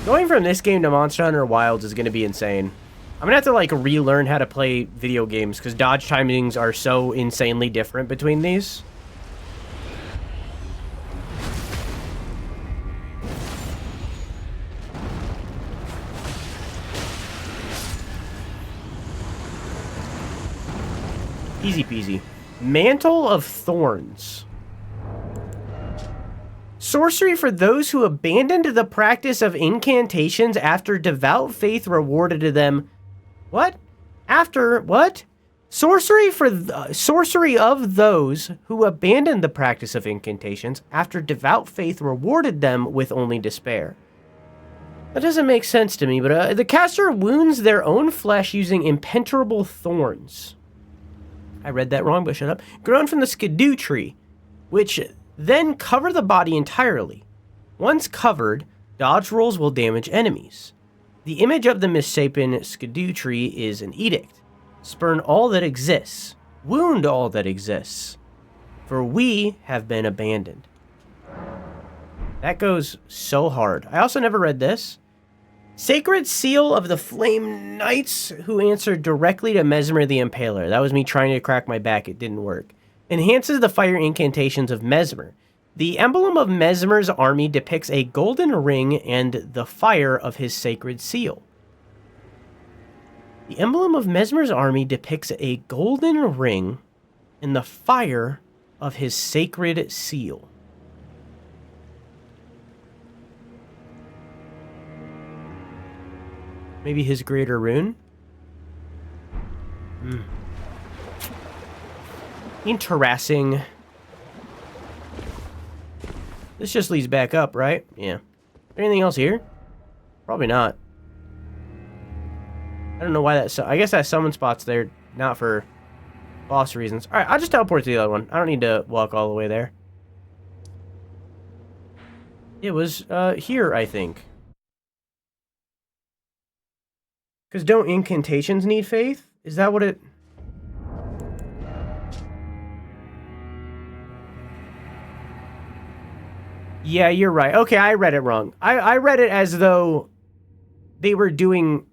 A: Going from this game to Monster Hunter Wilds is going to be insane. I'm gonna have to, like, relearn how to play video games, because dodge timings are so insanely different between these. Easy peasy. Mantle of Thorns. Sorcery for those who abandoned the practice of incantations after devout faith rewarded them. What? After what? Sorcery of those who abandoned the practice of incantations after devout faith rewarded them with only despair. That doesn't make sense to me, but the caster wounds their own flesh using impenetrable thorns. I read that wrong, but shut up. Grown from the skidoo tree, which then cover the body entirely. Once covered, dodge rolls will damage enemies. The image of the misshapen skidoo tree is an edict. Spurn all that exists. Wound all that exists. For we have been abandoned. That goes so hard. I also never read this. Sacred Seal of the Flame Knights who answered directly to Mesmer the Impaler. That was me trying to crack my back. It didn't work. Enhances the fire incantations of Mesmer. The emblem of Mesmer's army depicts a golden ring and the fire of his sacred seal. The emblem of Mesmer's army depicts a golden ring and the fire of his sacred seal. Maybe his greater rune? Interesting. This just leads back up, right? Yeah. Anything else here? Probably not. I don't know why that... I guess that summon spot's there, not for boss reasons. Alright, I'll just teleport to the other one. I don't need to walk all the way there. It was, here, I think. Because don't incantations need faith? Is that what it... Yeah, you're right. Okay, I read it wrong. I read it as though they were doing...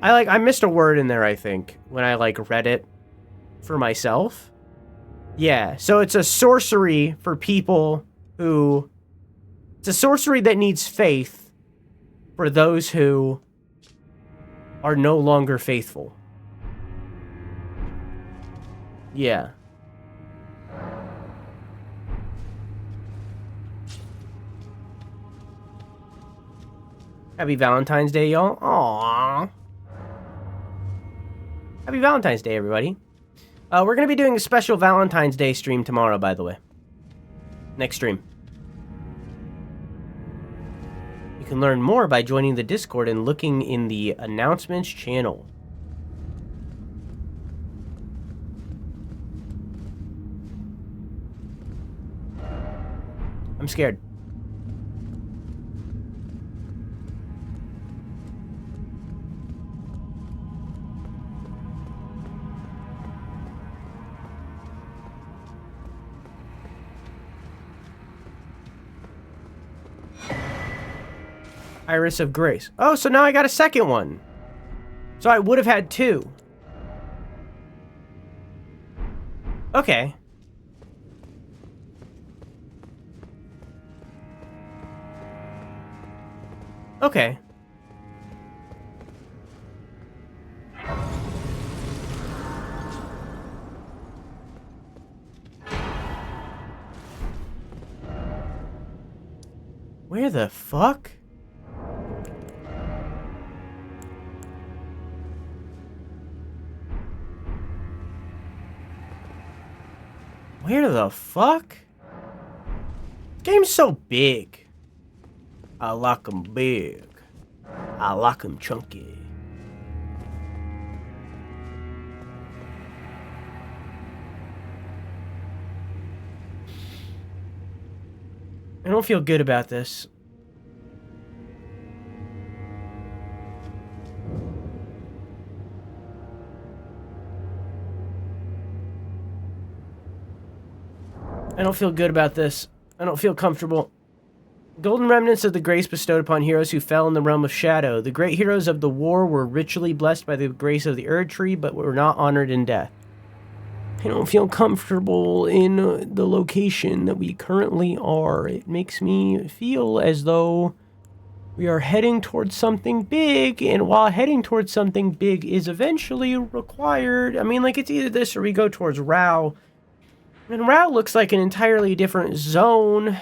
A: I missed a word in there, I think, when I, read it for myself. Yeah, so it's a sorcery for people who... It's a sorcery that needs faith for those who are no longer faithful. Yeah. Happy Valentine's Day, y'all. Aww. Happy Valentine's Day, everybody. We're going to be doing a special Valentine's Day stream tomorrow, by the way. Next stream. You can learn more by joining the Discord and looking in the announcements channel. I'm scared. Iris of Grace. Oh, so now I got a second one. So I would have had two. Okay. Okay. Where the fuck? Where the fuck? This game's so big. I like 'em big. I like 'em chunky. I don't feel good about this. I don't feel good about this. I don't feel comfortable. Golden remnants of the grace bestowed upon heroes who fell in the realm of shadow. The great heroes of the war were ritually blessed by the grace of the Erdtree, but were not honored in death. I don't feel comfortable in the location that we currently are. It makes me feel as though we are heading towards something big, and while heading towards something big is eventually required, I mean, like, it's either this or we go towards Rao. And Rao looks like an entirely different zone.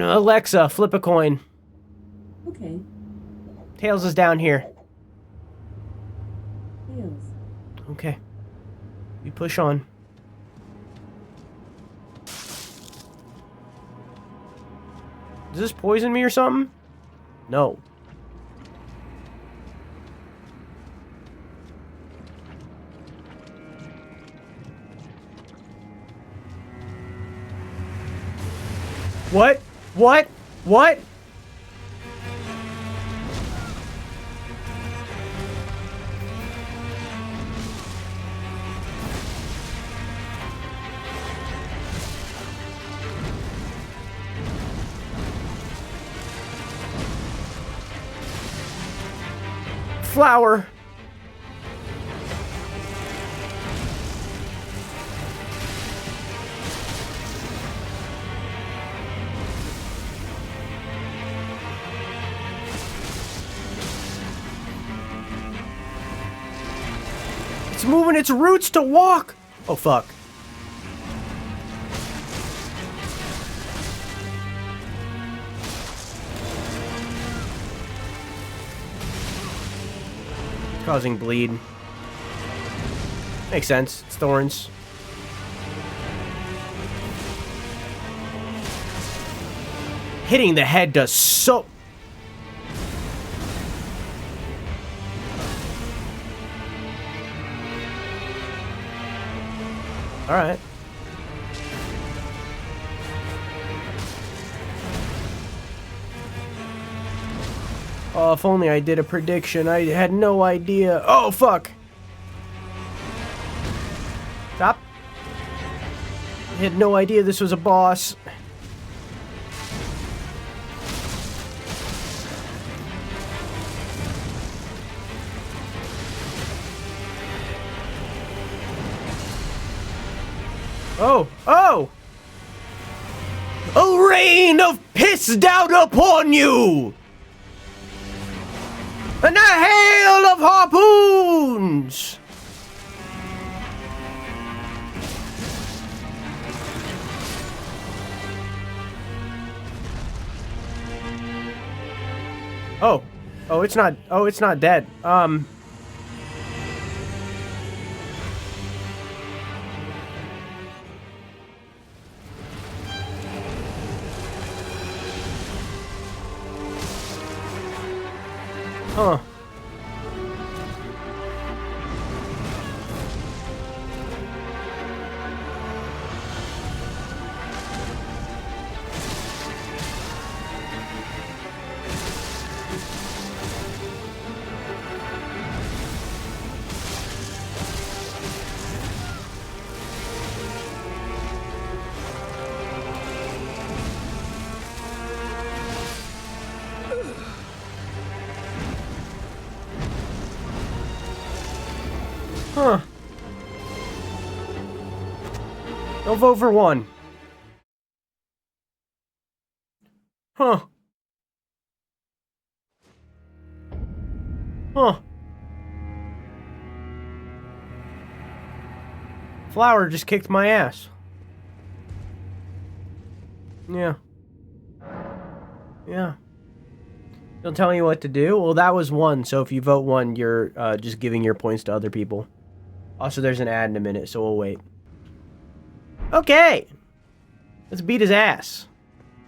A: Alexa, flip a coin.
C: Okay.
A: Tails is down here.
C: Tails.
A: Okay. We push on. Does this poison me or something? No. What? What? What? Flower. It's moving its roots to walk. Oh, fuck. Causing bleed. Makes sense. It's thorns. Hitting the head does so... Alright. Oh, if only I did a prediction. I had no idea. Oh, fuck. Stop. I had no idea this was a boss. Oh, oh! A rain of piss down upon you! And a hail of harpoons! Oh. Oh, it's not dead. Huh. Huh. I'll vote for one. Huh. Huh. Flower just kicked my ass. Yeah. Yeah. Don't tell me what to do? Well, that was one, so if you vote one, you're just giving your points to other people. Also, there's an ad in a minute, so we'll wait. Okay! Let's beat his ass.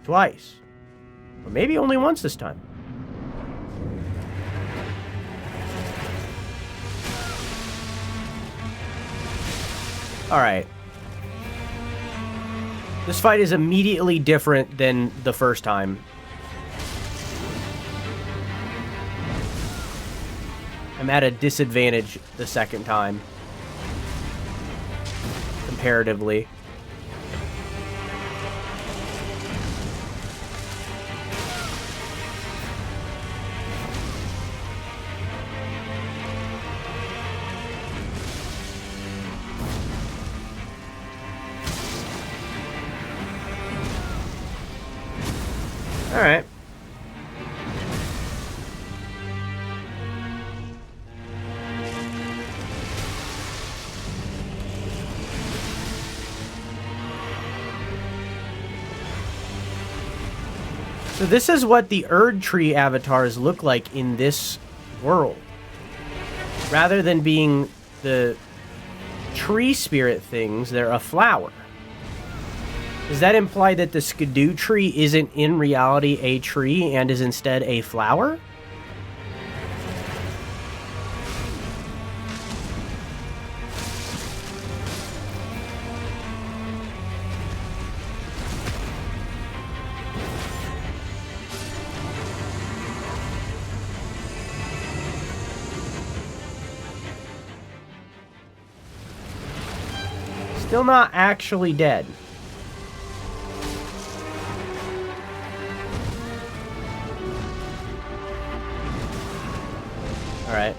A: Twice. Or maybe only once this time. Alright. This fight is immediately different than the first time. I'm at a disadvantage the second time. comparatively. All right. So this is what the Erdtree avatars look like in this world. Rather than being the tree spirit things, they're a flower. Does that imply that the Skidoo tree isn't in reality a tree and is instead a flower? Still not actually dead. All right.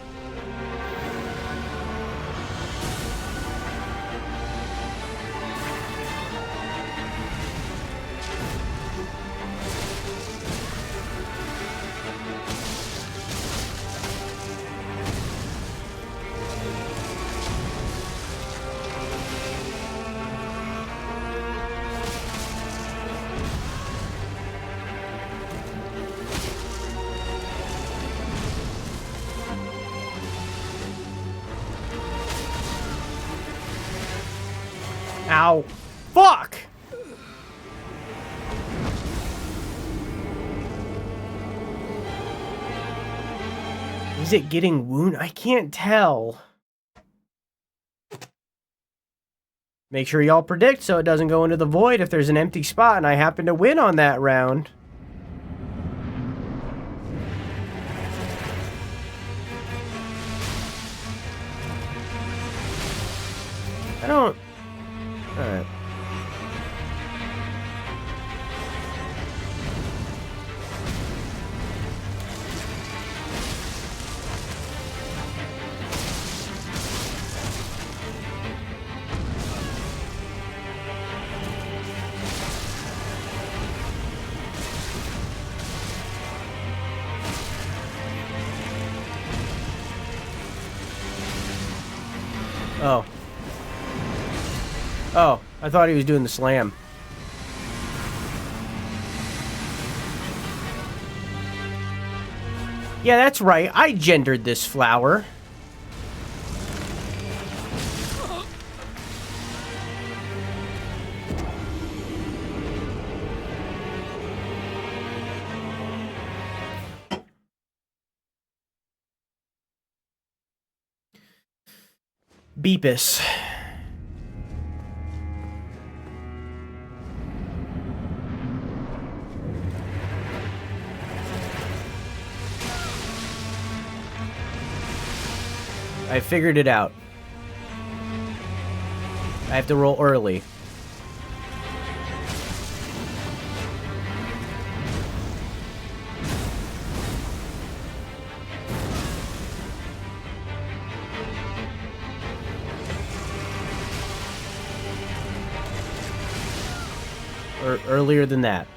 A: Ow. Fuck! Is it getting wounded? I can't tell. Make sure y'all predict so it doesn't go into the void if there's an empty spot and I happen to win on that round. I don't... Alright. Oh. Oh, I thought he was doing the slam. Yeah, that's right. I gendered this flower. Beepus. I figured it out. I have to roll early. Or earlier than that.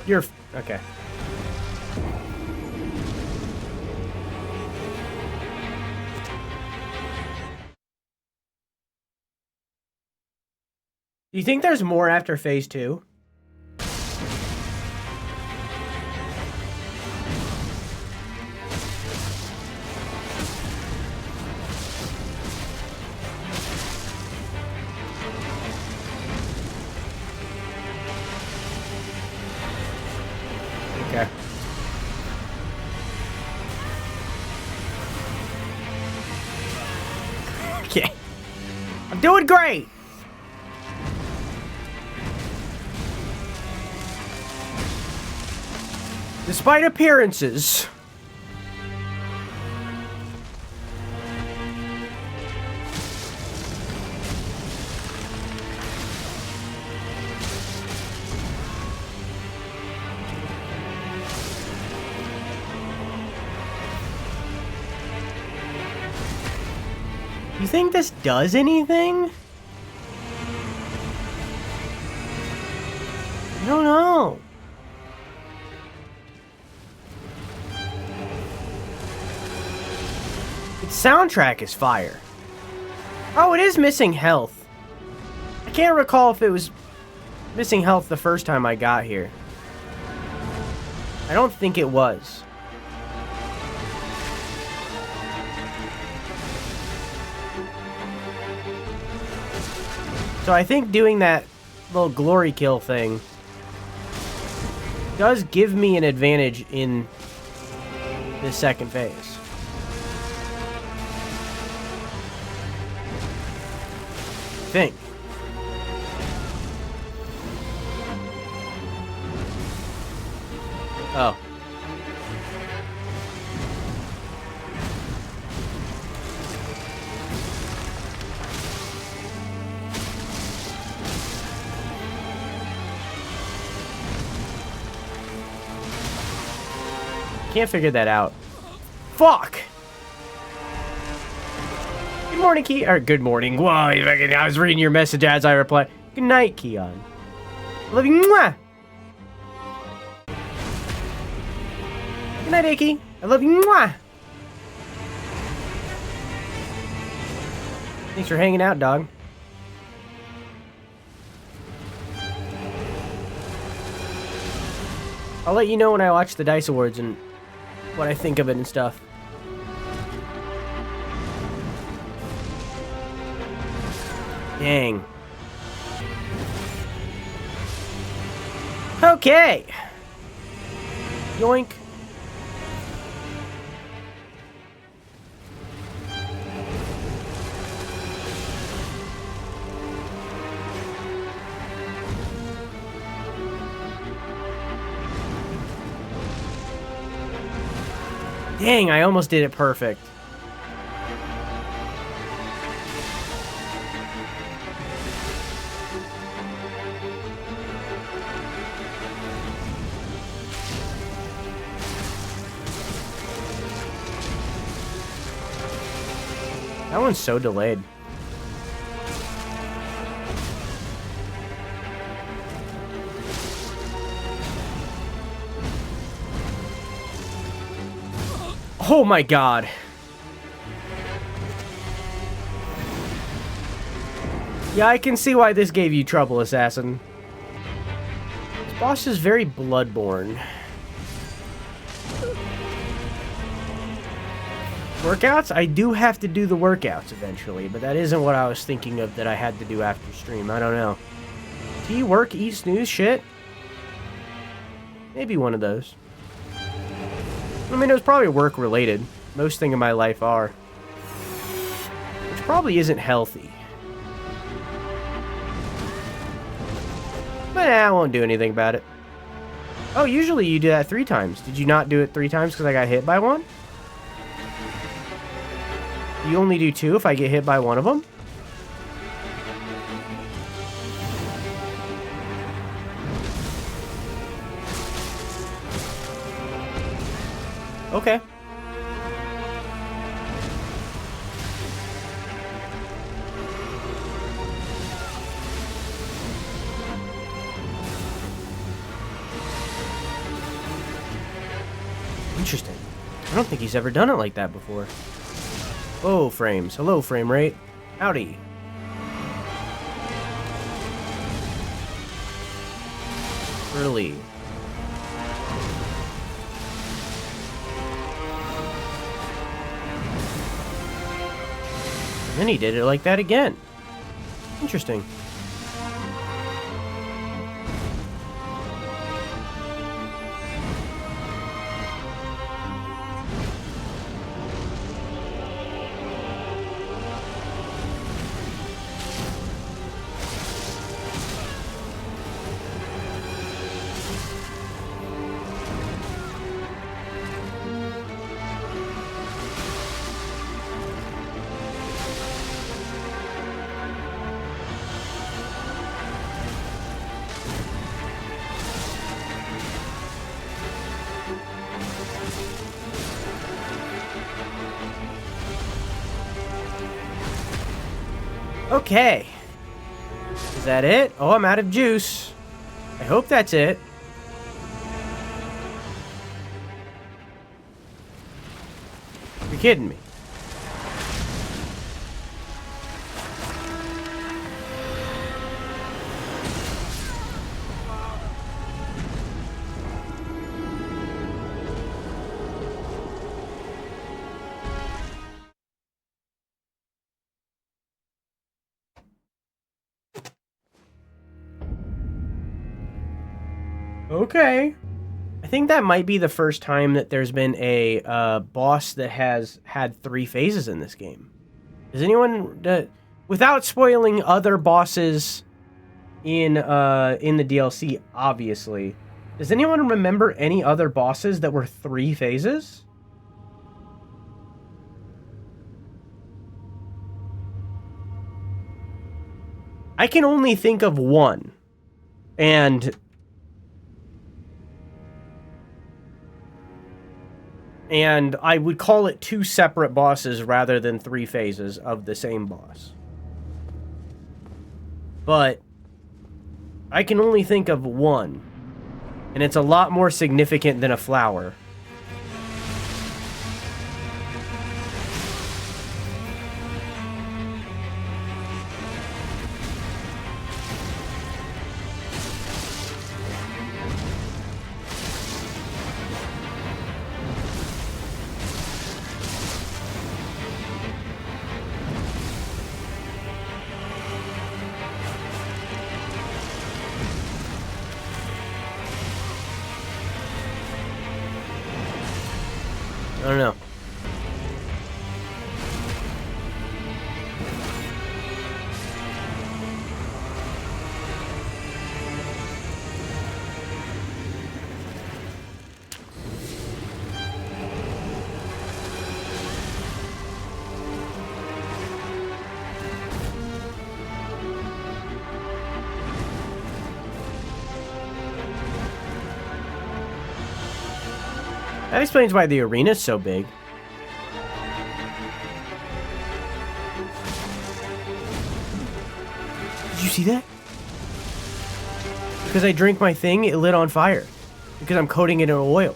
A: You're... okay. Do you think there's more after phase 2? Okay. Okay. I'm doing great. Despite appearances. You think this does anything? I don't know. Its soundtrack is fire. Oh, it is missing health. I can't recall if it was missing health the first time I got here. I don't think it was. So I think doing that little glory kill thing does give me an advantage in this second phase. I think. Oh. Can't figure that out. Fuck! Good morning, Key. Or good morning. Whoa, I was reading your message as I reply. Good night, Keon. I love you. Mwah! Good night, Icky. I love you. Mwah! Thanks for hanging out, dog. I'll let you know when I watch the DICE Awards and what I think of it and stuff. Dang. Okay. Yoink. Dang, I almost did it perfect. That one's so delayed. Oh my god. Yeah, I can see why this gave you trouble, Assassin. This boss is very Bloodborne. Workouts? I do have to do the workouts eventually, but that isn't what I was thinking of that I had to do after stream. I don't know. Tea, work, eat, snooze, shit? Maybe one of those. I mean, it was probably work-related. Most things in my life are. Which probably isn't healthy. But I won't do anything about it. Oh, usually you do that 3 times. Did you not do it 3 times because I got hit by one? You only do 2 if I get hit by one of them? Okay. Interesting. I don't think he's ever done it like that before. Oh, frames. Hello, frame rate. Howdy. Really? And then he did it like that again. Interesting. Okay. Is that it? Oh, I'm out of juice. I hope that's it. You're kidding me. Okay. I think that might be the first time that there's been a boss that has had 3 phases in this game. Does anyone, without spoiling other bosses in the DLC, obviously, does anyone remember any other bosses that were 3 phases? I can only think of one, and I would call it 2 separate bosses rather than 3 phases of the same boss. But I can only think of one, and it's a lot more significant than a flower. I don't know. That explains why the arena's so big. Did you see that? Because I drank my thing, it lit on fire. Because I'm coating it in oil.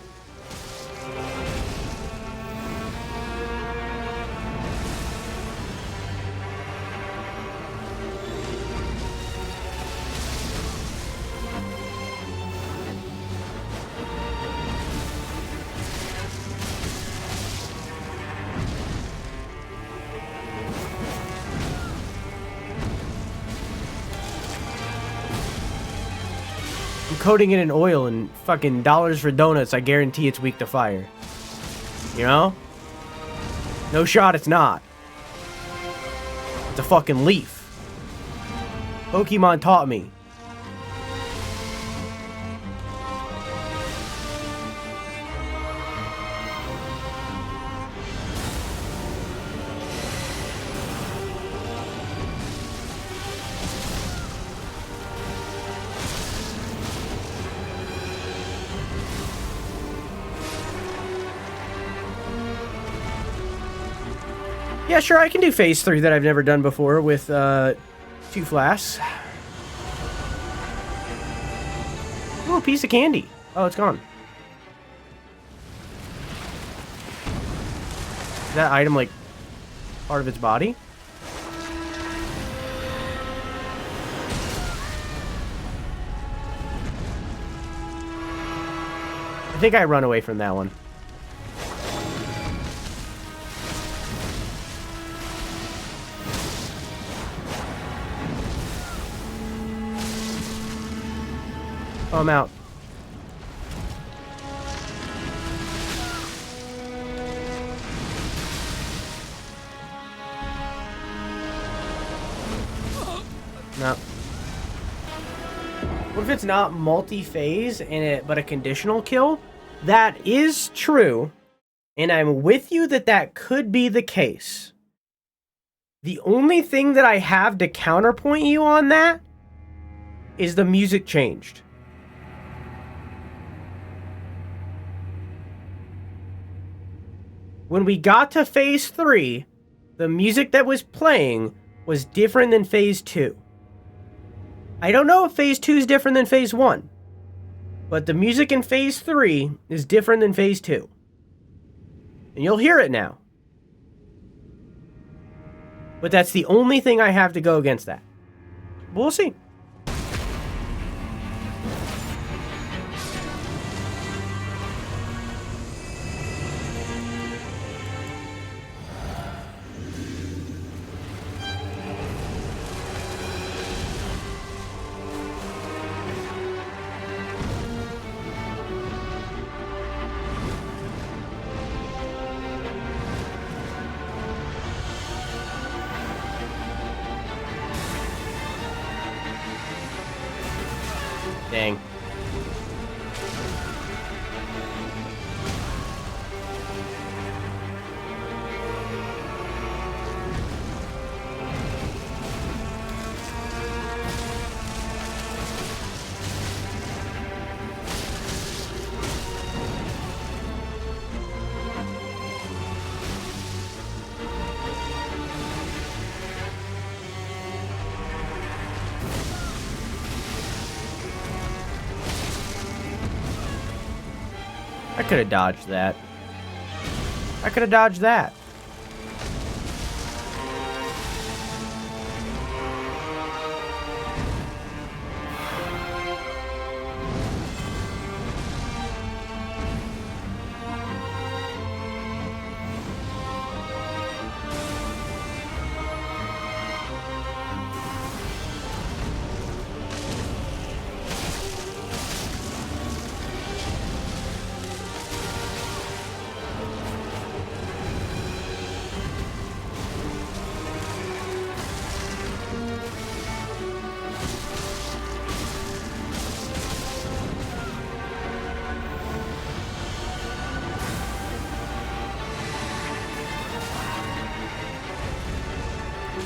A: Coating it in oil and fucking dollars for donuts, I guarantee it's weak to fire. You know? No shot it's not. It's a fucking leaf. Pokemon taught me. Yeah, sure, I can do phase 3 that I've never done before with 2 flasks. Oh, a piece of candy. Oh, it's gone. Is that item, like, part of its body? I think I run away from that one. Oh, I'm out. No. What if it's not multi-phase but a conditional kill? That is true, and I'm with you that could be the case. The only thing that I have to counterpoint you on that is the music changed. When we got to phase 3, the music that was playing was different than phase 2. I don't know if phase 2 is different than phase 1, but the music in phase 3 is different than phase 2. And you'll hear it now. But that's the only thing I have to go against that. But we'll see. Dang. I could have dodged that. I could have dodged that.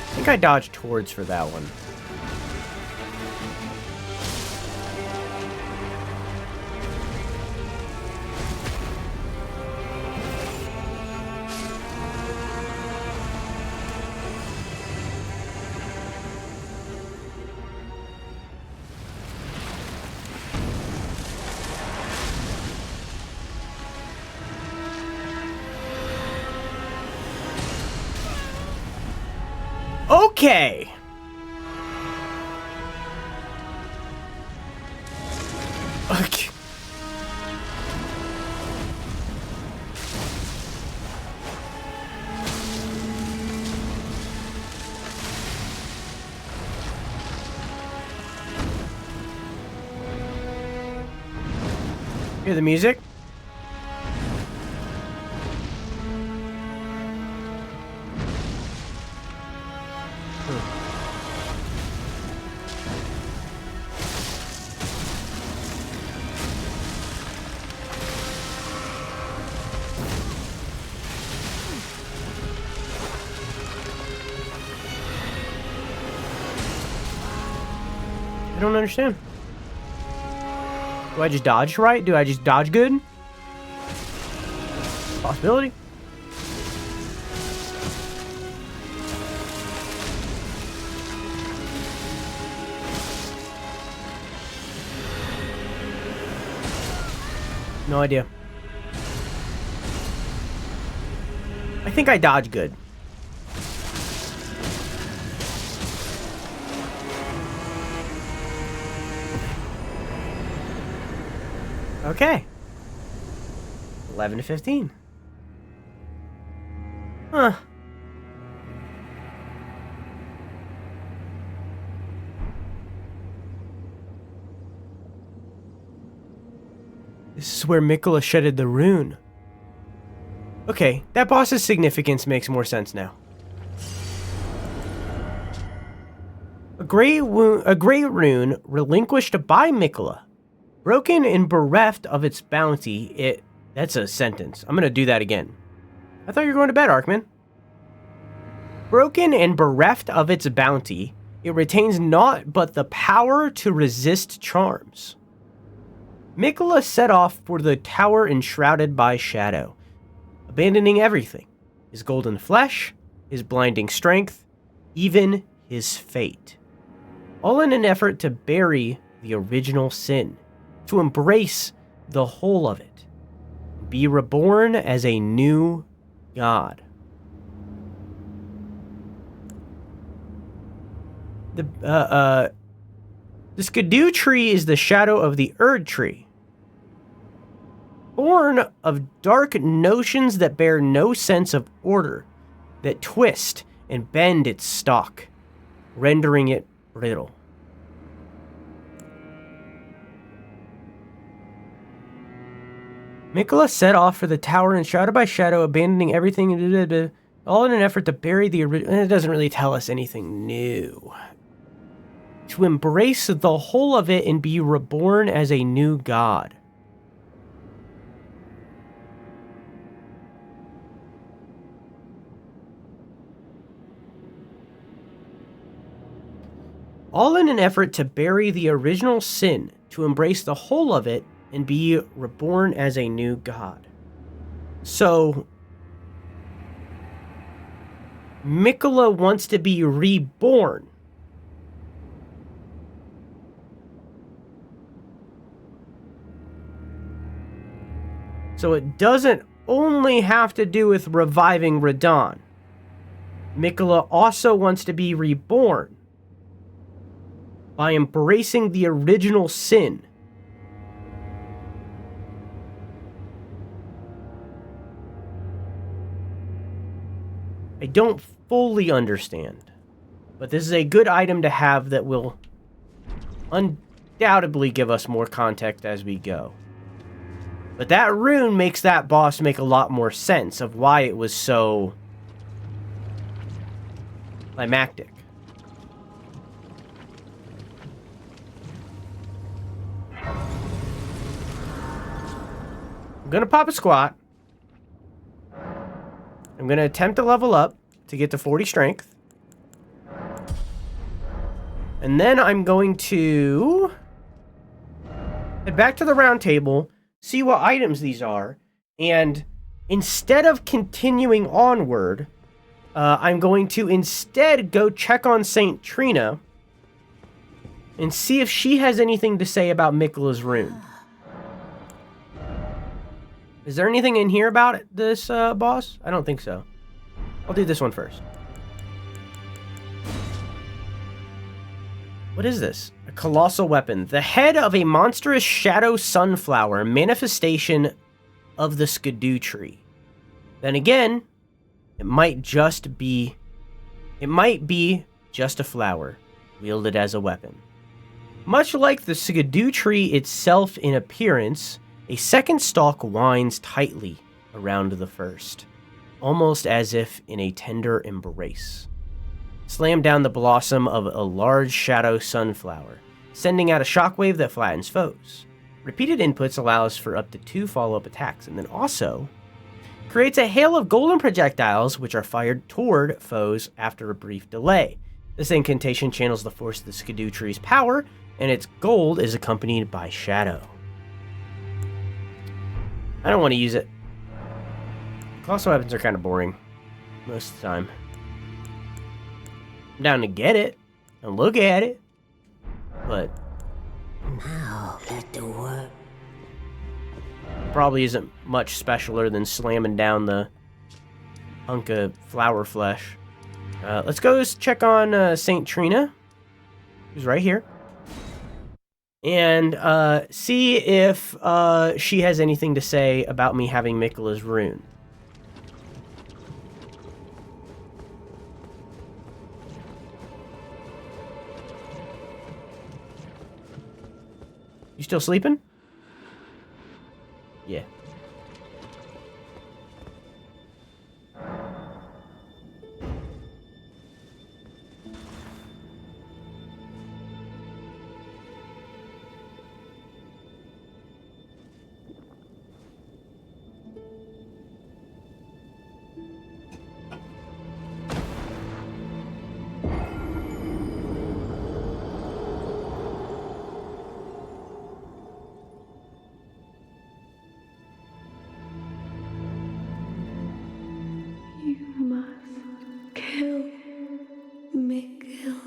A: I think I dodged towards for that one. Okay. Okay. Hear the music? I don't understand. Do I just dodge right? Do I just dodge good? Possibility. No idea. I think I dodge good. Okay. 11 to 15. Huh. This is where Miquella shedded the rune. Okay, that boss's significance makes more sense now. A great rune relinquished by Miquella, broken and bereft of its bounty. That's a sentence. I'm gonna do that again. I thought you were going to bed, Arkman. Broken and bereft of its bounty, it retains naught but the power to resist charms. Miquella set off for the tower enshrouded by shadow, abandoning everything. His golden flesh, his blinding strength, even his fate. All in an effort to bury the original sin, to embrace the whole of it, be reborn as a new god. The Erdtree is the shadow of the Erdtree, born of dark notions that bear no sense of order, that twist and bend its stalk, rendering it brittle. Miquella set off for the tower enshrouded by shadow, abandoning everything, all in an effort to bury the original. It doesn't really tell us anything new. To embrace the whole of it and be reborn as a new god. All in an effort to bury the original sin, to embrace the whole of it, and be reborn as a new god. So, Miquella wants to be reborn. So it doesn't only have to do with reviving Radahn. Miquella also wants to be reborn by embracing the original sin. I don't fully understand, but this is a good item to have that will undoubtedly give us more context as we go. But that rune makes that boss make a lot more sense of why it was so climactic. I'm gonna pop a squat. I'm going to attempt to level up to get to 40 strength. And then I'm going to head back to the round table, see what items these are, and instead of continuing onward, I'm going to instead go check on Saint Trina and see if she has anything to say about Miquella's rune. Is there anything in here about this boss? I don't think so. I'll do this one first. What is this? A colossal weapon. The head of a monstrous shadow sunflower, manifestation of the Erdtree. Then again, it might be just a flower, wielded as a weapon. Much like the Erdtree itself in appearance, a second stalk winds tightly around the first, almost as if in a tender embrace. Slam down the blossom of a large shadow sunflower, sending out a shockwave that flattens foes. Repeated inputs allows for up to 2 follow-up attacks, and then also creates a hail of golden projectiles which are fired toward foes after a brief delay. This incantation channels the force of the Erdtree's power, and its gold is accompanied by shadow. I don't want to use it. Colossal weapons are kind of boring most of the time. I'm down to get it and look at it, but
C: Now let the work.
A: probably isn't much specialer than slamming down the hunk of flower flesh. Let's go check on Saint Trina, who's right here. and see if she has anything to say about me having Miquella's rune. You still sleeping? Yeah.
C: You must kill Miquella.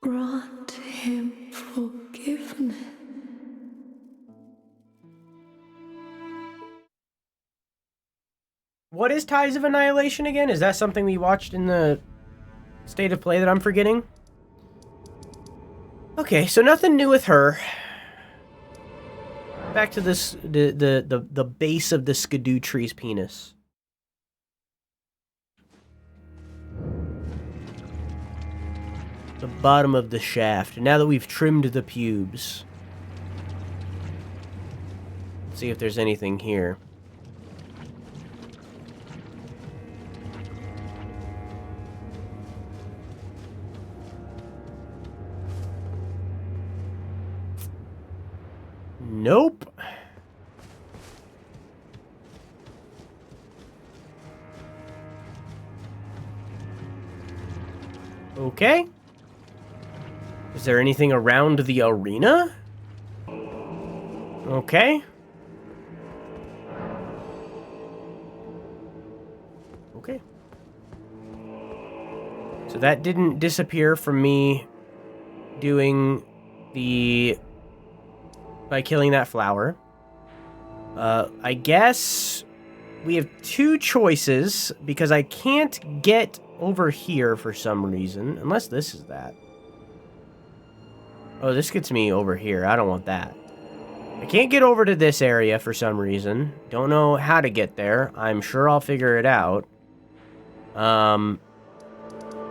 C: Grant him forgiveness.
A: What is Ties of Annihilation again? Is that something we watched in the State of Play that I'm forgetting? Okay, so nothing new with her. Back to this, the base of the Skidoo tree's penis. The bottom of the shaft. Now that we've trimmed the pubes. Let's see if there's anything here. Nope. Okay. Is there anything around the arena? Okay. Okay. So that didn't disappear from me doing the... by killing that flower. I guess we have two choices because I can't get over here for some reason, unless this is that. Oh, this gets me over here. I don't want that. I can't get over to this area for some reason. Don't know how to get there. I'm sure I'll figure it out.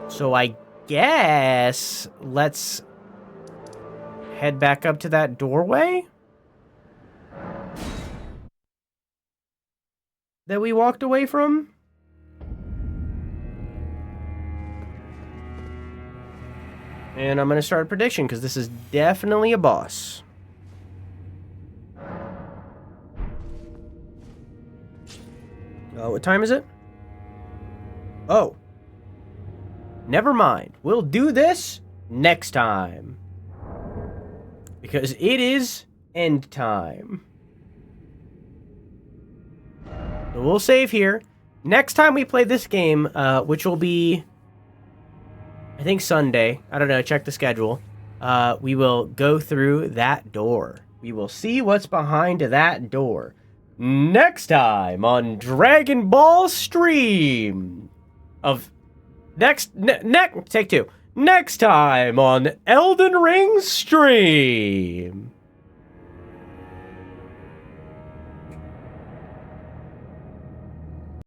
A: So I guess let's head back up to that doorway that we walked away from. And I'm going to start a prediction because this is definitely a boss. What time is it? Oh. Never mind. We'll do this next time. Because it is end time. So we'll save here. Next time we play this game, which will be, I think, Sunday. I don't know. Check the schedule. We will go through that door. We will see what's behind that door. Next time on Dragon Ball Stream of take two. Next time on Elden Ring Stream.